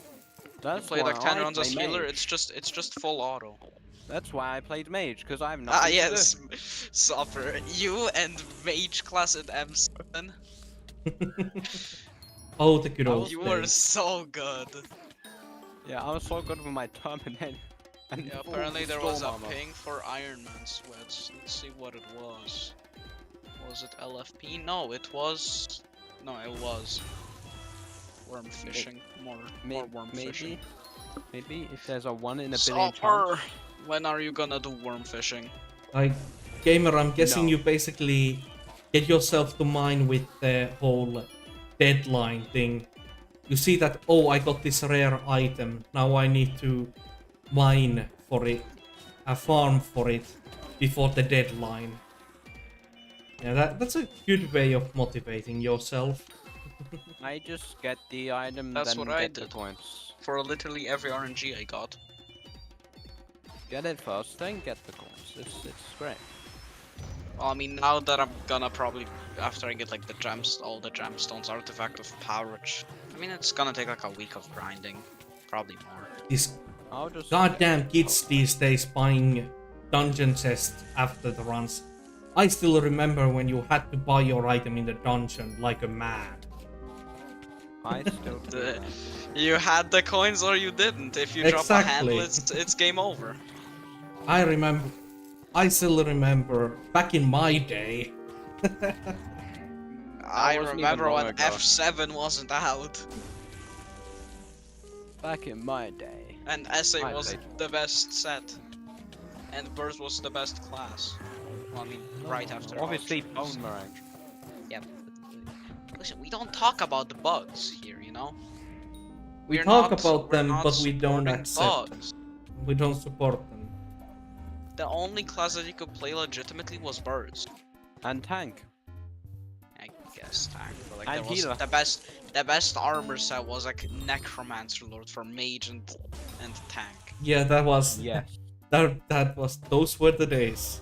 That's You play like why 10 I runs as play healer, mage. it's just full auto. That's why I played mage, because I have Ah nothing to yes, do. Suffer. You and mage class at M7. Oh, the good old You were days. so good. Yeah, I was so good with my Terminator. And Yeah, full apparently there was a storm armor. ping for Ironman sweats. Let's see what it was. Was it LFP? No, it was. No, it was. Worm fishing. More worm fishing. Maybe if there's a 1 in a billion Suffer! chance. When are you gonna do worm fishing? Like, gamer, I'm guessing No. you basically get yourself to mine with the whole deadline thing. You see that, oh, I got this rare item, now I need to mine for it, farm for it before the deadline. Yeah, that's a good way of motivating yourself. I just get the item, That's then what I get the did. coins. For literally every RNG I got. Get it first, then get the coins. It's great. Well, I mean, now that I'm gonna probably, after I get like the all the gemstones, artifact of power, which, I mean, it's gonna take like a week of grinding. Probably more. These I'll just goddamn kids these days buying dungeon chests after the runs. I still remember when you had to buy your item in the dungeon like a man. I still do that. You had the coins or you didn't. If you drop a handle, Exactly. it's game over. I still remember back in my day. I wasn't even remember long when ago. F7 wasn't out. Back in my day. And Essay I was played. the best set. And Burst was the best class. Well, I mean, right after Obviously, Archers. bone meringue. Yeah, but, listen, we don't talk about the bugs here, you know? We We're talk not- about we're them, not but we don't supporting accept bugs. them. We don't support them. The only class that you could play legitimately was Birds. And tank. I guess tank, but like And there was healer. the best armor set was like Necromancer Lord for mage and tank. Yeah, that was Yes. those were the days.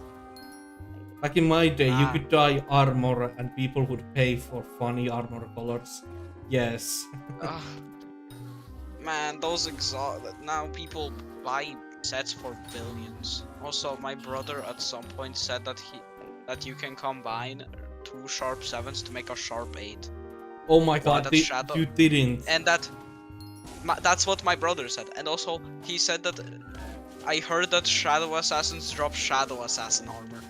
Back in my day, you Ah. could dye armor and people would pay for funny armor colors. Yes. Ugh. Man, those now people buy sets for billions. Also, my brother at some point said that you can combine 2 sharp 7s to make a sharp 8. Oh my god, that's Shadow. you didn't. And that's what my brother said. And also, he said that I heard that Shadow Assassins drop Shadow Assassin armor.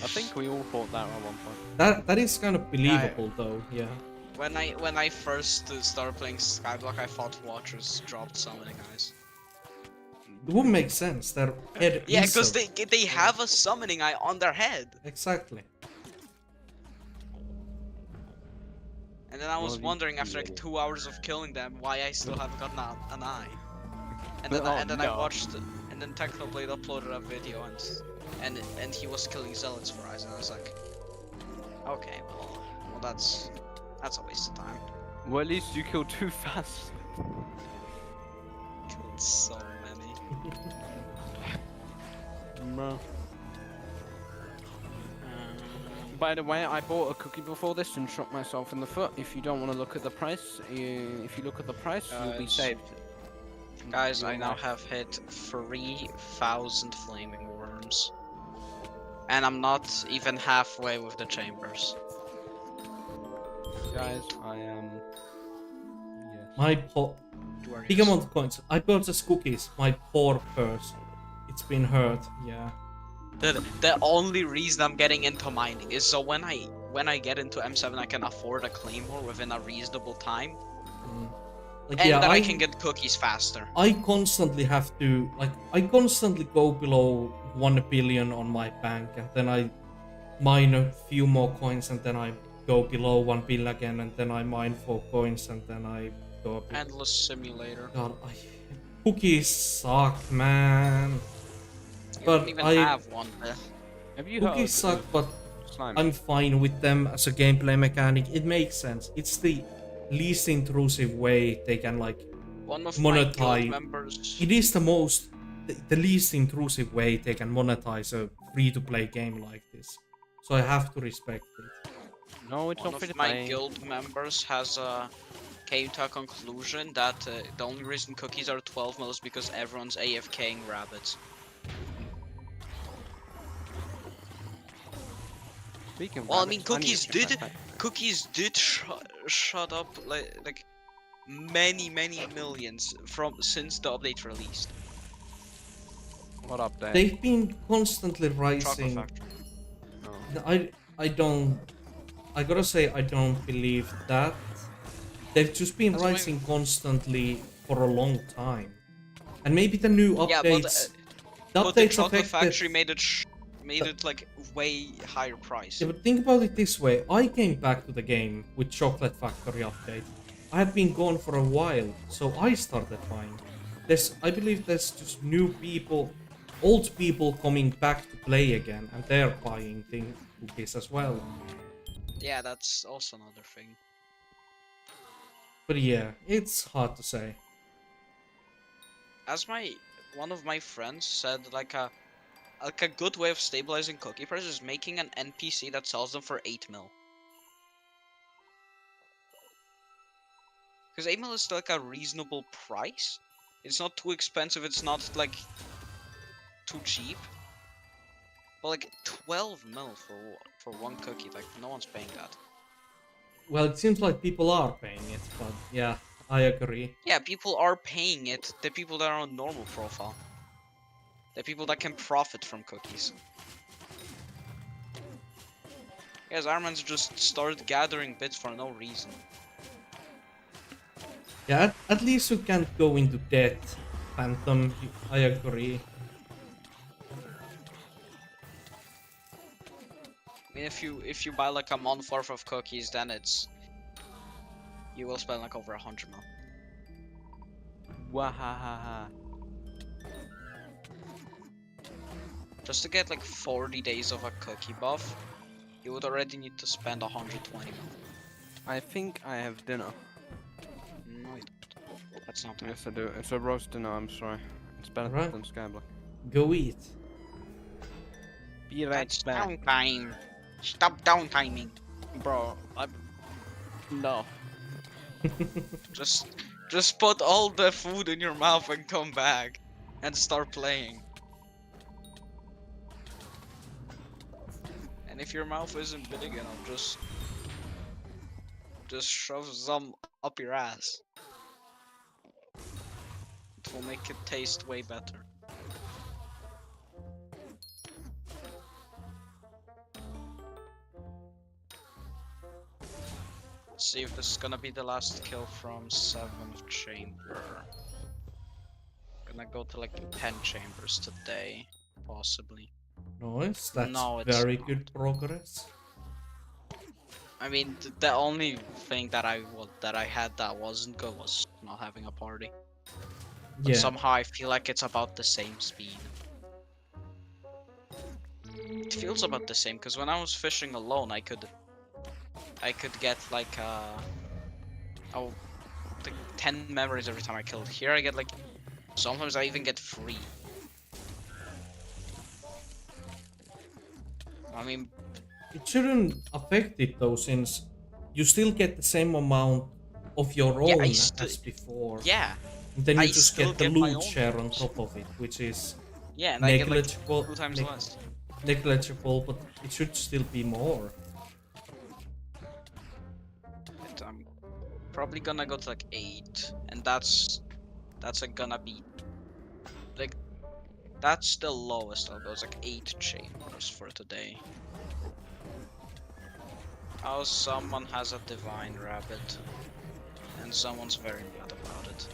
I think we all thought that at one point. That is kind of believable though, yeah. When I first started playing Skyblock, I thought Watchers dropped summoning eyes. It would make sense. Their head Yeah, is because a- they have a summoning eye on their head. Exactly. And then I was Well, wondering after like yeah. 2 hours of killing them why I still haven't gotten an eye. And then Oh, and then no. I watched, and then Technoblade uploaded a video and he was killing zealots for us, and I was like, okay, well that's a waste of time. Well, at least you killed too fast. Killed so many. Bro. By the way, I bought a cookie before this and shot myself in the foot. If you don't want to look at the price, if you look at the price, you'll be Guys. saved. Guys, I Your now life. have hit 3,000 flaming worms. And I'm not even halfway with the chambers. Guys, I am. Yes. My big amount of coins. I purchased cookies. My poor purse. It's been hurt. Yeah. The only reason I'm getting into mining is so when I get into M7 I can afford a claymore within a reasonable time. Like, And yeah, then I can get cookies faster. I constantly have to, like, I constantly go below 1 billion on my bank, and then I mine a few more coins, and then I go below 1 billion again, and then I mine 4 coins, and then I go a bit. Endless simulator. God, cookies suck, man. You But don't even I- have one there. Have you Cookies heard suck, but slime? I'm fine with them as a gameplay mechanic. It makes sense. It's the least intrusive way they can, like, One of my guild monetize. members. It is the least intrusive way they can monetize a free-to-play game like this. So I have to respect it. No, it's One not free of to my play. guild members has came to a conclusion that the only reason cookies are 12 mil is because everyone's AFKing rabbits. Speaking of Well, I rabbits, mean, need cookies to check did my cookies did shut up like many millions from since the update released. pack. What up, Dave? They've been constantly Chocolate rising. Factory. Oh. I don't. I gotta say, I don't believe that. They've just been That's why- rising constantly for a long time. And maybe the new Yeah, updates. but the updates Chocolate affected. Factory made it like way higher price. Yeah, but think about it this way. I came back to the game with Chocolate Factory update. I had been gone for a while, so I started buying. I believe there's just new people, old people coming back to play again, and they're buying cookies as well. Yeah, that's also another thing. But yeah, it's hard to say. As one of my friends said, like a good way of stabilizing cookie prices is making an NPC that sells them for 8 mil. Because 8 mil is like a reasonable price. It's not too expensive, it's not like too cheap. But like 12 mil for one cookie, like no one's paying that. Well, it seems like people are paying it, but yeah, I agree. Yeah, people are paying it. The people that are on normal profile. The people that can profit from cookies. Yes, Ironman's just started gathering bits for no reason. Yeah, at least you can't go into debt, Phantom. I agree. I mean, if you buy like a month worth of cookies, then you will spend like over 100 mil. Wahahaha. Just to get like 40 days of a cookie buff, you would already need to spend 120 mil. I think I have dinner. No, you don't. That's not Yes, I do. It's a roast dinner, I'm sorry. It's better Right. than Skyblock. Go eat. Be right That's back. downtime. Stop downtiming. Bro, no. Just put all the food in your mouth and come back, and start playing. And if your mouth isn't big enough, just shove some up your ass. It will make it taste way better. Let's see if this is gonna be the last kill from 7th chamber. Gonna go to like 10 chambers today, possibly. Nice, that's No, it's very not. good progress. I mean, the only thing that I had that wasn't good was not having a party. But Yeah. somehow I feel like it's about the same speed. It feels about the same, because when I was fishing alone, I could get like oh, like 10 memories every time I killed. Here I get like, sometimes I even get 3. I mean, It shouldn't affect it though, since you still get the same amount of your yeah, own as before. yeah, And then I you just still get the get my loot own share on ones. top of it, which is Yeah, and I get like negligible. 2 times less. Negligible, but it should still be more. But I'm probably gonna go to like 8, and that's like gonna be like, that's the lowest I'll go. It's like 8 chambers for today. Oh, someone has a divine rabbit, and someone's very mad about it.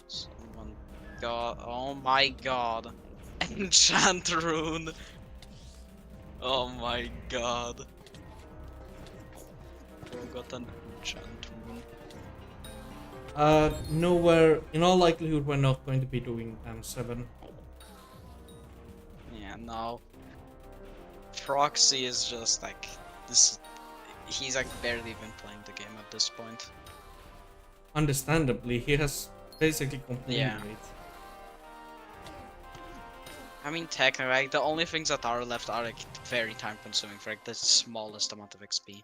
Someone got, oh my god, enchant rune. Oh my god. Bro got an enchant rune. Nowhere. In all likelihood, we're not going to be doing M7. Yeah, no. Proxy is just like this. He's like barely even playing the game at this point. Understandably, he has basically completed Yeah. it. I mean, technically, like, the only things that are left are like very time consuming for like the smallest amount of XP.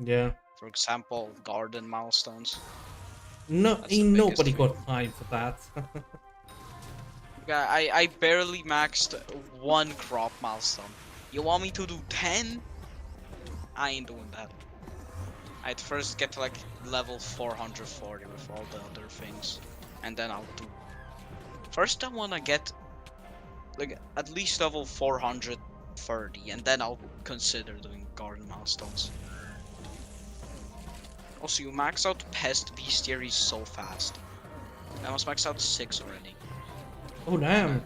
Yeah. For example, garden milestones. No, That's the ain't biggest nobody thing. got time for that. Yeah, I barely maxed 1 crop milestone. You want me to do 10? I ain't doing that. I'd first get to like level 440 with all the other things, and then I'll do. First, I wanna get like at least level 430, and then I'll consider doing garden milestones. Also, you max out pest bestiaries so fast. I almost maxed out 6 already. Oh damn.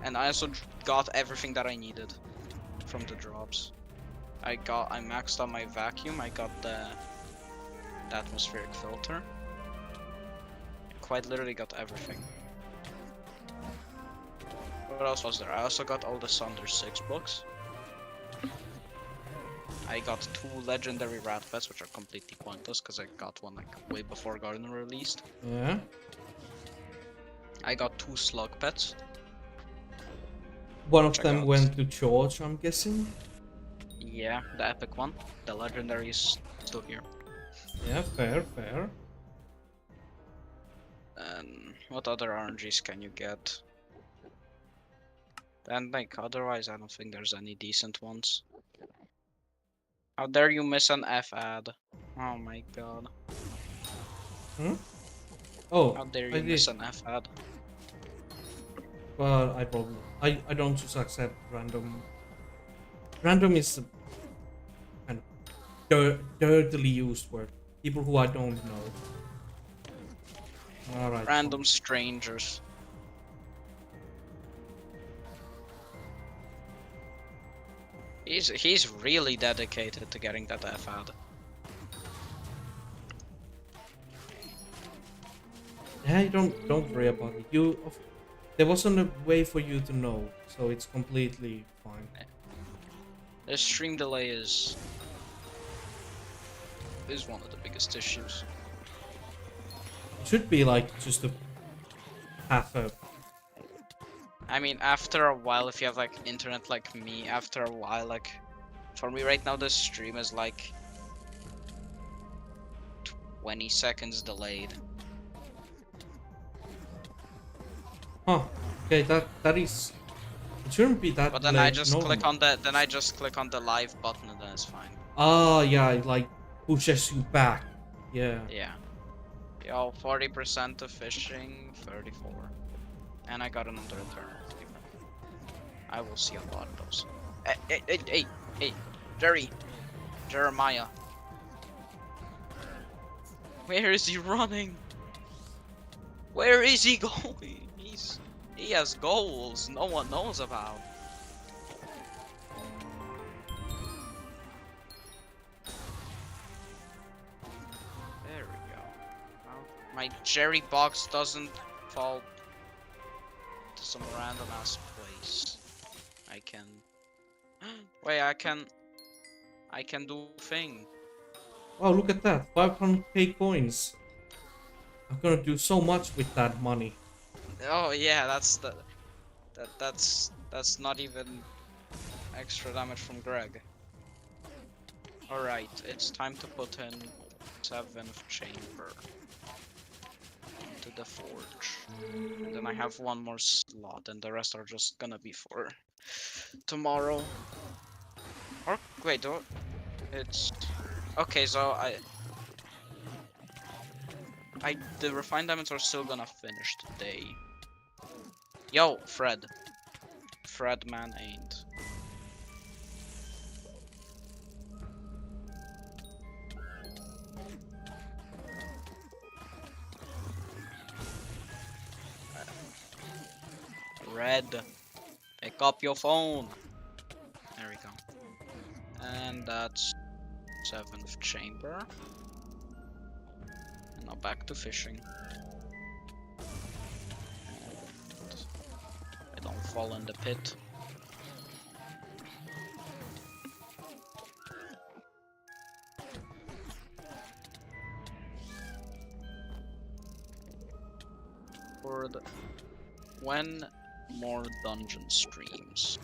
And I also got everything that I needed from the drops. I maxed out my vacuum, I got the atmospheric filter. Quite literally got everything. What else was there? I also got all the Sunder 6 books. I got 2 legendary rat pets, which are completely pointless because I got one like way before Garden released. Yeah. I got 2 slug pets. One of Check them out. went to George, I'm guessing. Yeah, the epic one. The legendary is still here. Yeah, fair. What other RNGs can you get? And like otherwise, I don't think there's any decent ones. How dare you miss an F ad? Oh my god. Oh, How dare I you miss did. an F ad? But I probably I don't just accept random. Random is a kind of dirtily used word. People who I don't know. Alright. Random strangers. He's really dedicated to getting that F ad. Yeah, you don't worry about it. There wasn't a way for you to know, so it's completely fine. The stream delay is one of the biggest issues. It should be like just a half a. I mean, after a while, if you have like internet like me, after a while, like for me right now, the stream is like 20 seconds delayed. Huh. Okay, that is. It shouldn't be that. But then I late just normal. click on the live button and then it's fine. Ah, yeah, it like pushes you back. Yeah. Yeah. Yo, 40% of fishing, 34. And I got another turn. I will see a lot of those. Hey, Jeremiah. Where is he running? Where is he going? He has goals no one knows about. my Jerry box doesn't fall to some random ass place. I can. Wait, I can do thing. Oh, look at that. 500k coins. I'm gonna do so much with that money. Oh yeah, that's not even extra damage from Greg. Alright, it's time to put in 7th chamber to the forge. And then I have one more slot and the rest are just gonna be for tomorrow. Or wait, it's okay, so the refined diamonds are still gonna finish today. Yo, Fred. Fred man ain't. Red, pick up your phone. There we go. And that's 7th chamber. And now back to fishing. And I don't fall in the pit. When more dungeon streams?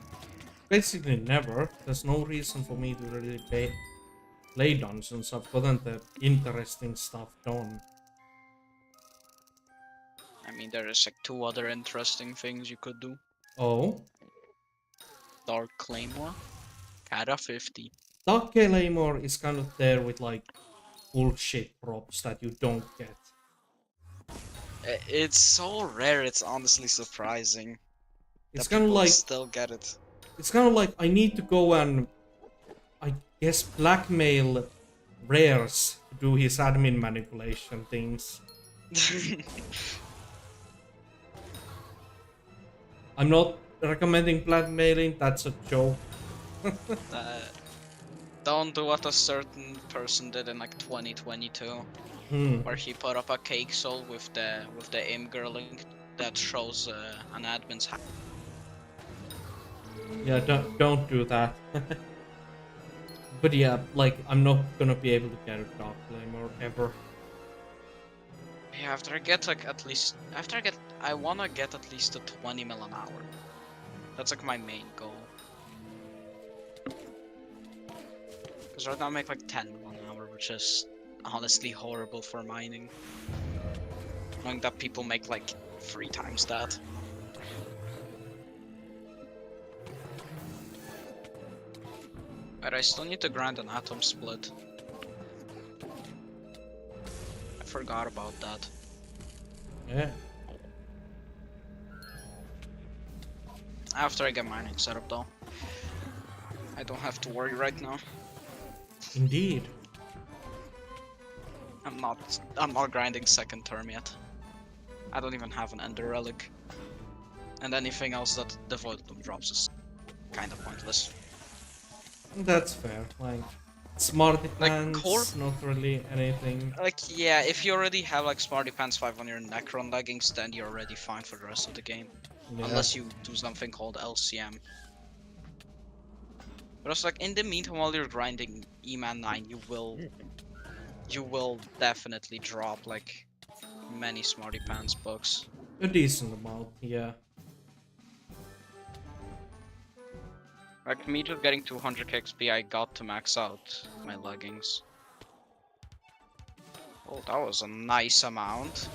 Basically never. There's no reason for me to really play dungeons. I've gotten the interesting stuff done. I mean, there is like 2 other interesting things you could do. Oh? Dark Claymore, Kata 50. Dark Claymore is kind of there with like bullshit props that you don't get. It's so rare, it's honestly surprising. It's that kind of people like still get it. It's kind of like I need to go and I guess blackmail Rares to do his admin manipulation things. I'm not recommending blackmailing, that's a joke. Don't do what a certain person did in like 2022, where he put up a cake soul with the Imgur link that shows an admin's hack. Yeah, don't do that. But yeah, like I'm not gonna be able to get a Dark Claymore ever. Yeah, after I get like I wanna get at least a 20 mil an hour. That's like my main goal. Because right now I make like 10 mil an hour, which is honestly horrible for mining. Knowing that people make like 3 times that. But I still need to grind an atom split. I forgot about that. Yeah. After I get mining set up though. I don't have to worry right now. Indeed. I'm not grinding second term yet. I don't even have an ender relic. And anything else that the void loom drops is kinda pointless. That's fair. Like smarty Like, pants, not really anything. Like, yeah, if you already have like Smarty Pants 5 on your Necron leggings, then you're already fine for the rest of the game. Yeah. Unless you do something called LCM. But also, like, in the meantime, while you're grinding E-Man 9, you will definitely drop like many Smarty Pants books. A decent amount, yeah. Like, me just getting 200 XP, I got to max out my leggings. Oh, that was a nice amount.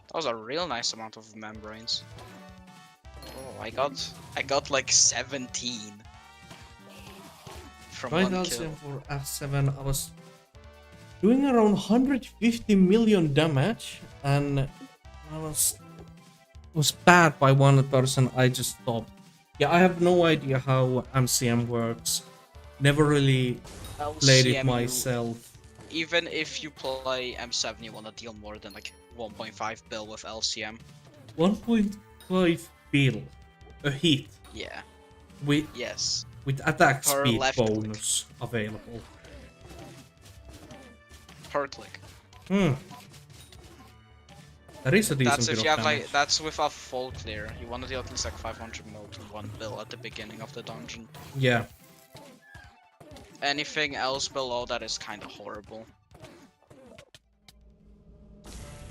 That was a real nice amount of membranes. Oh, I got like 17 from Right one now kill. for F7 I was doing around 150 million damage and I was bad by one person. I just stopped. Yeah, I have no idea how MCM works. Never really played it LCM, myself. even if you play M7, you wanna deal more than like 1.5 bill with LCM. 1.5 bill a hit Yeah. with Yes. attack Per speed left click. bonus available. Per click. That is a decent That's bit if of you have damage. like that's with a full clear. You want to deal at least like 500 mil to 1 bill at the beginning of the dungeon. Yeah. Anything else below that is kind of horrible.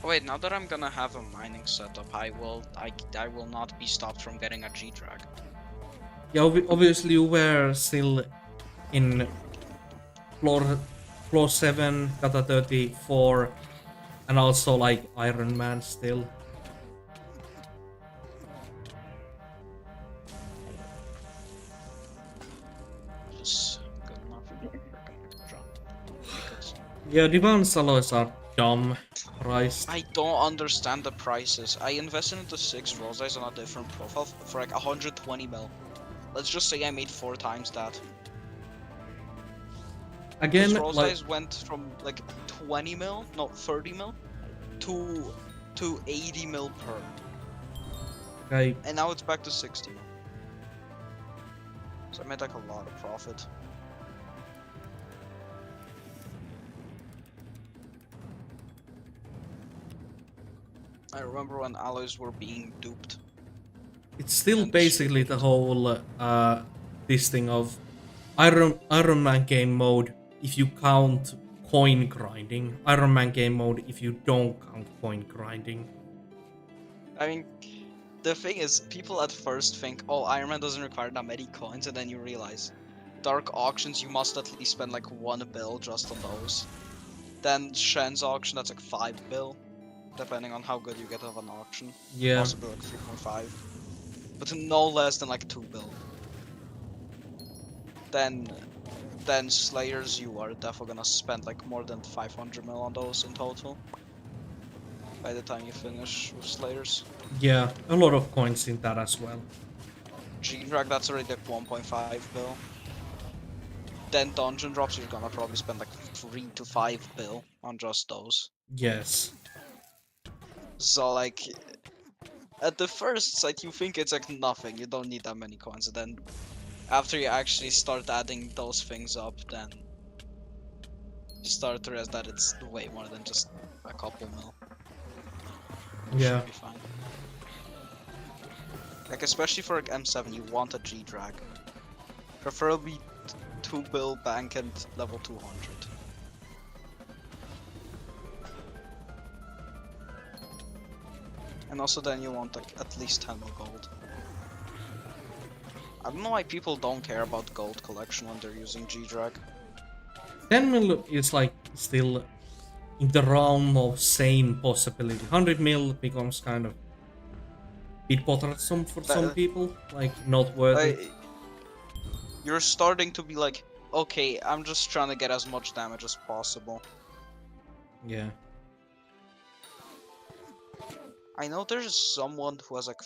Oh, wait, now that I'm gonna have a mining setup, I will not be stopped from getting a G-Drag. Yeah, obviously you were still in floor 7, kata 34, and also like Iron Man still. Just good enough. Drop. Because Yeah, Divan's alloys are dumb priced. I don't understand the prices. I invested into 6 rolls dice on a different profile for like 120 mil. Let's just say I made 4 times that. Again, Because rolls like, dice went from like 20 mil, no 30 mil, to 80 mil per, I, and now it's back to 60 mil. So I made like a lot of profit. I remember when alloys were being duped. it's still And basically the whole this thing of Iron Man game mode if you count coin grinding, Iron Man game mode if you don't count coin grinding. I mean, the thing is, people at first think, oh, Iron Man doesn't require that many coins, and then you realize, Dark Auctions, you must at least spend like 1 bill just on those. Then Shen's auction, that's like 5 bill, depending on how good you get of an auction. Yeah. Possibly like 3.5. But no less than like 2 bill. Then Slayers, you are definitely gonna spend like more than 500 mil on those in total. By the time you finish with Slayers. Yeah, a lot of coins in that as well. G-Drag, that's already like 1.5 bill. Then Dungeon Drops, you're gonna probably spend like 3 to 5 bill on just those. Yes. So like, at the first sight you think it's like nothing, you don't need that many coins, and then after you actually start adding those things up, then you start to realize that it's way more than just a couple mil. Yeah. Should be fine. Like especially for like M7, you want a G-Drag. Preferably 2 bill bank and level 200. And also then you want like at least 10 mil gold. I don't know why people don't care about gold collection when they're using G-Drag. 10 mil is like still in the realm of sane possibility. 100 mil becomes kind of bit bothersome for some people, like not worth it. You're starting to be like, okay, I'm just trying to get as much damage as possible. Yeah. I know there's someone who has like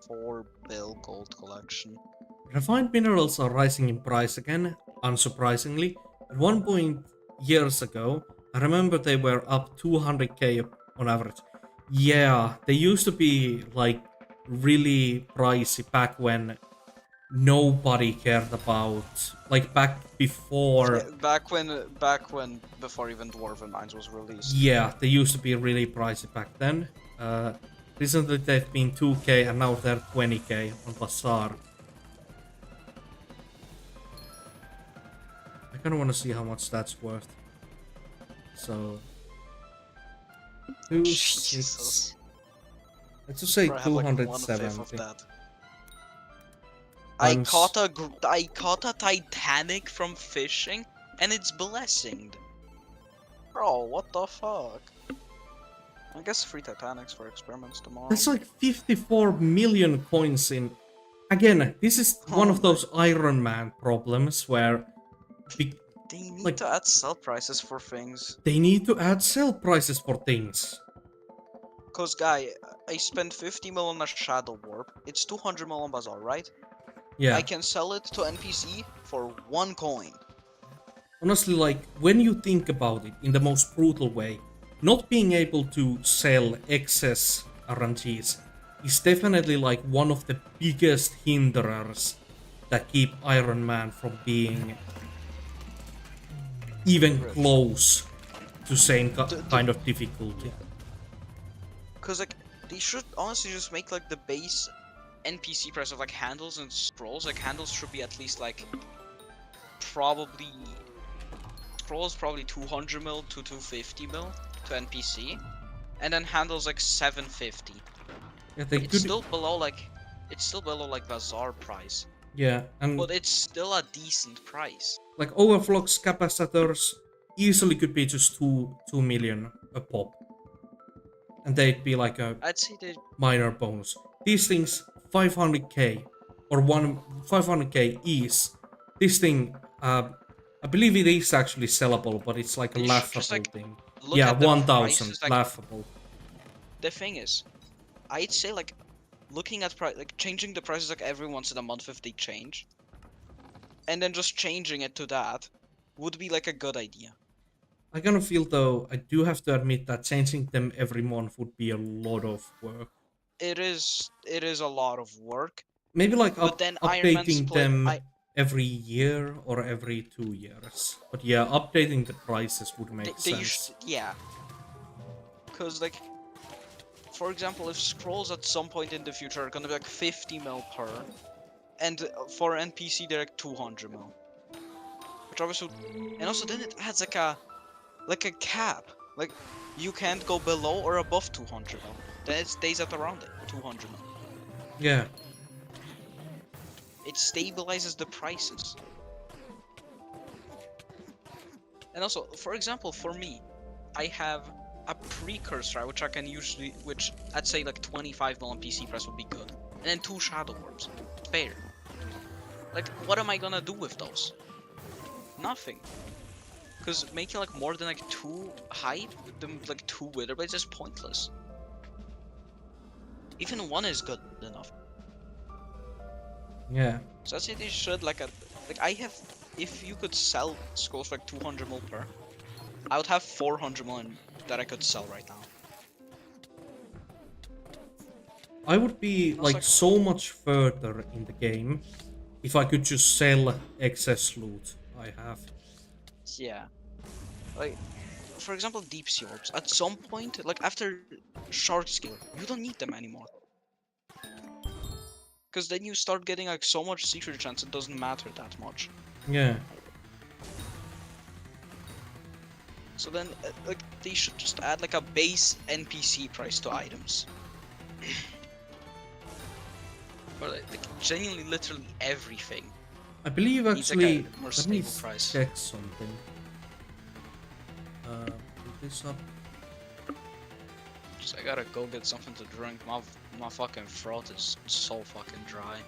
4 bill gold collection. Refined minerals are rising in price again, unsurprisingly. At one point years ago, I remember they were up 200k on average. Yeah, they used to be like really pricey back when nobody cared about, like back before. Yeah, back when before even Dwarven Mines was released. Yeah, they used to be really pricey back then. Recently they've been 2k and now they're 20k on Bazaar. I kinda wanna see how much that's worth. So... 2, 6... Jesus. Let's just say Bro, I have, like, 270. 1/5 of that. Times- I caught a Titanic from fishing, and it's blessinged. Bro, what the fuck? I guess 3 Titanics for experiments tomorrow. That's like 54 million coins in... Again, this is one of those Iron Man problems where... They need like- to add sell prices for things. They need to add sell prices for things. Cause guy, I spent 50 mil on a Shadow Warp. It's 200 mil on Bazaar, right? Yeah. I can sell it to NPC for 1 coin. Honestly, like, when you think about it in the most brutal way, not being able to sell excess RNGs is definitely like one of the biggest hinderers that keep Iron Man from being even close to same kind of difficulty. Cause like they should honestly just make like the base NPC price of like handles and scrolls. Like handles should be at least like probably scrolls probably 200 mil to 250 mil to NPC, and then handles like 750. Yeah, they It's could. still below like bazaar price, Yeah, and but it's still a decent price. like overclocks capacitors easily could be just 2 million a pop, and they'd be like a I'd say they minor bonus. These things 500k or 500k is this thing. I believe it is actually sellable, but it's like a they should just laughable like thing. look Yeah, at the 1000 prices. Like laughable. the thing is, I'd say like looking at price, like changing the prices like every once in a month if they change, and then just changing it to that would be like a good idea. I kind of feel though, I do have to admit that changing them every month would be a lot of work. It is a lot of work, Maybe like but then Iron Man updating split. them every year or every 2 years. But yeah, updating the prices would make sense. Yeah, because like for example, if scrolls at some point in the future are gonna be like 50 mil per, and for NPC they're like 200 mil, which obviously, and also then it adds like a cap, like you can't go below or above 200 mil. Then it stays at around it, 200 mil. Yeah, It stabilizes the prices. And also, for example, for me, I have a precursor which I can usually, which I'd say like 25 mil NPC price would be good, and then 2 shadow orbs. Fair. Like, what am I gonna do with those? Nothing. Because making like more than like 2 hype, them like 2 wither blades is pointless. Even 1 is good enough. yeah. So I'd say they should like I have, if you could sell scrolls for like 200 mil per, I would have 400 million that I could sell right now. I would be Also, like so much further in the game if I could just sell excess loot I have. yeah. Like, for example, deep sea orbs. At some point, like after shark skill, you don't need them anymore. Because then you start getting like so much secret chance it doesn't matter that much. Yeah. So then, like, they should just add like a base NPC price to items. Or like genuinely, literally everything. I believe Needs, like, actually, a more let me stable price. check something. Put this up. Just I gotta go get something to drink. My fucking throat is so fucking dry.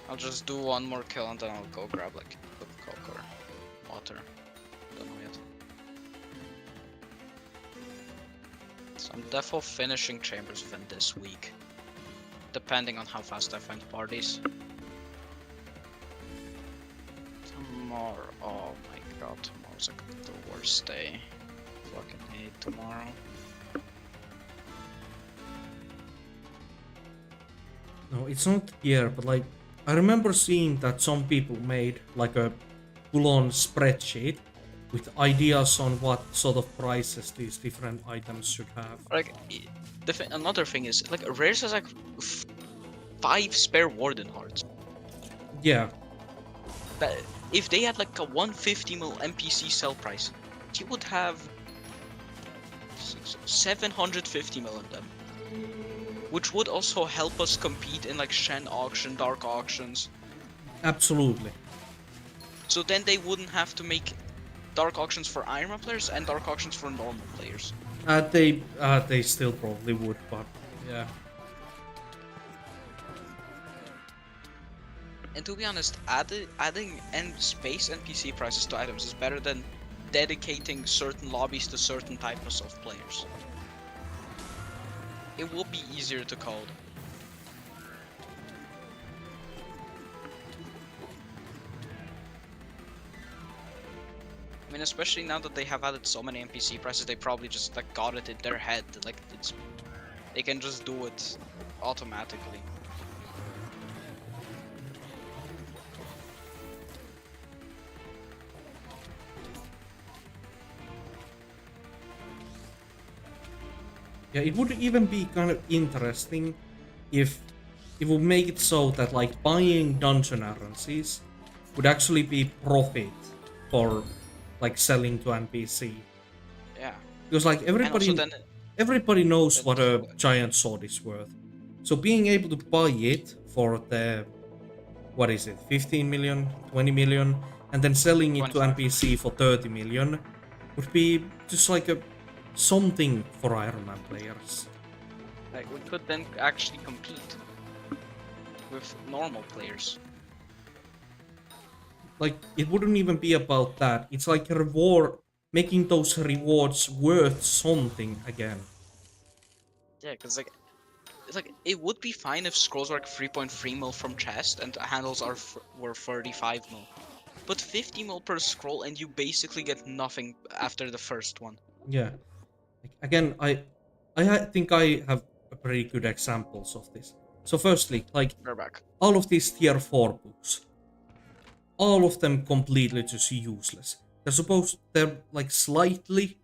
I'll just do one more kill and then I'll go grab like Coke or water. Don't know yet. So I'm definitely finishing chambers within this week, depending on how fast I find parties. Tomorrow, oh my god, tomorrow's like the worst day. Fucking hate tomorrow. No, it's not here, but like, I remember seeing that some people made like a full-on spreadsheet with ideas on what sort of prices these different items should have. Like, another thing is, like, Rares has like 5 spare Warden hearts. Yeah, That if they had like a 150 mil NPC sell price, you would have 750 mil in them, which would also help us compete in like Shen auction, dark auctions. absolutely. So then they wouldn't have to make dark auctions for Ironman players and dark auctions for normal players. They still probably would, but yeah. And to be honest, adding space NPC prices to items is better than dedicating certain lobbies to certain types of players. It will be easier to code. I mean, especially now that they have added so many NPC prices, they probably just like got it in their head. Like they can just do it automatically. Yeah, it would even be kind of interesting if it would make it so that like buying dungeon RNCs would actually be profit for like selling to NPC. Yeah. Because like And also everybody knows then what a giant sword is worth. So being able to buy it for the what is it, 15 million, 20 million, and then selling it to 25. NPC for 30 million would be just like a something for Iron Man players. Like we could then actually compete with normal players. Like it wouldn't even be about that. It's like a reward, making those rewards worth something again. Yeah, because like it would be fine if scrolls were like 3.3 mil from chest and handles were 35 mil. But 50 mil per scroll and you basically get nothing after the first one. Yeah. Like, again, think I have a pretty good examples of this. So firstly, like We're back. all of these tier 4 books, all of them completely just useless. They're like slightly,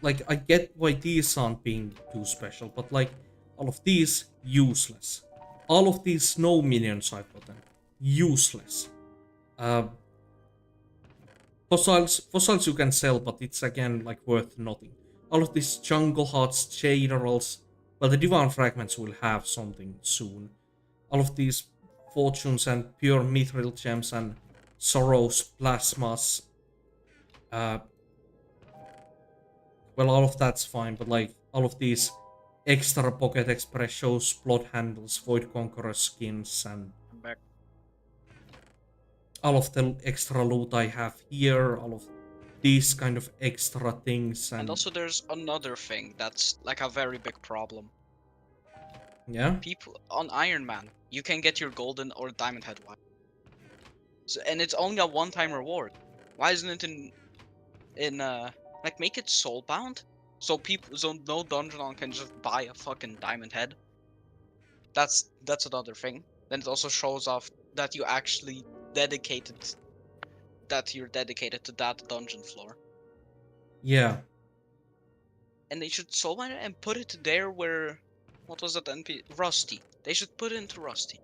like I get why these aren't being too special, but like all of these useless. All of these snow minions I've gotten, useless. Uh, fossils you can sell, but it's again like worth nothing. All of these jungle hearts, shaderals, well the divine fragments will have something soon. All of these fortunes and pure mithril gems and sorrows, plasmas, uh, well, all of that's fine, but like all of these extra pocket expressions, blood handles, void conqueror skins, and I'm back. all of the extra loot I have here, all of these kind of extra things, And and also there's another thing that's like a very big problem. yeah, People on Iron Man, you can get your golden or diamond head wipe. So, and it's only a one-time reward. Why isn't it in like make it soulbound? So no dungeon can just buy a fucking diamond head. That's another thing. Then it also shows off that you actually dedicated that you're dedicated to that dungeon floor. yeah, And they should soulbind it and put it there where what was that NP Rusty. They should put it into Rusty.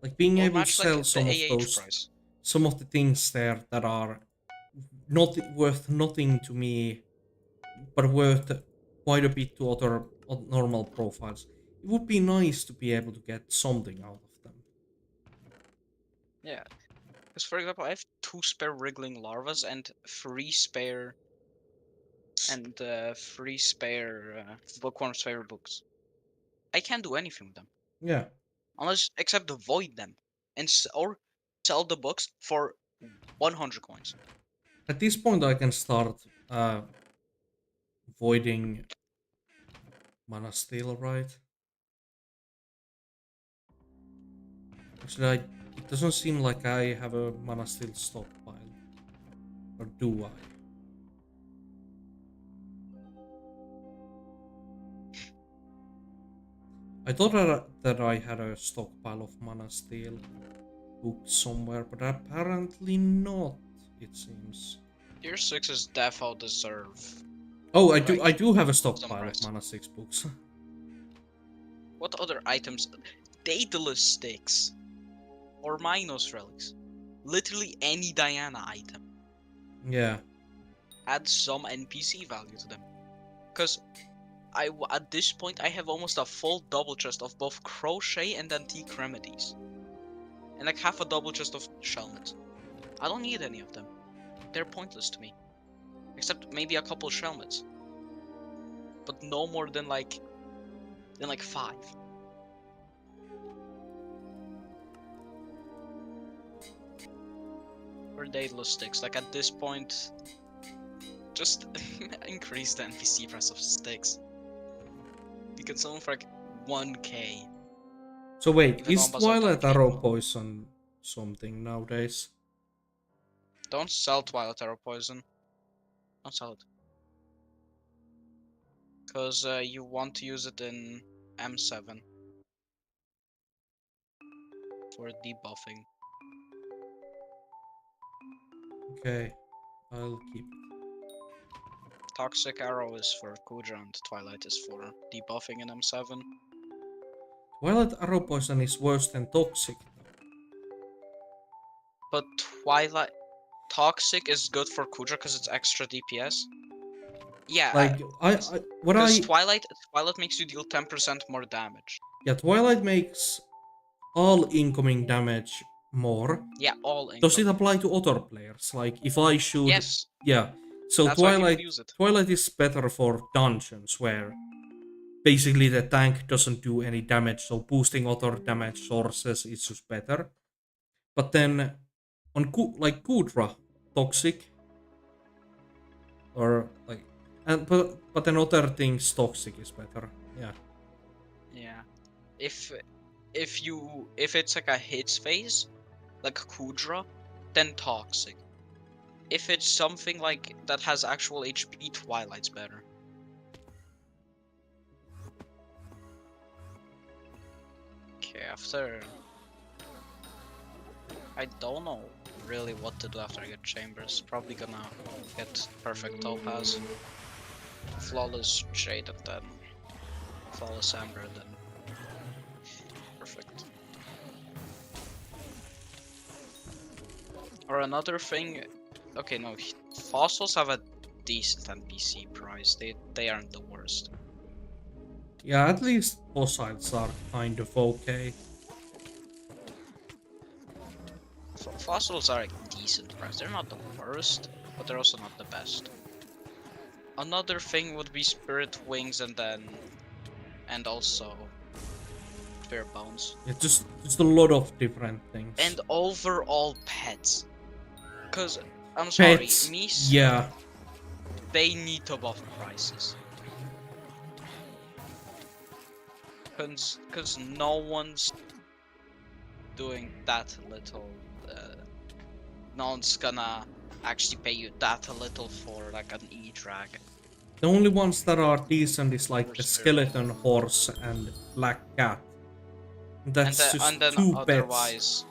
like being Or able to match like sell the AH price. some of the things there that are not worth nothing to me, but worth quite a bit to other normal profiles. It would be nice to be able to get something out of them. Yeah. Because for example, I have 2 spare wriggling larvas and 3 spare bookworm's favorite books. I can't do anything with them Yeah. unless except void them or sell the books for 100 coins. At this point, I can start voiding mana steel, right? Actually, it doesn't seem like I have a mana steel stockpile. Or do I? I thought that I had a stockpile of mana steel booked somewhere, but apparently not, it seems. Tier 6's defo deserve Oh, like I do have a some stockpile of price. mana 6 books. What other items? Daedalus sticks or Minos relics. Literally any Diana item. Yeah. Add some NPC value to them. Because at this point I have almost a full double chest of both crochet and antique remedies. And like half a double chest of shelmets. I don't need any of them. They're pointless to me. Except maybe a couple shelmets. But no more than like 5. Or Daedalus sticks. Like at this point, just increase the NPC price of sticks. You can sell them for like 1k. So wait, Even is Bombas are Twilight 10k Arrow now. poison something nowadays? Don't sell Twilight Arrow Poison. Don't sell it. Because you want to use it in M7 for debuffing. Okay, I'll keep it. Toxic Arrow is for Kudra and Twilight is for debuffing in M7. Twilight Arrow Poison is worse than Toxic. But Twilight Toxic is good for Kudra because it's extra DPS. Yeah, Like, because Twilight makes you deal 10% more damage. Yeah, Twilight makes all incoming damage more. Yeah, all Does it incoming. apply to other players? Like, if I shoot... Yes. Yeah, so That's why people use it. Twilight is better for dungeons, where basically the tank doesn't do any damage, so boosting other damage sources is just better. But then, on Kudra, Toxic, or like... But then other things, Toxic is better, yeah. Yeah. If it's like a hits phase, like Kudra, then Toxic. If it's something like that has actual HP, Twilight's better. Okay, after... I don't know really what to do after I get Chambers. Probably gonna get Perfect Topaz, Flawless Jade, and then Flawless Amber, and then perfect. Or another thing, okay, no, fossils have a decent NPC price. They aren't the worst. Yeah, at least fossils are kind of okay. Fossils are a decent price. They're not the worst, but they're also not the best. Another thing would be Spirit Wings, and also Bare Bones. Yeah, just a lot of different things. And overall pets. Cause I'm sorry, Pets, Mies, yeah. they need to buff prices. Cause no one's doing that little. No one's gonna actually pay you that little for like an E-drag. The only ones that are decent is like Or the Spirit. Skeleton Horse and Black Cat. That's just And then two otherwise,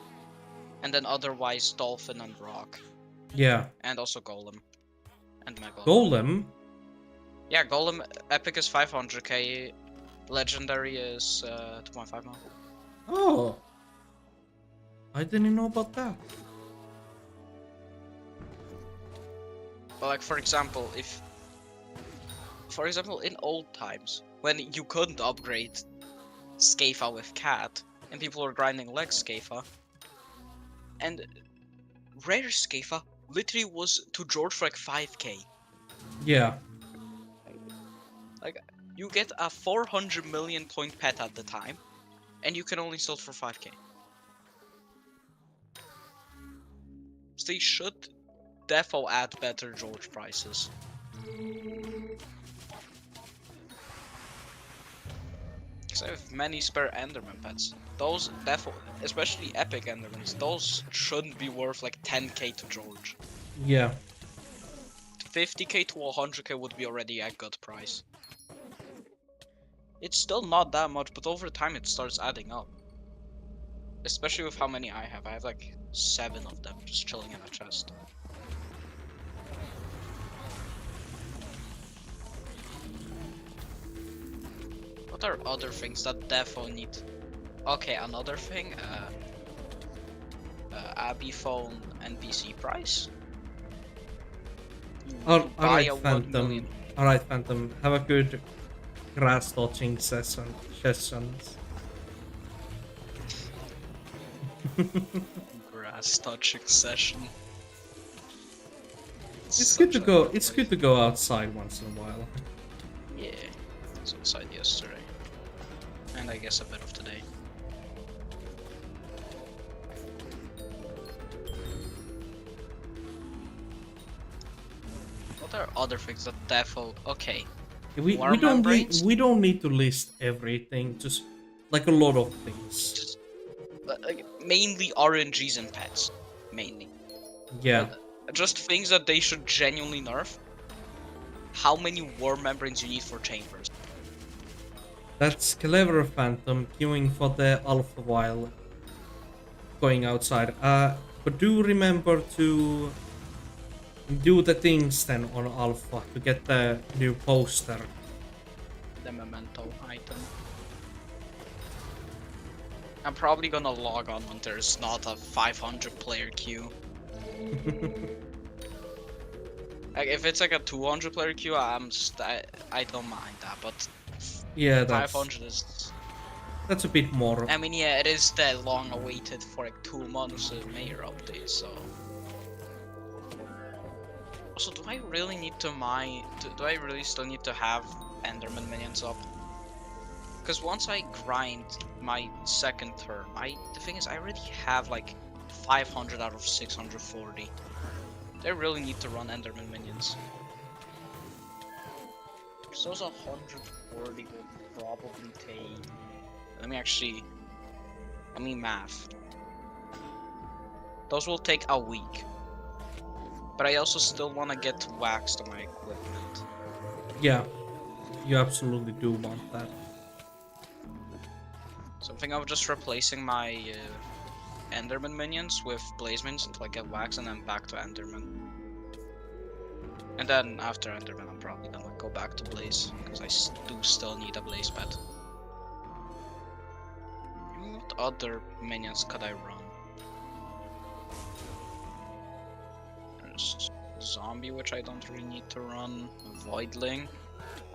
pets. Dolphin and Rock, Yeah. and also Golem, and Mega. Golem? Yeah, Golem Epic is 500k, Legendary is 2.5 mil. Oh. I didn't know about that. But like for example, in old times when you couldn't upgrade Scafa with Cat and people were grinding Leg Scafa, and rare Scafa literally was to George for like 5k. Yeah. Like you get a 400 million point pet at the time, and you can only sell it for 5k. So they should defo add better George prices. Because I have many spare Enderman pets. Those defo, especially epic Endermans, those shouldn't be worth like 10k to George. Yeah. 50k to 100k would be already a good price. It's still not that much, but over time it starts adding up. Especially with how many I have. I have like 7 of them just chilling in a chest. What are other things that defo need? Okay, another thing, Abbey phone NPC price. Buy Alright, a 1 Phantom. million. Alright, Phantom. Have a good grass dodging sessions. Grass touching session. It's good to go. It's good to go outside once in a while. Yeah, I was outside yesterday, and I guess a bit of today. What are other things that defo? Okay, We War don't membranes? we don't need to list everything. Just like a lot of things. just like, mainly RNGs and pets, mainly. Yeah. Just things that they should genuinely nerf. How many war membranes you need for chambers? That's clever, Phantom, queuing for the alpha while going outside. But do remember to do the things then on Alpha to get the new poster. The memento item. I'm probably gonna log on when there's not a 500 player queue. Like if it's like a 200 player queue, I don't mind that, but Yeah, 500 is. that's a bit more. I mean, yeah, it is the long-awaited for like 2 months mayor update. So. Also, do I really need to mine? Do I really still need to have Enderman minions up? Because once I grind my second term, the thing is I already have like 500 out of 640. I really need to run Enderman minions. So those 140 will probably take. Let me math. Those will take a week. But I also still want to get wax to my equipment. Yeah, you absolutely do want that. So I'm thinking of just replacing my Enderman minions with Blaze minions until I get wax, and then back to Enderman. And then after Enderman, I'm probably gonna go back to Blaze because I do still need a Blaze pet. What other minions could I run? There's Zombie, which I don't really need to run. Voidling,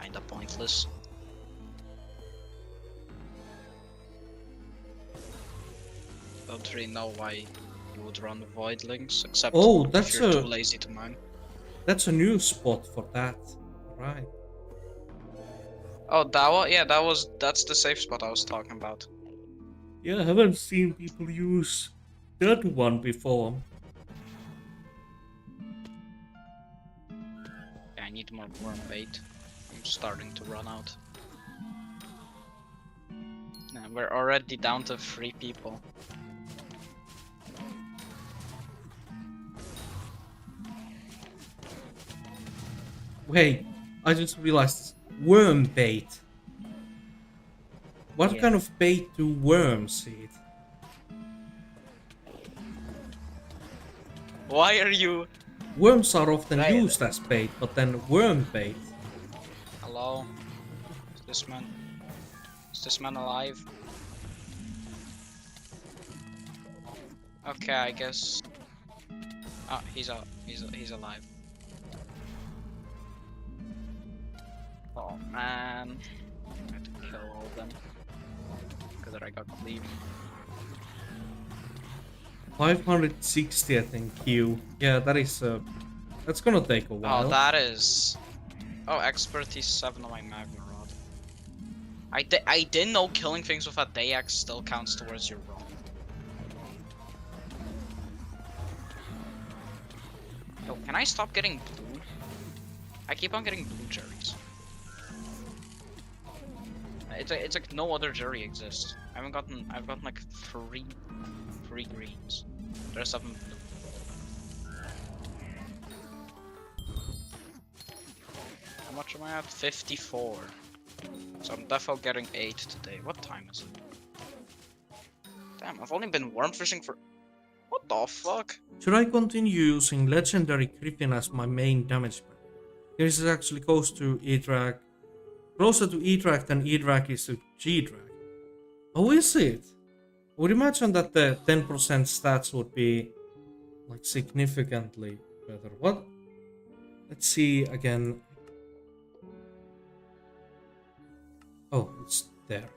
kinda pointless. Don't really know why you would run Voidlings, except that's if you're too lazy to mine. That's a new spot for that, right? Oh, that's the safe spot I was talking about. Yeah, I haven't seen people use that one before. Yeah, I need more worm bait. I'm starting to run out. Yeah, we're already down to 3 people. Wait, I just realized worm bait. What kind of bait do worms eat? Why are you? Worms are often used as bait, but then worm bait. Hello? Is this man alive? Okay, I guess. Oh, he's alive. Oh man, I had to kill all of them because I got cleaved. 560, I think. Q. Yeah, that is. That's gonna take a while. Oh, that is. Oh, expertise 7 on my magma rod. I didn't know killing things with a day axe still counts towards your roll. Yo, can I stop getting blue? I keep on getting blue cherries. It's like no other cherry exists. I've gotten like three greens. The rest of them blue. How much am I at? 54. So I'm definitely getting 8 today. What time is it? Damn, I've only been worm fishing for. What the fuck? Should I continue using Legendary Griffin as my main damage man? This is actually close to E-Drag. Closer to E-Drag than E-Drag is to G-Drag. Oh, is it? I would imagine that the 10% stats would be like significantly better. What? Let's see again. Oh, it's there.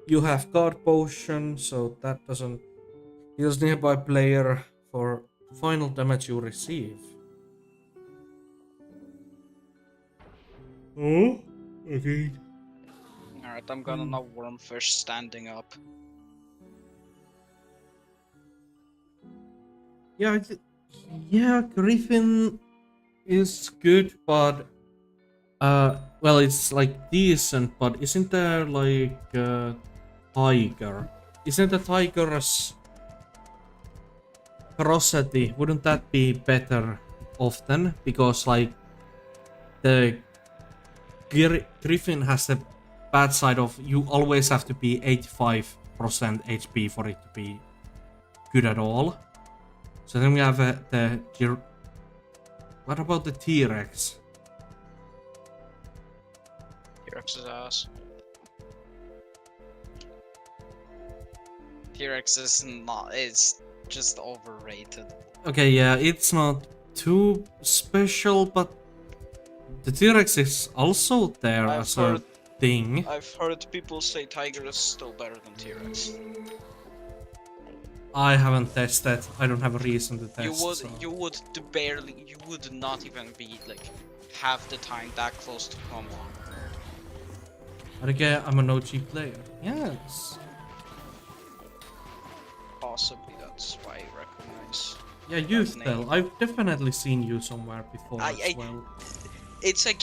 You have guard potion, so that doesn't heals nearby player for final damage you receive. Oh, okay. Alright, I'm gonna now wormfish standing up. Yeah, yeah, Griffin is good, but well, it's like decent, but isn't there like tiger? Isn't the tiger's ferocity? Wouldn't that be better often? Because like the Griffin has the bad side of you always have to be 85% HP for it to be good at all. So then we have what about the T-Rex? T-Rex's ass. T-Rex is not. It's just overrated. Okay, yeah, it's not too special, but the T-Rex is also there I've as heard- a thing. I've heard people say Tiger is still better than T-Rex. I haven't tested. I don't have a reason to test. So. You would barely. You would not even be like half the time that close to come on. But again, I'm an OG player. Yes. Possibly that's why I recognize. Yeah, you That name. tell. I've definitely seen you somewhere before as well. It's like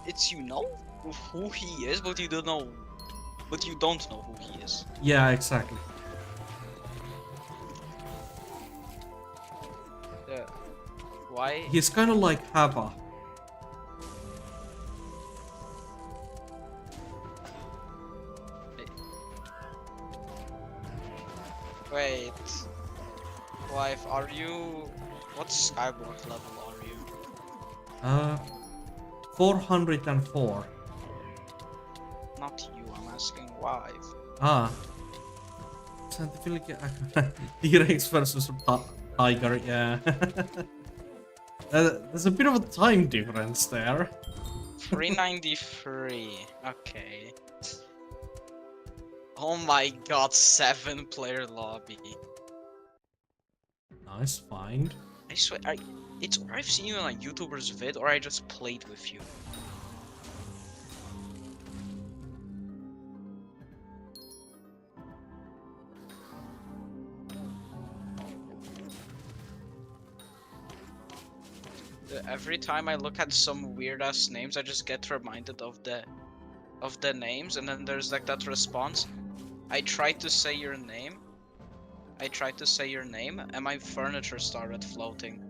it's you know who he is, but you don't know. But you don't know who he is. Yeah, exactly. Yeah. Why? He's kind of like Hava. Wait. Wife, are you? What Skyblock level are you? 404. Not you. I'm asking wife. Ah. Scientific T-Rex versus Tiger, yeah. There's a bit of a time difference there. 393. Okay. Oh my god, 7-player lobby. Nice find. I swear, it's or I've seen you on a YouTuber's vid, or I just played with you. Every time I look at some weird ass names, I just get reminded of the names, and then there's like that response. I tried to say your name. And my furniture started floating.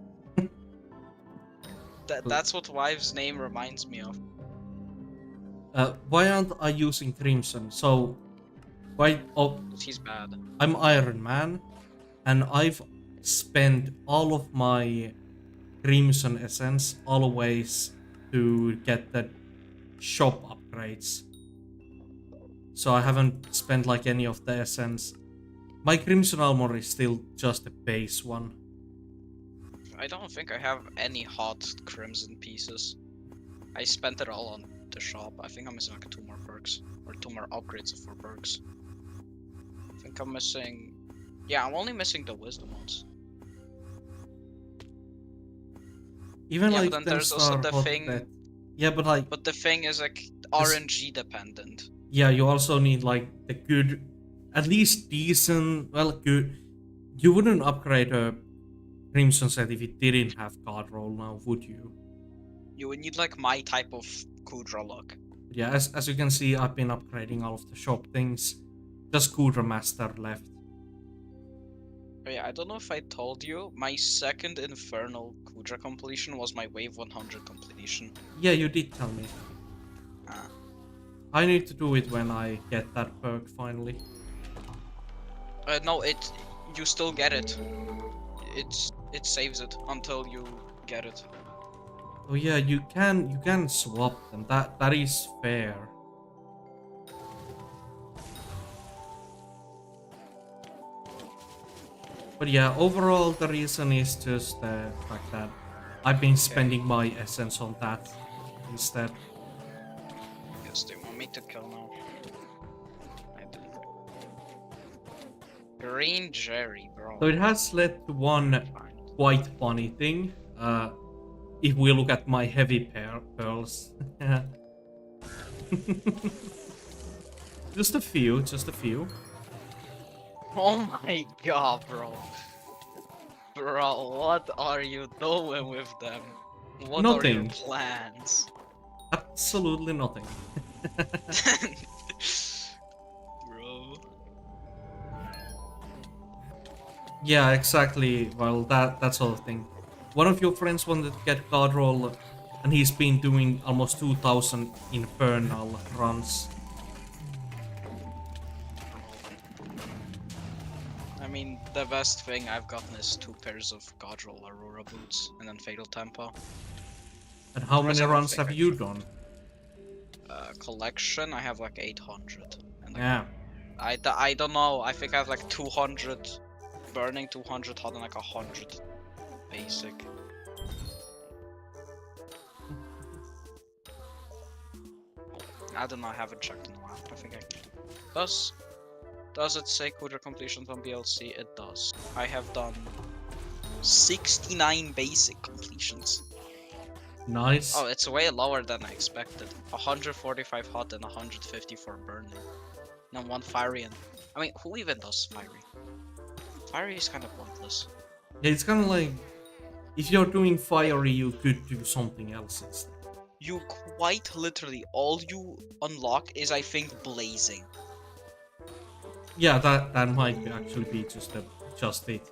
That's what Wive's name reminds me of. Why aren't I using Crimson? So, why? Oh, He's bad. I'm Iron Man, and I've spent all of my Crimson Essence always to get the shop upgrades. So I haven't spent like any of the Essence. My Crimson Armor is still just the base one. I don't think I have any hot crimson pieces. I spent it all on the shop. I think I'm missing like 2 more perks. Or 2 more upgrades for perks. I think I'm missing... Yeah, I'm only missing the wisdom ones. Even Yeah, like but then them there's also star the hot thing- that- Yeah, but like... But the thing is like RNG dependent. Yeah, you also need like the good... At least decent... Well, good... You wouldn't upgrade a Crimson set if it didn't have God Roll now, would you? You would need like my type of Kudra luck. Yeah, as you can see, I've been upgrading all of the shop things. Just Kudra Master left. Oh yeah, I don't know if I told you, my second Infernal Kudra completion was my Wave 100 completion. Yeah, you did tell me. Ah. I need to do it when I get that perk finally. No, you still get it. It saves it until you get it. Oh yeah, you can swap them. That is fair. But yeah, overall the reason is just the fact that I've been spending my essence on that instead. Yes, they want me to kill now. I do. Green Jerry, bro. So it has led to one quite funny thing. If we look at my heavy pearls. Just a few. Oh my god, bro. Bro, what are you doing with them? What are your Nothing. plans? Absolutely nothing. Bro. Yeah, exactly. Well, that sort of thing. One of your friends wanted to get God Roll, and he's been doing almost 2,000 Infernal runs. I mean, The best thing I've gotten is 2 pairs of Godroll Aurora boots and then Fatal Tempo. And how many Because I don't runs think have I you should. done? Collection, I have like 800. And like, Yeah. I don't know, I think I have like 200 burning, 200 hot, and like 100 basic. I don't know, I haven't checked in a while. I think I can. Does it say Kudra completions on BLC? It does. I have done 69 basic completions. Nice. Oh, it's way lower than I expected. 145 hot and 154 burning. And 1 fiery and... I mean, who even does fiery? Fiery is kind of pointless. Yeah, it's kind of like if you're doing fiery, you could do something else instead. You quite literally, all you unlock is, I think, blazing. Yeah, that might actually be just it.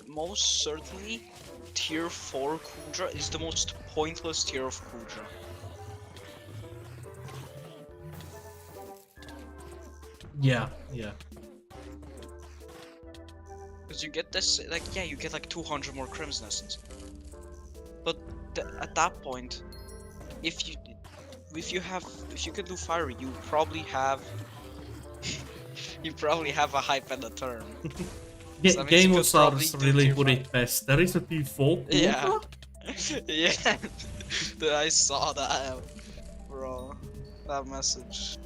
Most certainly, tier 4 Kudra is the most pointless tier of Kudra. Yeah. Because you get this, like, yeah, you get like 200 more Crimson Essence. But at that point, if you can do fiery, you probably have a hype and a turn. So that means you could probably Gamosaurus do really tier put 5. it best. There is a P4. Yeah. Yeah. I saw that, bro. That message.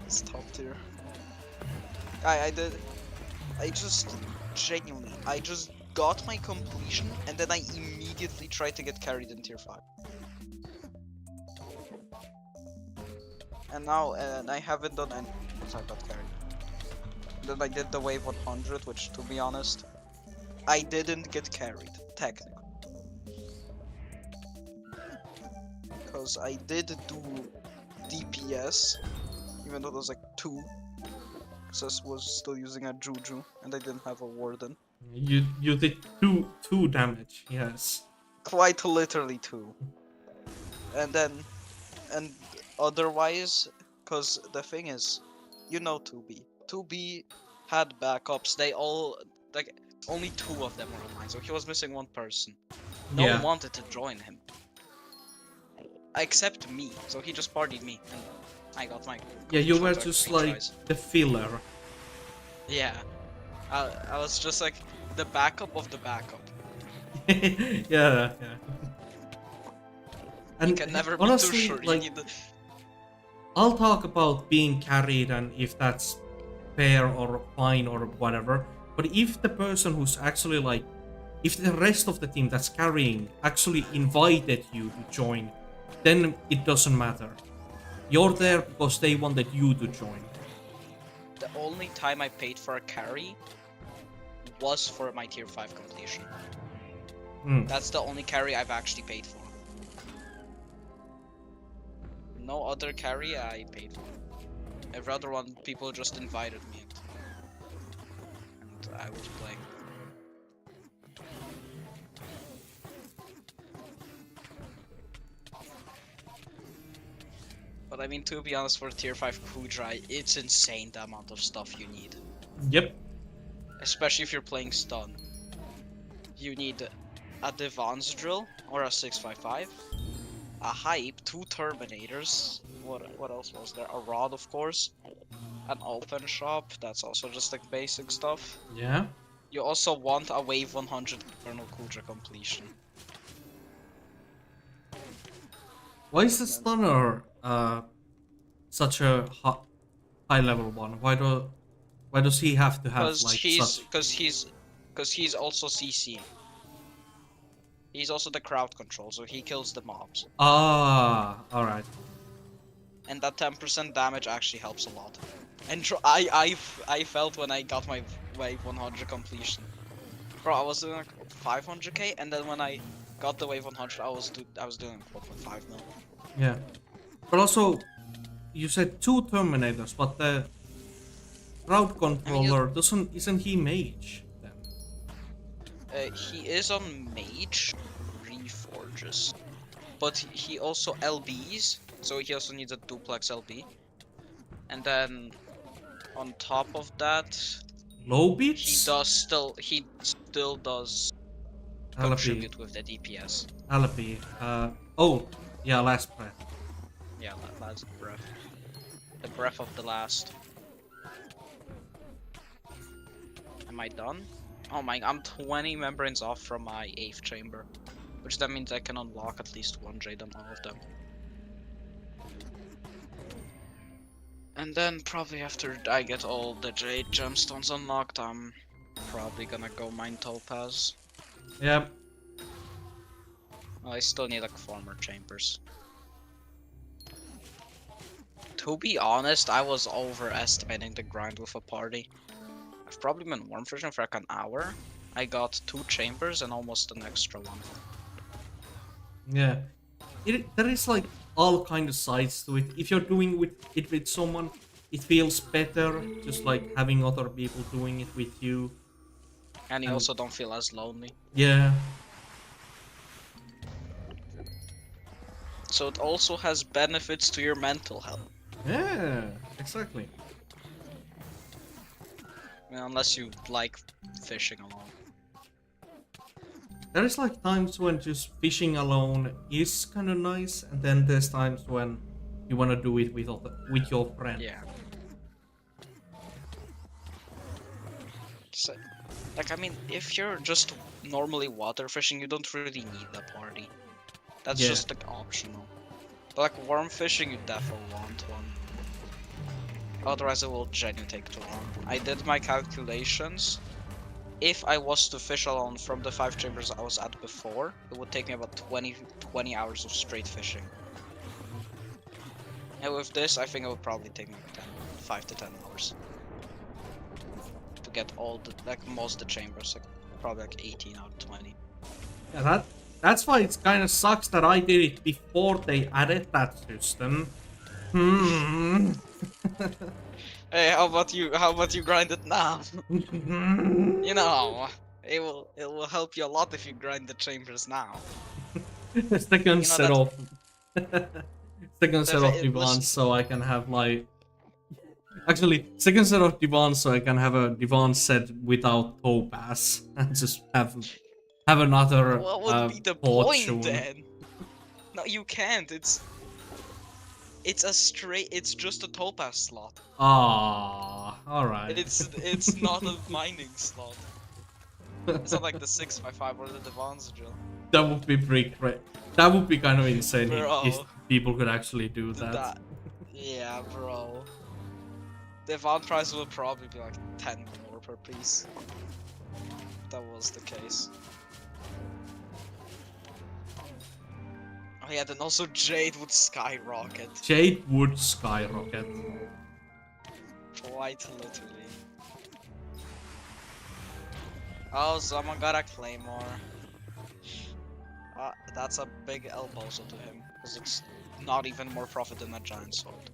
It's top tier. I just genuinely, I just got my completion and then I immediately tried to get carried in tier 5. And now, I haven't done anything since I got carried. Then I did the wave 100, which, to be honest, I didn't get carried, technically. Because I did do DPS, even though there was like 2. Because I was still using a Juju, and I didn't have a Warden. You did two damage. Yes. Quite literally 2. And otherwise, because the thing is, you know 2B. 2B had backups, they all, like, only 2 of them were online, so he was missing 1 person. No one wanted to join him. Except me, so he just partied me, and I got my... Yeah, you were contract just free like tries. the filler. Yeah. I was just like, the backup of the backup. Yeah. And You can never be honestly, too sure, you like, need the... I'll talk about being carried and if that's fair or fine or whatever. But if the person who's actually like, if the rest of the team that's carrying actually invited you to join, then it doesn't matter. You're there because they wanted you to join. The only time I paid for a carry was for my tier 5 completion. That's the only carry I've actually paid for. No other carry I paid for. Every other one, people just invited me and I was playing. But I mean, to be honest, for tier 5 Kudra, it's insane the amount of stuff you need. Yep. Especially if you're playing stun. You need a Devon's drill or a 655, a hype, 2 terminators. What else was there? A rod, of course. An open shop. That's also just like basic stuff. Yeah. You also want a wave 100 Eternal Kudra completion. Why is the stunner such a high level one? Why does he have to have like such? Because he's also CC. He's also the crowd control, so he kills the mobs. Ah, all right. And that 10% damage actually helps a lot. And I felt when I got my wave 100 completion. Bro, I was doing like 500k, and then when I got the wave 100, I was doing 4.5 mil. Yeah, but also you said 2 terminators, but the crowd controller isn't he mage then? He is on mage reforges, but he also LBs, so he also needs a duplex LB. And then On top of that, Low he beats? still does LP. contribute with the DPS. LP. Oh, yeah, last breath. Yeah, last breath. The breath of the last. Am I done? Oh my, I'm 20 membranes off from my 8th chamber. Which that means I can unlock at least one jade on all of them. And then probably after I get all the jade gemstones unlocked, I'm probably gonna go mine topaz. Yeah. Well, I still need like 4 more chambers. To be honest, I was overestimating the grind with a party. I've probably been worm fishing for like an hour. I got 2 chambers and almost an extra one. Yeah. There is like all kind of sides to it. If you're doing it with someone, it feels better just like having other people doing it with you. And you And- also don't feel as lonely. Yeah. So it also has benefits to your mental health. Yeah, exactly. I mean, unless you like fishing alone. There is like times when just fishing alone is kind of nice, and then there's times when you want to do it with your friend. Yeah. So, like, I mean, if you're just normally water fishing, you don't really need a party. That's Yeah. just like optional. But like worm fishing, you definitely want one. Otherwise, it will genuinely take too long. I did my calculations. If I was to fish alone from the 5 chambers I was at before, it would take me about 20 hours of straight fishing. And with this, I think it would probably take me 5 to 10 hours. To get all the, like, most of the chambers, like, probably like 18 out of 20. Yeah, that's why it kind of sucks that I did it before they added that system. Hey, how about you? How about you grind it now? You know, it will help you a lot if you grind the chambers now. Second set that- off. Second set of Listen- divans so I can have my. Actually, second set of divans so I can have a divan set without topaz and just have another What would be the fortune. point then? No, you can't. It's a straight. It's just a topaz slot. Ah, alright. It's not a mining slot. It's not like the 6x5 or the Devon's drill. That would be pretty great. That would be kind of insane if Bro. people could actually do that. Yeah, bro. The Devon price would probably be like 10 more per piece. If that was the case. Oh yeah, then also Jade would skyrocket. Jade would skyrocket. Quite literally. Oh, someone got a claymore. That's a big elbow to him, because it's not even more profit than a giant sword.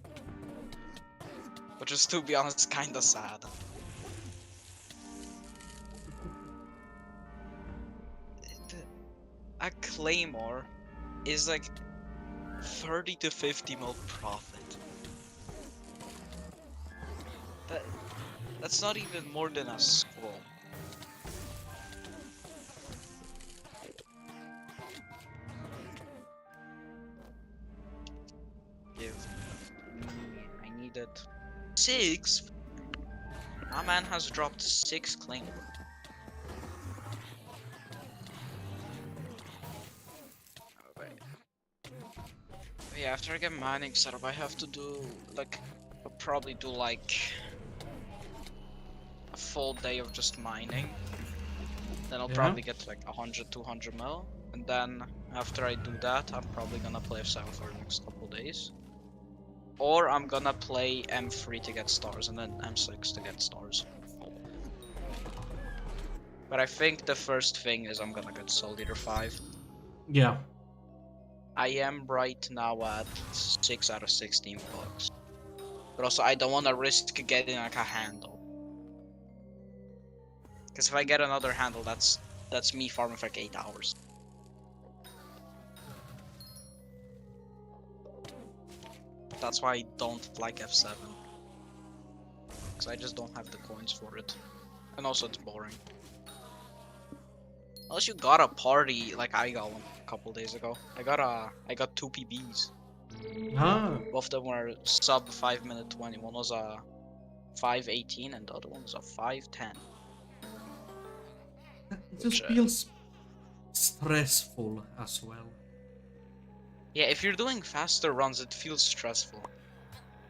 Which is, to be honest, kinda sad. A claymore is like 30 to 50 mil profit. That's not even more than a scroll. Give me, I need it. 6? My man has dropped 6 claymore. Yeah, after I get mining set up, I have to do like, I'll probably do like a full day of just mining. Then I'll Yeah. probably get like 100, 200 mil. And then after I do that, I'm probably gonna play F7 for the next couple days. Or I'm gonna play M3 to get stars and then M6 to get stars. But I think the first thing is I'm gonna get Soul Eater 5. Yeah. I am right now at 6 out of 16 bucks. But also I don't want to risk getting like a handle. Because if I get another handle, that's me farming for like 8 hours. That's why I don't like F7. because I just don't have the coins for it. And also it's boring. Unless you got a party like I got one a couple days ago. I got 2 PBs. Ah, Both of them were sub 5 minute 20. One was a 5:18 and the other one was a 5:10. it just feels stressful as well. Yeah, if you're doing faster runs, it feels stressful.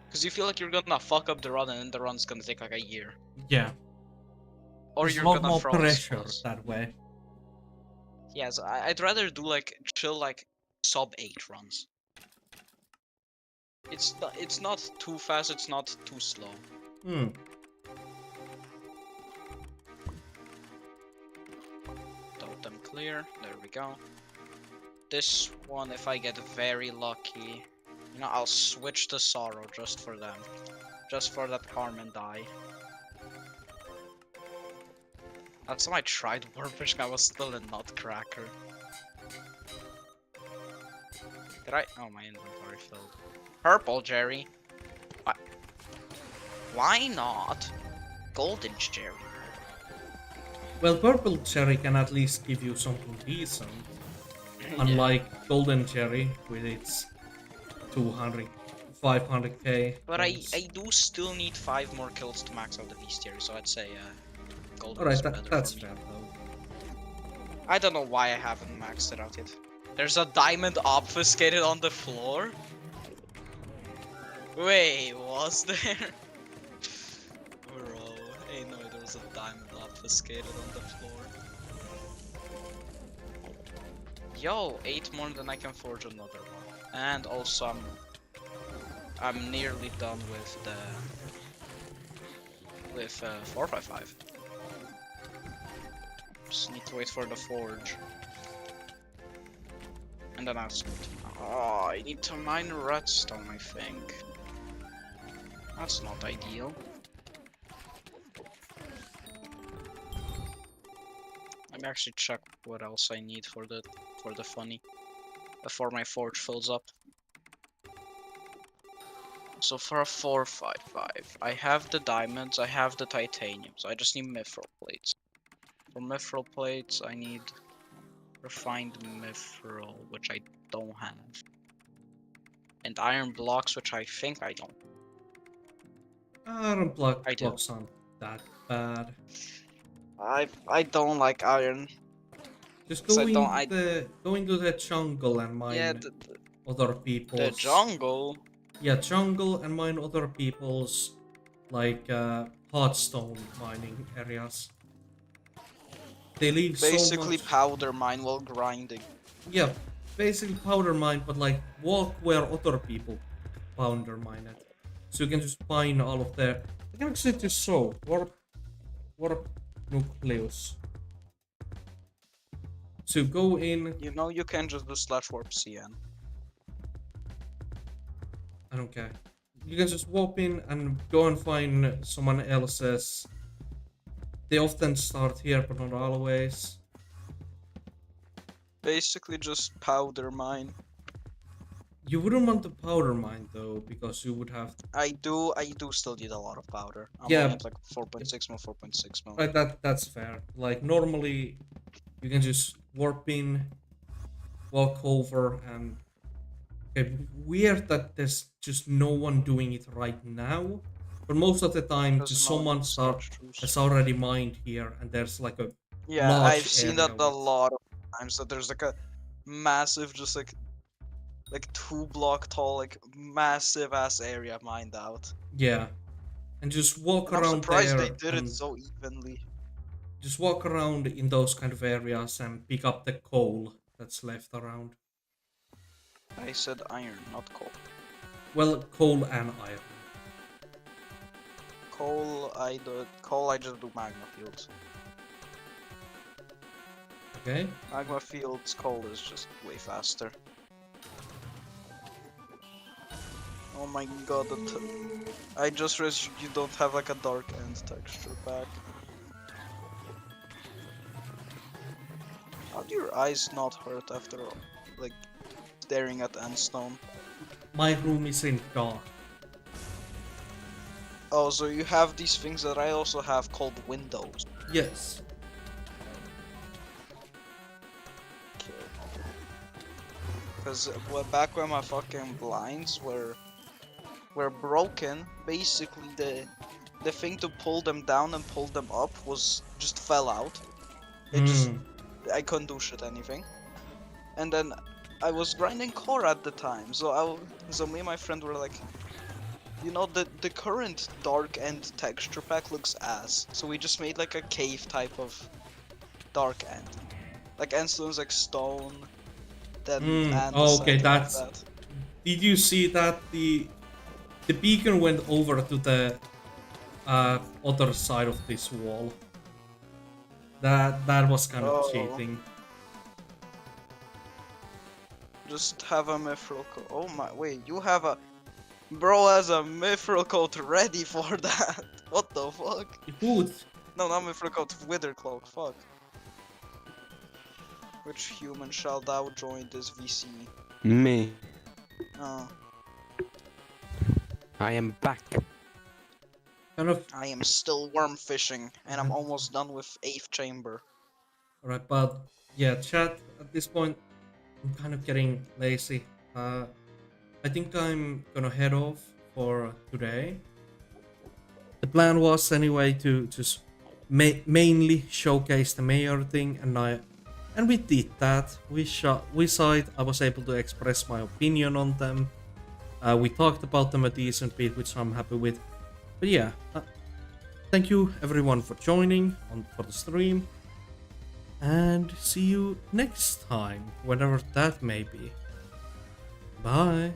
Because you feel like you're gonna fuck up the run and then the run's gonna take like a year. Yeah, Or there's you're a lot gonna more throw pressure spells. that way. Yeah, so I'd rather do like chill like sub 8 runs. It's not too fast, it's not too slow. Hmm. Totem clear, there we go. This one, if I get very lucky, you know, I'll switch to Sorrow just for them. Just for that Carmen die. Last time I tried Warfish, I was still a Nutcracker. Did I? Oh, my inventory filled. Purple Jerry. Why not Golden Jerry? Well, purple cherry can at least give you something decent. Unlike golden cherry with its 200, 500k. But points. I do still need 5 more kills to max out the bestiary, so I'd say Golden Alright, is better that's for me. fair though. I don't know why I haven't maxed it out yet. There's a diamond obfuscated on the floor? Wait, was there? Bro, ain't no way there was a diamond obfuscated on the floor. Yo, 8 more than I can forge another one. And also I'm nearly done with the 455. Just need to wait for the forge. And then I'll start. Oh, I need to mine redstone, I think. That's not ideal. Let me actually check what else I need for the funny before my forge fills up. So for a 455, I have the diamonds, I have the titanium, so I just need mithril plates. For mithril plates, I need refined mithril, which I don't have. And iron blocks, which I think I don't. Iron I do. blocks aren't that bad. I don't like iron. Just So go into the jungle and mine Yeah, other people's. the jungle. Yeah, jungle and mine other people's like hardstone mining areas. They leave Basically so much. powder mine while grinding. Yeah, basically powder mine, but like walk where other people powder mine it. So you can just mine all of their. I can actually just show warp nucleus. So go in. You know you can just do /warp CN. I don't care. You can just warp in and go and find someone else's. They often start here, but not always. Basically just powder mine. You wouldn't want the powder mine though, because you would have. I do still need a lot of powder. I'm Yeah. only at like 4.6 mil, 4.6 mil. Right, that's fair. Like normally, you can just warp in, walk over, and. Okay, weird that there's just no one doing it right now. But most of the time, just someone has already mined here, and there's like a. Yeah, large I've seen area that a with- lot of times. That there's like a massive, just like 2 block tall, like massive ass area mined out. Yeah, and just walk And I'm around surprised there. they did and it so evenly. Just walk around in those kind of areas and pick up the coal that's left around. I said iron, not coal. Well, coal and iron. Coal, I just do magma fields. Okay. Magma fields, coal is just way faster. Oh my god, I just realized you don't have like a dark end texture pack. How do your eyes not hurt after like staring at endstone? My room is in dark. Oh, so you have these things that I also have called windows. Yes. Because back when my fucking blinds were broken, basically the thing to pull them down and pull them up was just fell out. It just I couldn't do shit anything. And then I was grinding core at the time, so me and my friend were like, you know, the current dark end texture pack looks ass. So we just made like a cave type of dark end, like endstones, like stone. Then Oh, okay, andesite like that's. that. Did you see that the beacon went over to the other side of this wall? That was kind of Oh. cheating. Just have a mithril coat. Oh my, wait, you have a... Bro has a mithril coat ready for that. What the fuck? Good. No, not mithril coat, wither cloak, fuck. Which human shall thou join this VC? Me. Oh, I am back. Kind of. I am still worm fishing, and I'm almost done with 8th chamber. Alright, but yeah, chat, at this point, I'm kind of getting lazy. I think I'm gonna head off for today. The plan was anyway to just mainly showcase the mayor thing, and we did that. We saw it. I was able to express my opinion on them. We talked about them a decent bit, which I'm happy with. But yeah, thank you everyone for joining for the stream. And see you next time, whenever that may be. Bye.